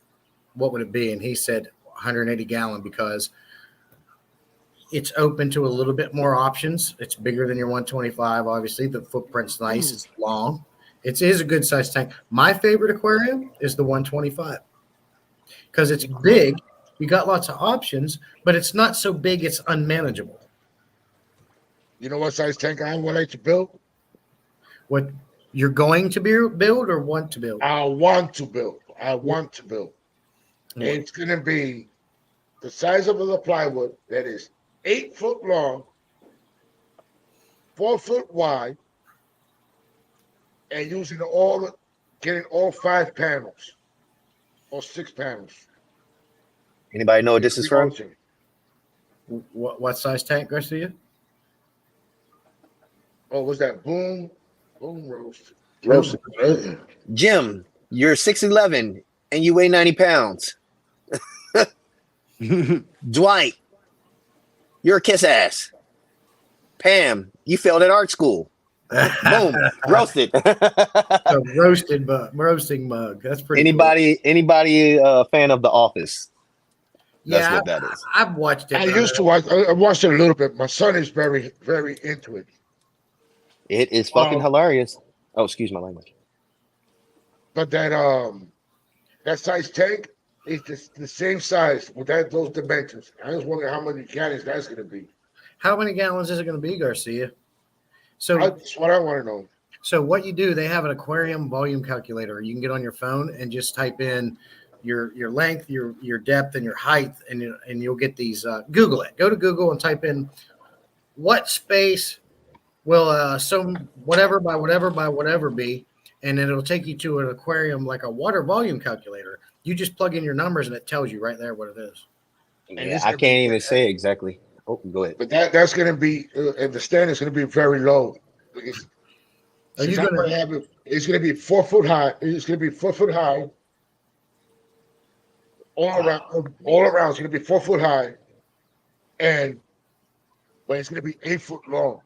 what would it be? And he said 180 gallon because it's open to a little bit more options. It's bigger than your 125. Obviously, the footprint's nice. It's long. It is a good size tank. My favorite aquarium is the 125 because it's big. You got lots of options, but it's not so big it's unmanageable. You know what size tank I would like to build? What you're going to build or want to build? I want to build. It's going to be the size of the plywood that is 8 foot long, 4 foot wide, and getting all 5 panels or 6 panels. Anybody know what this is from? What size tank, Garcia? Oh, was that boom roast? Roasted. Jim, you're 6'11" and you weigh 90 pounds. Dwight, you're a kiss ass. Pam, you failed at art school. Boom, roasted. A roasting mug. That's pretty. Anybody fan of The Office? That's Yeah, what that is. I've watched it. I used to watch. I watched it a little bit. My son is very, very into it. It is fucking hilarious. Oh, excuse my language. But that size tank is just the same size with those dimensions. I was wondering how many gallons that's going to be. How many gallons is it going to be, Garcia? So That's what I want to know. So what you do, they have an aquarium volume calculator. You can get on your phone and just type in your length, your depth, and your height, and you'll get these. Google it. Go to Google and type in what space will so whatever by whatever be, and then it'll take you to an aquarium like a water volume calculator. You just plug in your numbers and it tells you right there what it is. Yeah, I can't even say exactly. Oh, go ahead. But that's going to be, and the stand is going to be very low. It's going to be 4 foot high. It's going to be 4 foot high. All around, it's going to be 4 foot high, but it's going to be 8 foot long.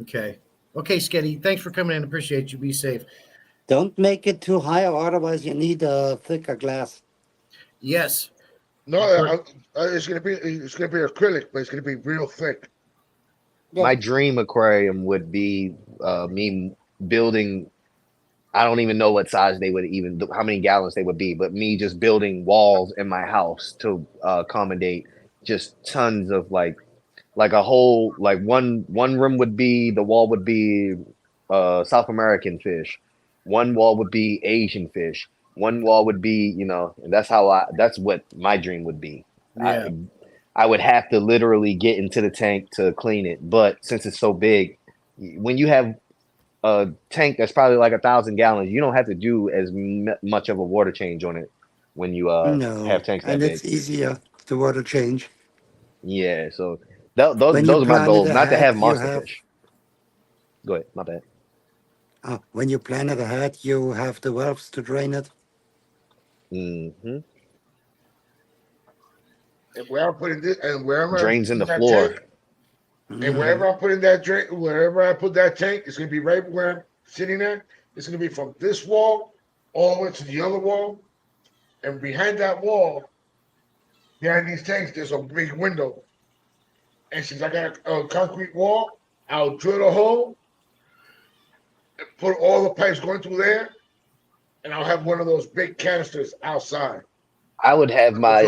Okay, Sketty. Thanks for coming in. Appreciate you. Be safe. Don't make it too high, or otherwise you need a thicker glass. Yes. No, it's going to be acrylic, but it's going to be real thick. My dream aquarium would be me building. I don't even know what size they would how many gallons they would be, but me just building walls in my house to accommodate just tons of like a whole, like one room would be, the wall would be South American fish. One wall would be Asian fish. One wall would be, and that's what my dream would be. Yeah. I would have to literally get into the tank to clean it. But since it's so big, when you have a tank that's probably like 1,000 gallons, you don't have to do as much of a water change on it when you have tanks that and big. it's easier to water change. Yeah, so those are my goals, not to have monster fish. Go ahead, my bad. When you plan it ahead, you have the valves to drain it. Mm-hmm. And where I'm putting this, and wherever drains in the floor. Tank, and wherever I'm putting that drain, wherever I put that tank, it's gonna be right where I'm sitting at. It's gonna be from this wall all the way to the other wall, and behind that wall, behind these tanks, there's a big window. And since I got a concrete wall, I'll drill a hole and put all the pipes going through there, and I'll have one of those big canisters outside. I would have my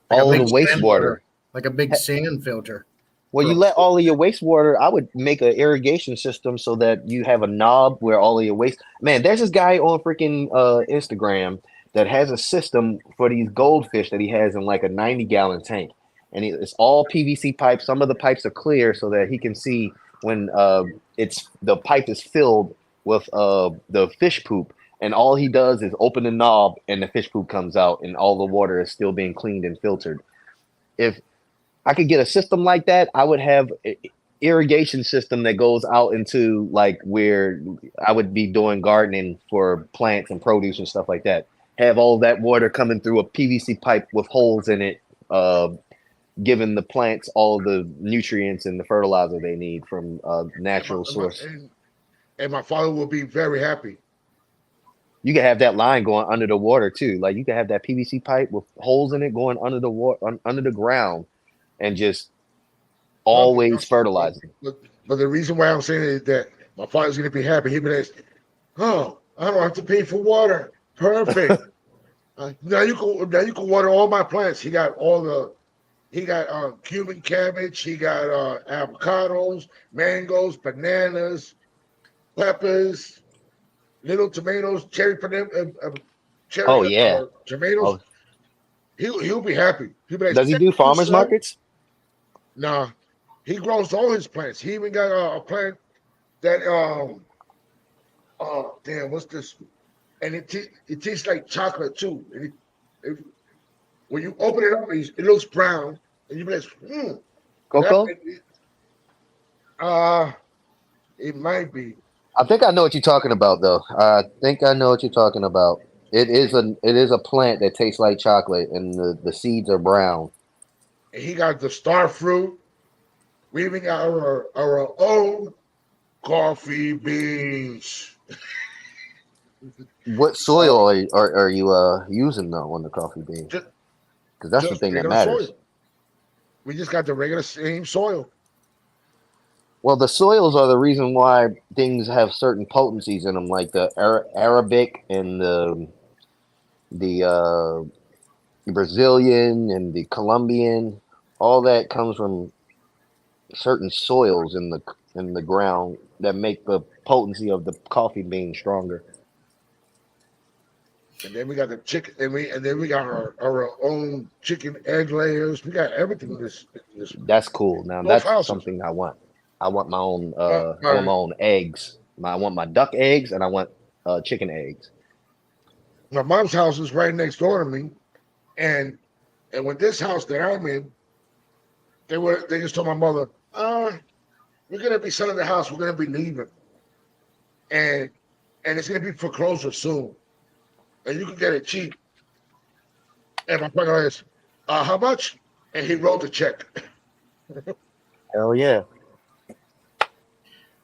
all of the wastewater, like a big sand filter. Well, you let all of your wastewater. I would make an irrigation system so that you have a knob where all of your waste. Man, there's this guy on freaking Instagram that has a system for these goldfish that he has in like a 90-gallon tank, and it's all PVC pipes. Some of the pipes are clear so that he can see when the pipe is filled with the fish poop, and all he does is open the knob and the fish poop comes out, and all the water is still being cleaned and filtered. If I could get a system like that, I would have an irrigation system that goes out into like where I would be doing gardening for plants and produce and stuff like that. have all that water coming through a PVC pipe with holes in it, giving the plants all the nutrients and the fertilizer they need from a natural source. And my father will be very happy. You can have that line going under the water too. Like you can have that PVC pipe with holes in it going under the water, under the ground, and just always fertilizing. But the reason why I'm saying it is that my father's gonna be happy. He'll be like, "Oh, I don't have to pay for water. Perfect. Now you can water all my plants." He got Cuban cabbage. He got avocados, mangoes, bananas, peppers, little tomatoes, cherry tomatoes. Oh. He'll be happy. He'll be like, Does he do farmers markets? Nah, he grows all his plants. He even got a plant that what's this? And it tastes like chocolate too. And when you open it up, it looks brown, and you be like, Cocoa? It might be. I think I know what you're talking about, though. I think I know what you're talking about. It is a plant that tastes like chocolate, and the seeds are brown. And he got the star fruit. We even got our own coffee beans. What soil are you using though on the coffee bean? Because that's the Just thing that regular matters. soil. We just got the regular same soil. Well, the soils are the reason why things have certain potencies in them, like the Arabic and the Brazilian and the Colombian. All that comes from certain soils in the ground that make the potency of the coffee bean stronger. And then we got the chicken, and then we got our own chicken egg layers. We got everything in this. That's cool. Now Both that's houses. something I want. I want my own. I want my own eggs. I want my duck eggs, and I want chicken eggs. My mom's house is right next door to me, and with this house that I'm in, they just told my mother, we're gonna be selling the house. We're gonna be leaving, and it's gonna be foreclosure soon, and you can get it cheap. And my brother is, how much? And he wrote the check. Hell yeah!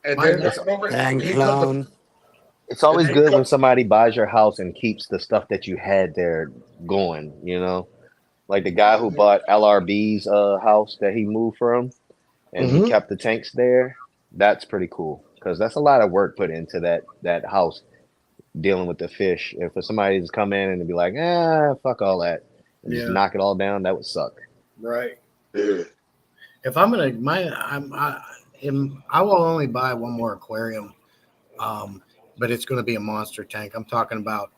And Mine then is- Dang he clown. It's always And then good when somebody buys your house and keeps the stuff that you had there going. You know, like the guy who bought LRB's house that he moved from, and he Mhm. kept the tanks there. That's pretty cool because that's a lot of work put into that house dealing with the fish. And for somebody to come in and be like, fuck all that, and just Yeah. knock it all down, that would suck. Right. Yeah. If I'm gonna I will only buy one more aquarium, but it's going to be a monster tank. I'm talking about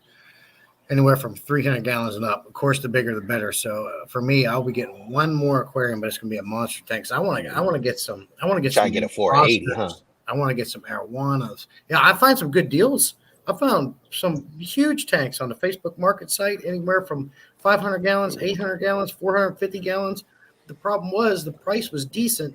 anywhere from 300 gallons and up. Of course, the bigger the better. So for me, I'll be getting one more aquarium, but it's going to be a monster tank. So I want to get some. I want to get Try some. and get a 480, huh? Oscars. I want to get some arowanas. Yeah, I find some good deals. I found some huge tanks on the Facebook Market site, anywhere from 500 gallons, 800 gallons, 450 gallons. The problem was the price was decent,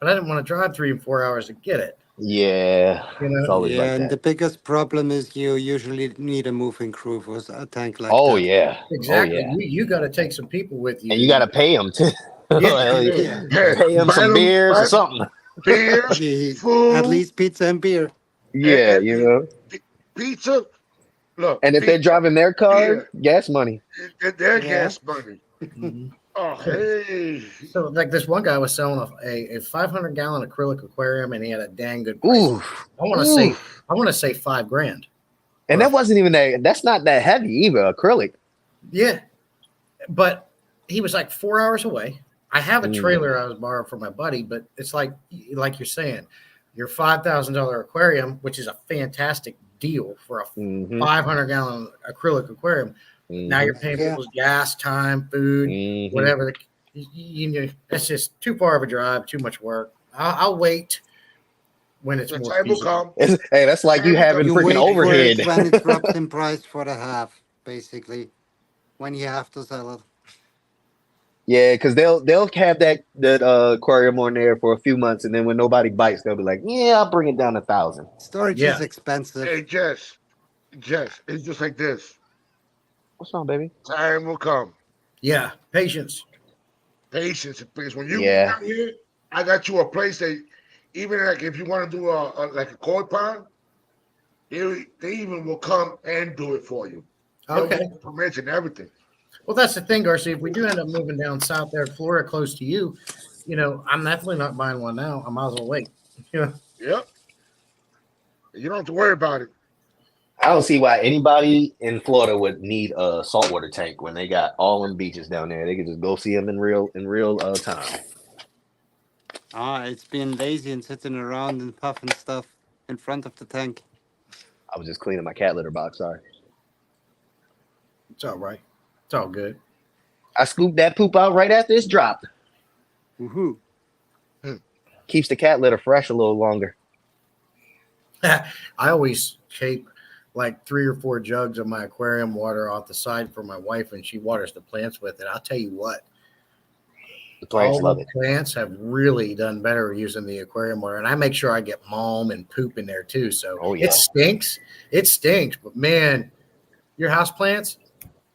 but I didn't want to drive 3 and 4 hours to get it. Yeah, You know? it's always Yeah, like and the that. biggest problem is you usually need a moving crew for a tank like Oh that. yeah, Exactly. Oh yeah, You got to take some people with you. and you got to pay them too. Yeah. Yeah. Pay them Buy some beers or buy something. beers, The- food, At least pizza and beer. Yeah, and you know. pizza. Look, And if they're pizza, driving their car, gas money. their Yeah. gas money. Mhm. Oh, hey. So, like this one guy was selling a 500 gallon acrylic aquarium, and he had a dang good price. Ooh, I want to say $5,000. and that wasn't even that. That's not that heavy either. Acrylic. Yeah, but he was like 4 hours away. I have a Mm. trailer I was borrowing from my buddy, but it's like you're saying, your $5,000 aquarium, which is a fantastic deal for a Mhm, 500 gallon acrylic aquarium. Now mhm, you're paying Yeah. people's gas, time, food, mhm. whatever. You know, it's just too far of a drive, too much work. I'll wait when it's The more time will feasible. come. Hey, that's like you having You freaking wait for overhead. it when it drops in price for the half, basically, when you have to sell it. Yeah, because they'll have that aquarium on there for a few months, and then when nobody bites, they'll be like, "Yeah, I'll bring it down 1,000." Storage Yeah. is expensive. Hey, Jess, it's just like this. What's wrong, baby? Time will come. Yeah, patience. Patience, because when you Yeah. come here, I got you a place that even like if you want to do like a koi pond, they even will come and do it for you. They'll Okay. give you permits and everything. Well, that's the thing, Garcia. If we do end up moving down south there, Florida, close to you, I'm definitely not buying one now. I might as well wait. Yeah. Yep. You don't have to worry about it. I don't see why anybody in Florida would need a saltwater tank when they got all them beaches down there. They could just go see them in real time. It's being lazy and sitting around and puffing stuff in front of the tank. I was just cleaning my cat litter box. Sorry. It's all right. It's all good. I scooped that poop out right after it's dropped. Woohoo! Keeps the cat litter fresh a little longer. I always shape like 3 or 4 jugs of my aquarium water off the side for my wife, and she waters the plants with it. I'll tell you what, The plants all love the it. plants have really done better using the aquarium water, and I make sure I get malm and poop in there too. So Oh, yeah. it stinks, but man, your house plants,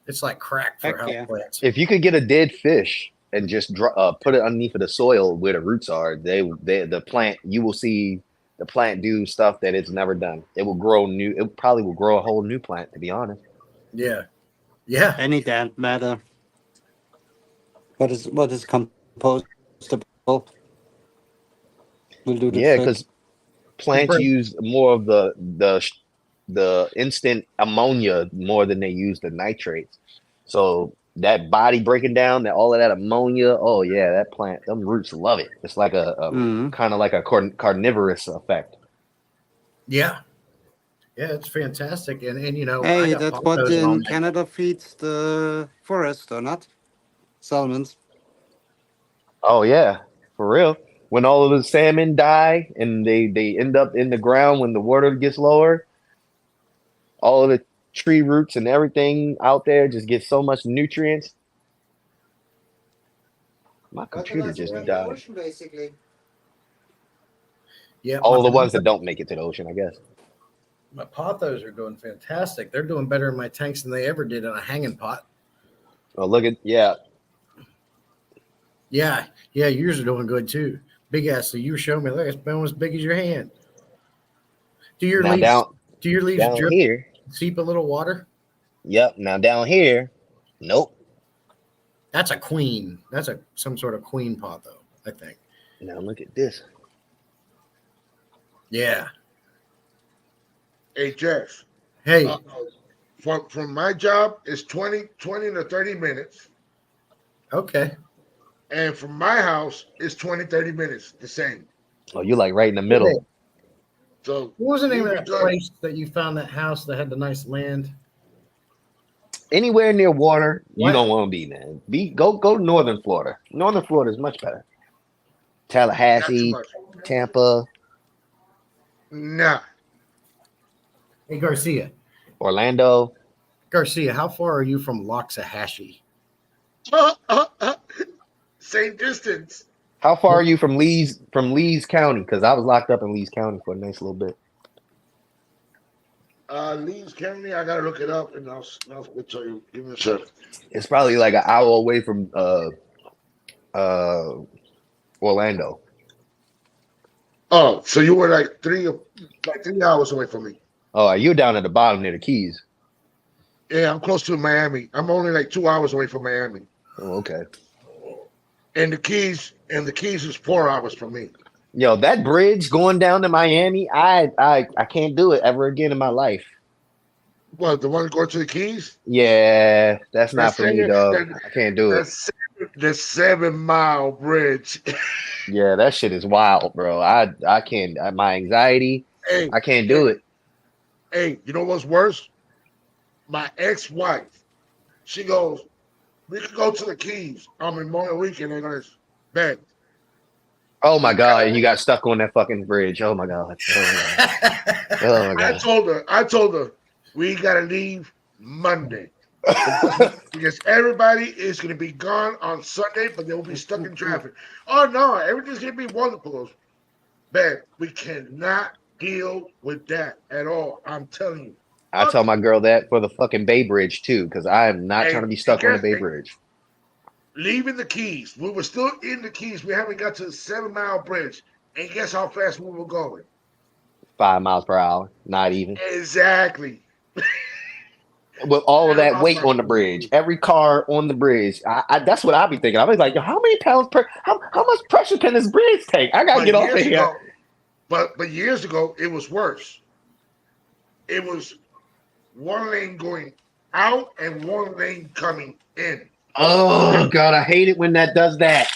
it's like crack for Heck house yeah. plants. If you could get a dead fish and just put it underneath of the soil where the roots are, the plant, you will see the plant do stuff that it's never done. It will grow new. It probably will grow a whole new plant, to be honest. Yeah. Any damn matter. What is compostable will do the Yeah, trick. because plants Right. use more of the instant ammonia more than they use the nitrates. So that body breaking down, that all of that ammonia, oh yeah, that plant, them roots love it. It's like a Mhm. kind of like a carnivorous effect. Yeah. Yeah, it's fantastic. And I Hey, got that's what pothos and all in that. Canada feeds the forest, or not? Salmons. Oh yeah, for real. When all of the salmon die and they end up in the ground when the water gets lower, all of the tree roots and everything out there just get so much nutrients. My computer just died. basically. Yeah, All the ones that don't make it to the ocean, I guess. my pothos are doing fantastic. They're doing better in my tanks than they ever did in a hanging pot. Oh, look at yeah. Yeah, yours are doing good too. Big ass. So you show me, look, it's been as big as your hand. Do your Now leaves down drip, here. seep a little water? Yep. Now down here, nope. That's a queen. That's some sort of queen pot though, I think. Now look at this. Yeah. Hey, Jeff. Hey, From my job, it's 20 to 30 minutes. okay. And from my house, it's 20, 30 minutes, the same. Oh, you're like right in the middle. So What was the name of you'll be that good. place that you found that house that had the nice land? Anywhere near water, you What? don't want to be, man. Go to northern Florida. Northern Florida is much better. Not too Tallahassee, much. Tampa, Nah. Hey, Garcia. Orlando. Garcia, how far are you from Loxahatchee? Same distance. How far are you from Lee's County? Because I was locked up in Lee's County for a nice little bit. Leeds County, I gotta look it up and I'll tell you. Give me a second. It's probably like an hour away from Orlando. Oh, so you were like 3 hours away from me. Oh, you're down at the bottom near the Keys. Yeah, I'm close to Miami. I'm only like 2 hours away from Miami. Oh, okay. And the Keys is 4 hours from me. Yo, that bridge going down to Miami, I can't do it ever again in my life. What, the one going to the Keys? Yeah, that's not for me, That's- dog. that- I can't do it. The 7-mile bridge. Yeah, that shit is wild, bro. I can't. My anxiety, Hey, I can't do it. hey, you know what's worse? My ex-wife, she goes, we could go to the Keys on Memorial Weekend and I bet. Oh my god, and you got stuck on that fucking bridge. Oh my god. Oh my god. Oh my I told her, we gotta leave Monday. Because everybody is gonna be gone on Sunday, but they'll be stuck in traffic. Oh no, everything's gonna be wonderful. Man, we cannot deal with that at all. I'm telling you. I tell my girl that for the fucking Bay Bridge too, because I am not Hey, trying to be stuck on the Bay hey, Bridge. leaving the Keys. We were still in the Keys. We haven't got to the 7 Mile Bridge. And guess how fast we were going? 5 miles per hour, not even. Exactly. With all of 7 that miles weight per on the hour. bridge, every car on the bridge. That's what I be thinking. I was like, how many pounds per? How much pressure can this bridge take? I gotta But get off of years here. ago, but years ago, it was worse. It was one lane going out and one lane coming in. Oh God, I hate it when that does that.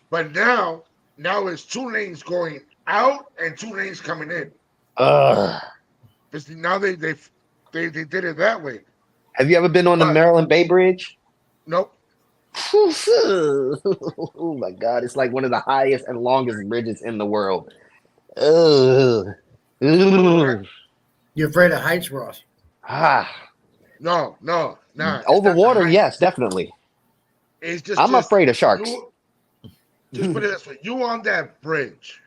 But now it's 2 lanes going out and 2 lanes coming in. Ugh. Because now they did it that way. Have you ever been on the But- Maryland Bay Bridge? Nope. Oh my God, it's like one of the highest and longest bridges in the world. Ugh. Ugh. You afraid of heights, Ross? Ah. No. Nah. Over It's not water, the height. yes, definitely. It's just I'm afraid of sharks. Just put it this way: you on that bridge,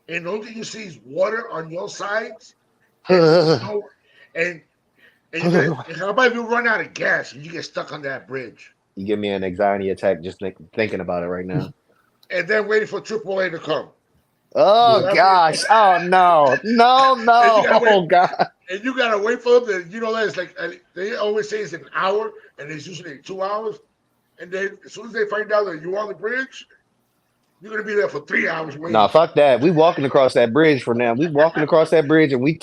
and all that you see is water on your sides, and how about if you run out of gas and you get stuck on that bridge, You give me an anxiety attack just thinking about it right now. and then waiting for AAA to come, Oh Yeah. gosh! Oh no! Oh God! and you gotta wait for them. That it's like they always say it's an hour, and it's usually 2 hours. And then as soon as they find out that you're on the bridge, you're gonna be there for 3 hours waiting. No, fuck that. We walking across that bridge for now. We walking across that bridge and we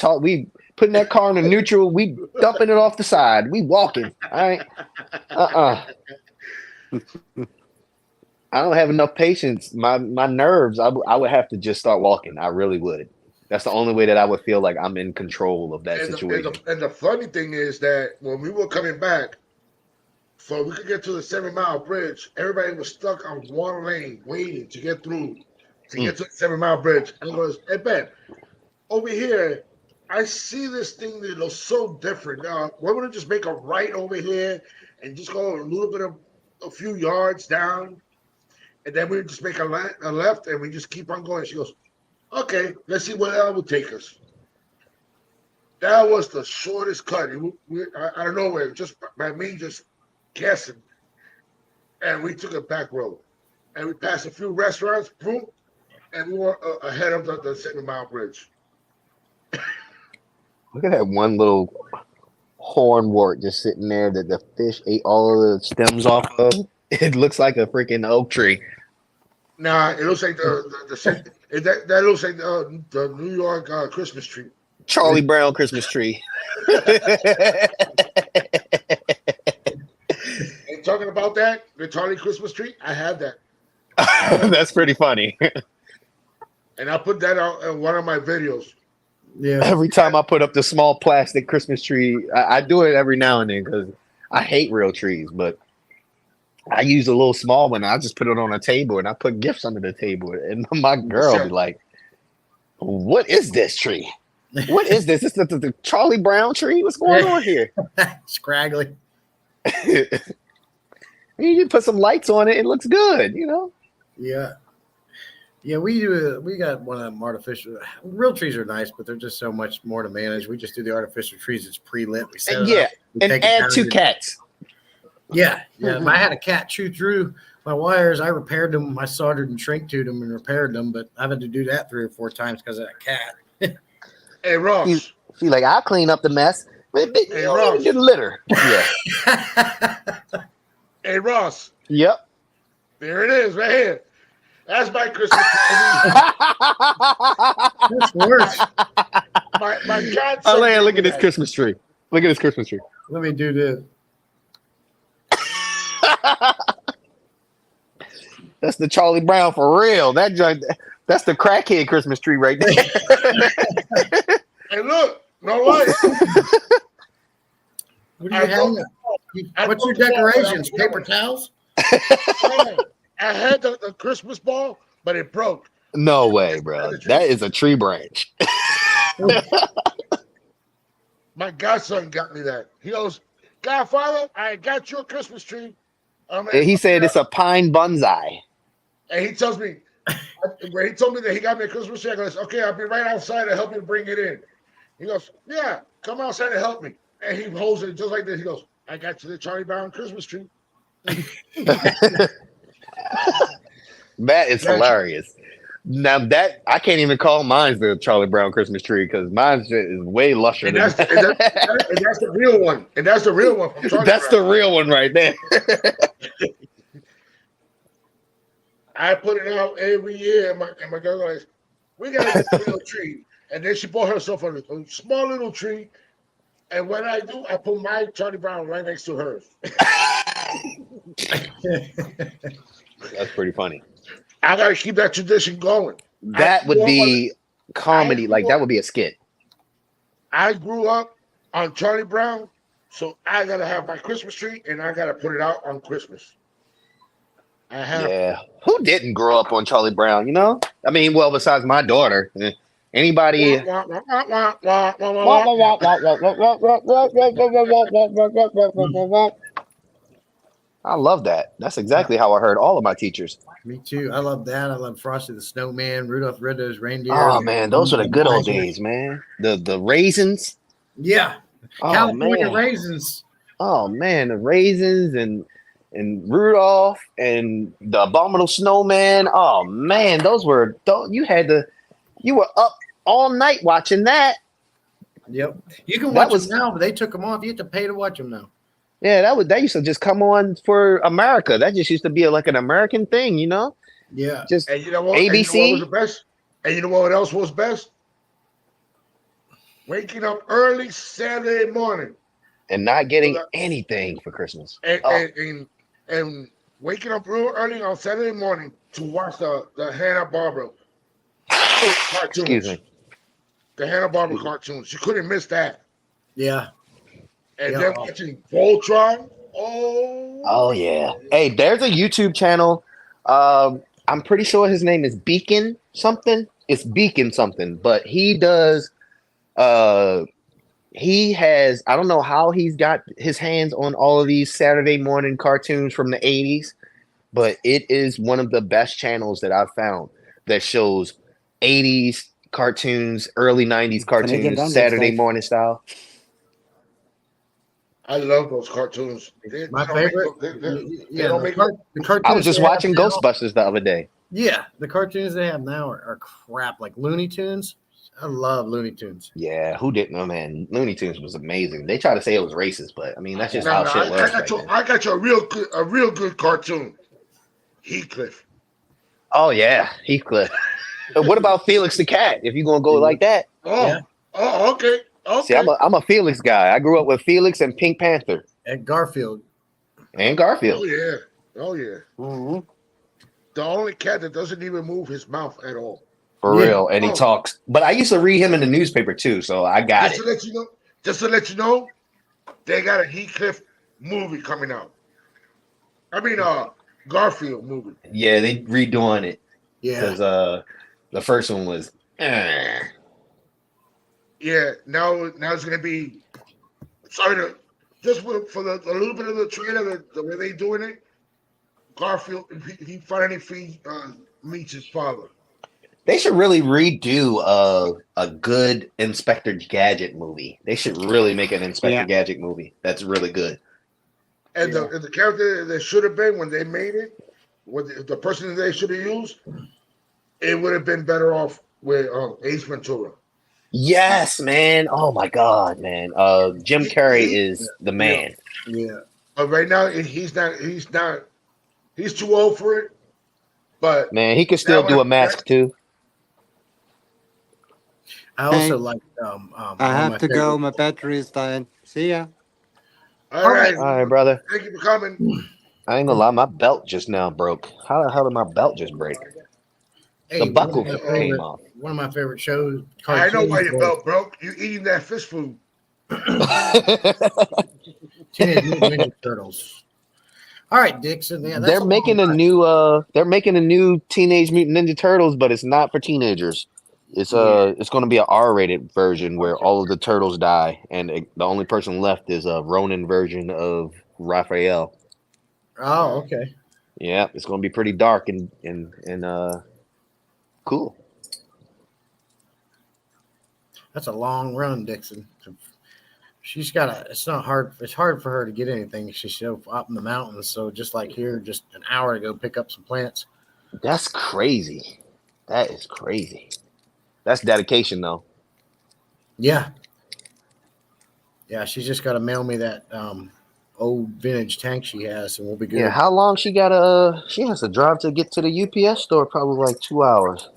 putting that car in the neutral. We dumping it off the side. We walking. All right. I don't have enough patience. My nerves. I would have to just start walking. I really would. That's the only way that I would feel like I'm in control of that situation. And the funny thing is that when we were coming back, so we could get to the 7 Mile Bridge, everybody was stuck on one lane waiting to get through to get to the 7 Mile Bridge. And it goes, hey, Ben, over here, I see this thing that looks so different. Why don't we just make a right over here and just go a few yards down? And then we just make a left and we just keep on going. She goes, okay, let's see where that will take us. That was the shortest cut. I don't know where, just by me just guessing. And we took a back road. And we passed a few restaurants, boom, and we were ahead of the 7 Mile Bridge. Look at that one little hornwort just sitting there that the fish ate all of the stems off of. It looks like a freaking oak tree. Nah, it looks like that looks like the New York Christmas tree. Charlie Brown Christmas tree. And talking about that, the Charlie Christmas tree, I have that. That's pretty funny. And I put that out in one of my videos. Yeah. Every time I put up the small plastic Christmas tree, I do it every now and then because I hate real trees, but I use a little small one. I just put it on a table and I put gifts under the table. And my girl be like, what is this tree? What is this? Is this the Charlie Brown tree? What's going on here? Scraggly. You put some lights on it, it looks good, you know? Yeah. Yeah, we got one of them artificial. Real trees are nice, but they're just so much more to manage. We just do the artificial trees. It's pre-lit. We set it Yeah, up, we and take it add down 2 and- cats. Yeah. If I had a cat chew through my wires, I repaired them. I soldered and shrink to them and repaired them, but I had to do that 3 or 4 times because of that cat. Hey, Ross. She's like, I'll clean up the mess. But you Hey, don't Ross. even get litter. Yeah. Hey, Ross. Yep. There it is right here. That's my Christmas present. That's worse. My God. Oh, man, look at this Christmas tree. Look at this Christmas tree. Let me do this. That's the Charlie Brown for real. That's the crackhead Christmas tree right there. Hey, look. No light. What do you have? What's your decorations? Paper towels? I had the Christmas ball, but it broke. No way, bro. That is a tree branch. My godson got me that. He goes, Godfather, I got you a Christmas tree. He said it's a pine bonsai. And he tells me, when he told me that he got me a Christmas tree, I goes, okay, I'll be right outside to help you bring it in. He goes, yeah, come outside and help me. And he holds it just like this. He goes, I got you the Charlie Brown Christmas tree. That is Yeah. hilarious. Now that I can't even call mine the Charlie Brown Christmas tree because mine is way lusher And than that's, and, that, and that's the real one. And that's the real one from Charlie that's Brown. the real one right there. I put it out every year, and my girl goes, we got to get a little tree. And then she bought herself a small little tree. And what I do, I put my Charlie Brown right next to hers. That's pretty funny. I got to keep that tradition going. That would be comedy. Like that would be a skit. I grew up on Charlie Brown, so I got to have my Christmas tree, and I got to put it out on Christmas. I have. Yeah. Who didn't grow up on Charlie Brown? You know? I mean, well, besides my daughter, anybody. Wah, wah, wah, wah, wah, wah, wah, wah. I love that. That's exactly how I heard all of my teachers. Me too. I love that. I love Frosty the Snowman, Rudolph the Red-Nosed Reindeer. Oh man, those are the good old days, man. The raisins. Yeah, Oh California man. raisins. Oh man, the raisins and Rudolph and the abominable snowman. Oh man, those were you were up all night watching that. Yep. You can That watch was- them now, but they took them off. You have to pay to watch them now. Yeah, that used to just come on for America. That just used to be like an American thing, you know? Yeah. Just And you know what? ABC? And you know what was the best? And you know what else was best? Waking up early Saturday morning and not getting anything for Christmas. and, Oh. and waking up real early on Saturday morning to watch the Hanna-Barbera cartoons. Excuse me. The Hanna-Barbera cartoons. You couldn't miss that. Yeah. And Yeah. then watching Voltron. Oh. Oh yeah. Hey, there's a YouTube channel. I'm pretty sure his name is Beacon something. It's Beacon something, but he does he has, I don't know how he's got his hands on all of these Saturday morning cartoons from the 80s, but it is one of the best channels that I've found that shows 80s cartoons, early 90s Canadian cartoons, Dungeons, Saturday Dave. morning style. I love those cartoons. They My don't make favorite. no- they Yeah, don't the, make the cartoons. I was just they have watching now- Ghostbusters the other day. Yeah, the cartoons they have now are crap. Like Looney Tunes. I love Looney Tunes. Yeah, who didn't know, man? Looney Tunes was amazing. They try to say it was racist, but I mean that's just No, how no, shit was. back then. I got you a real good cartoon. Heathcliff. Oh yeah, Heathcliff. What about Felix the Cat? If you're gonna go like that, Oh, Yeah. oh, okay. Okay. see, I'm a Felix guy. I grew up with Felix and Pink Panther And Garfield. and Oh Garfield. yeah. Oh yeah. Mhm. The only cat that doesn't even move his mouth at all. For Yeah. real, and he Oh. talks. But I used to read him in the newspaper too, so I got Just it. to let you know, they got a Heathcliff movie coming out. I mean, Garfield movie. Yeah, they redoing it Yeah. because the first one was. Yeah, now it's gonna be. Sorry to just for the a little bit of the trailer, the way they doing it. Garfield, he finally meets his father. They should really redo a good Inspector Gadget movie. They should really make an Inspector Yeah. Gadget movie that's really good. And the character that should have been when they made it, with the person that they should have used, it would have been better off with Ace Ventura. Yes, man. Oh my God, man. Jim Carrey is the man. Yeah. But right now he's too old for it. But Man, he could still That do a one- mask too. I also Hey, like. I one of my have to go. favorite- My battery is dying. See ya. all right, All right, brother. thank you for coming. I ain't gonna lie, my belt just now broke. How the hell did my belt just break? Hey, The buckle one of my came favorite- off. One of my favorite shows. I know why cartoons your was belt broke. You eating that fish food. Teenage Mutant Ninja Turtles. All right, Dixon. Yeah, that's they're making a new Teenage Mutant Ninja Turtles, but it's not for teenagers. It's going to be an R-rated version where all of the turtles die, and the only person left is a Ronin version of Raphael. Oh, okay. Yeah, it's going to be pretty dark and cool. That's a long run, Dixon. She's got a. It's not hard. It's hard for her to get anything. She's so up in the mountains. So just like here, just an hour to go pick up some plants. That's crazy. That is crazy. That's dedication, though. Yeah. Yeah, she's just got to mail me that old vintage tank she has, and we'll be good. Yeah. How long she got? She has to drive to get to the UPS store. Probably like 2 hours.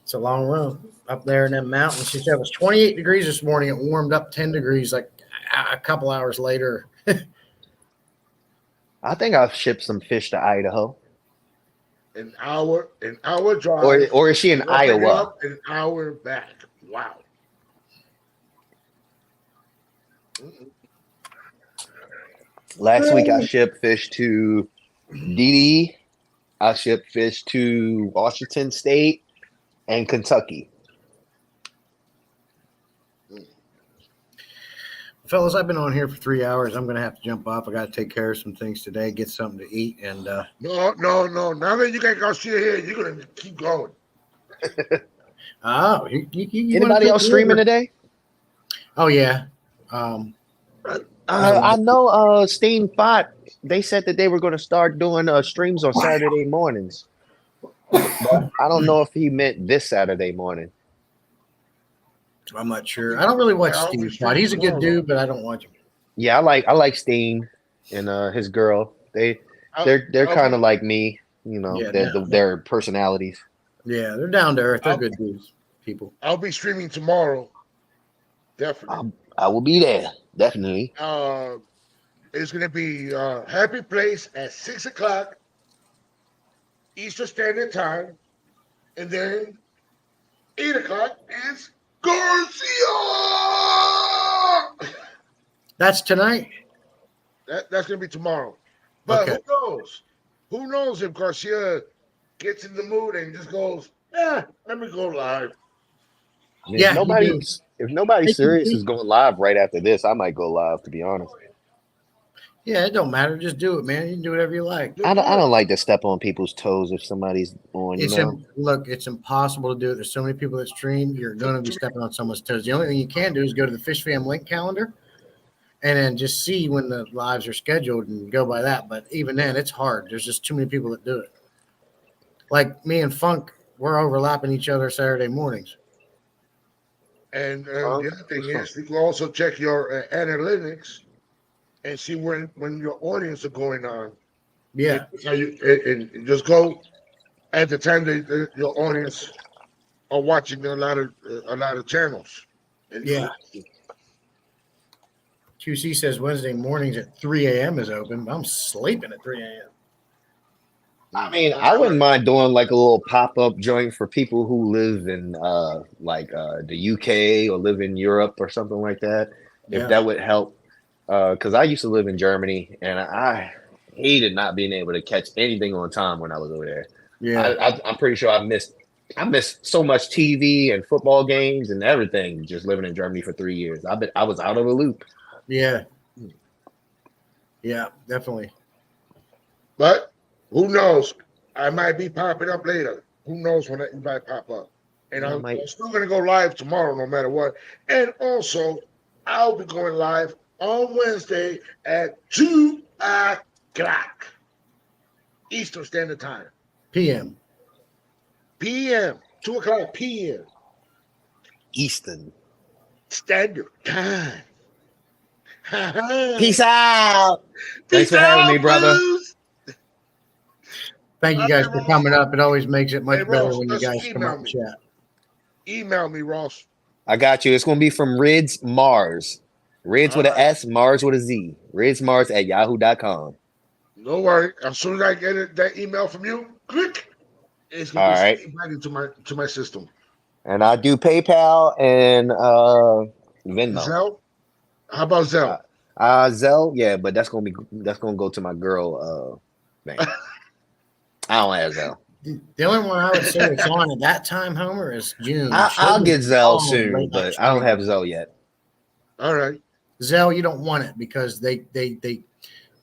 It's a long run up there in that mountain. She said it was 28 degrees this morning. It warmed up 10 degrees like a couple hours later. I think I've shipped some fish to Idaho. An hour drive. Or is she in Up and Iowa? up, an hour back. Wow. Last week I shipped fish to DD. I shipped fish to Washington State and Kentucky. Fellas, I've been on here for 3 hours. I'm going to have to jump off. I got to take care of some things today, get something to eat. And No. Now that you got Garcia here, you're gonna keep going. oh, Anybody else streaming today? Oh, yeah. I know Steam Bot, they said that they were going to start doing streams on Saturday mornings. But I don't know if he meant this Saturday morning. I'm not sure. I don't really watch Yeah, Steve Scott. He's a good dude, but I don't watch him. Yeah, I like Steam and his girl. They're kind of like me, you know, Yeah, their personalities. Yeah, they're down to earth. They're good dudes, people. I'll be streaming tomorrow. Definitely. I will be there, definitely. It's gonna be Happy Place at 6:00 Eastern Standard Time, and then 8:00 is Garcia. That's tonight. That's gonna be tomorrow. But Okay. who knows? Who knows if Garcia gets in the mood and just goes, let me go live. Yeah, If nobody's serious is going live right after this, I might go live, to be honest. Yeah, it don't matter. Just do it, man. You can do whatever you like. I don't like to step on people's toes if somebody's on, you It's know. look, it's impossible to do it. There's so many people that stream. You're going to be stepping on someone's toes. The only thing you can do is go to the Fish Fam link calendar and then just see when the lives are scheduled and go by that. But even then, it's hard. There's just too many people that do it. Like me and Funk, we're overlapping each other Saturday mornings. And the other thing is, you can also check your analytics and see when your audience are going on. Yeah. So and just go at the time that your audience are watching a lot of channels. And Yeah. QC says Wednesday mornings at 3 a.m. is open. I'm sleeping at 3 a.m. I mean, I wouldn't mind doing like a little pop-up joint for people who live in the UK or live in Europe or something like that. If Yeah. that would help. Because I used to live in Germany and I hated not being able to catch anything on time when I was over there. Yeah. I'm pretty sure I missed so much TV and football games and everything just living in Germany for 3 years. I was out of the loop. Yeah. Yeah, definitely. But who knows? I might be popping up later. Who knows when it might pop up? And I'm still going to go live tomorrow no matter what. And also, I'll be going live on Wednesday at 2 o'clock Eastern Standard Time. PM. 2 o'clock p.m. Easton. Standard Time. Peace out. Thanks for having me, brother. Blues. Thank you guys for coming up. It always makes it much Hey, better Ross, when you just guys come email up and me. chat. Email me, Ross. I got you. It's going to be from Rids Mars. Rids with an S, Mars with a Z. ridsmars@yahoo.com. No worry. As soon as I get that email from you, click. It's gonna All be right. invited to my system. And I do PayPal and Venmo. Zelle? How about Zelle? Zelle, yeah, but that's gonna go to my girl bank. I don't have Zelle. The only one I would say that's on at that time, Homer, is June. I'll get Zelle Oh, soon, late but night I don't stream. have Zelle yet. All right. Zelle, you don't want it because they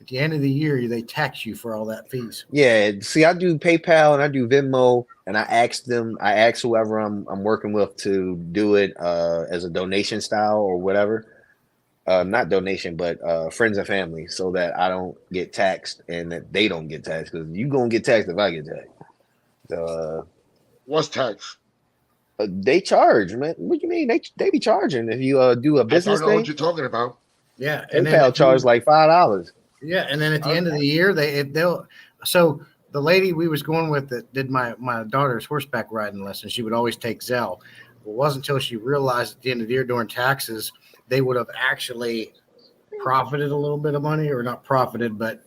the end of the year, they tax you for all that fees. Yeah, see, I do PayPal and I do Venmo, and I ask whoever I'm working with to do it as a donation style or whatever. Not donation, but friends and family, so that I don't get taxed and that they don't get taxed, because you gonna get taxed if I get taxed. So What's tax? they charge, man. What do you mean? They be charging if you do a I business don't know what thing. you're talking about. Yeah, and then PayPal if you- charge like $5. Yeah, and then at the end of the year, they'll. So the lady we was going with that did my daughter's horseback riding lesson, she would always take Zelle. It wasn't until she realized at the end of the year during taxes, they would have actually profited a little bit of money, or not profited, but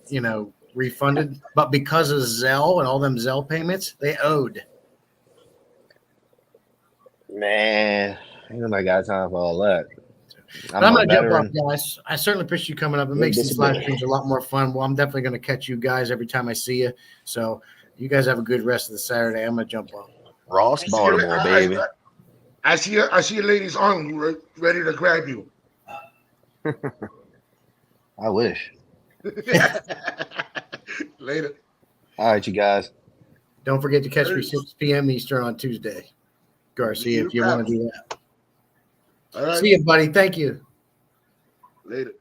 refunded. But because of Zelle and all them Zelle payments, they owed. Man, ain't nobody got time for all that. But I'm a going to jump off, veteran. guys. I certainly appreciate you coming up. It Yeah, makes these live discipline. streams a lot more fun. Well, I'm definitely going to catch you guys every time I see you. So you guys have a good rest of the Saturday. I'm going to jump off. Ross, Baltimore, baby. I see a lady's arm ready to grab you. I wish. Later. All right, you guys. Don't forget to catch me 6 p.m. Eastern on Tuesday, Garcia, if you want to do that. All right. See you, buddy. Thank you. Later.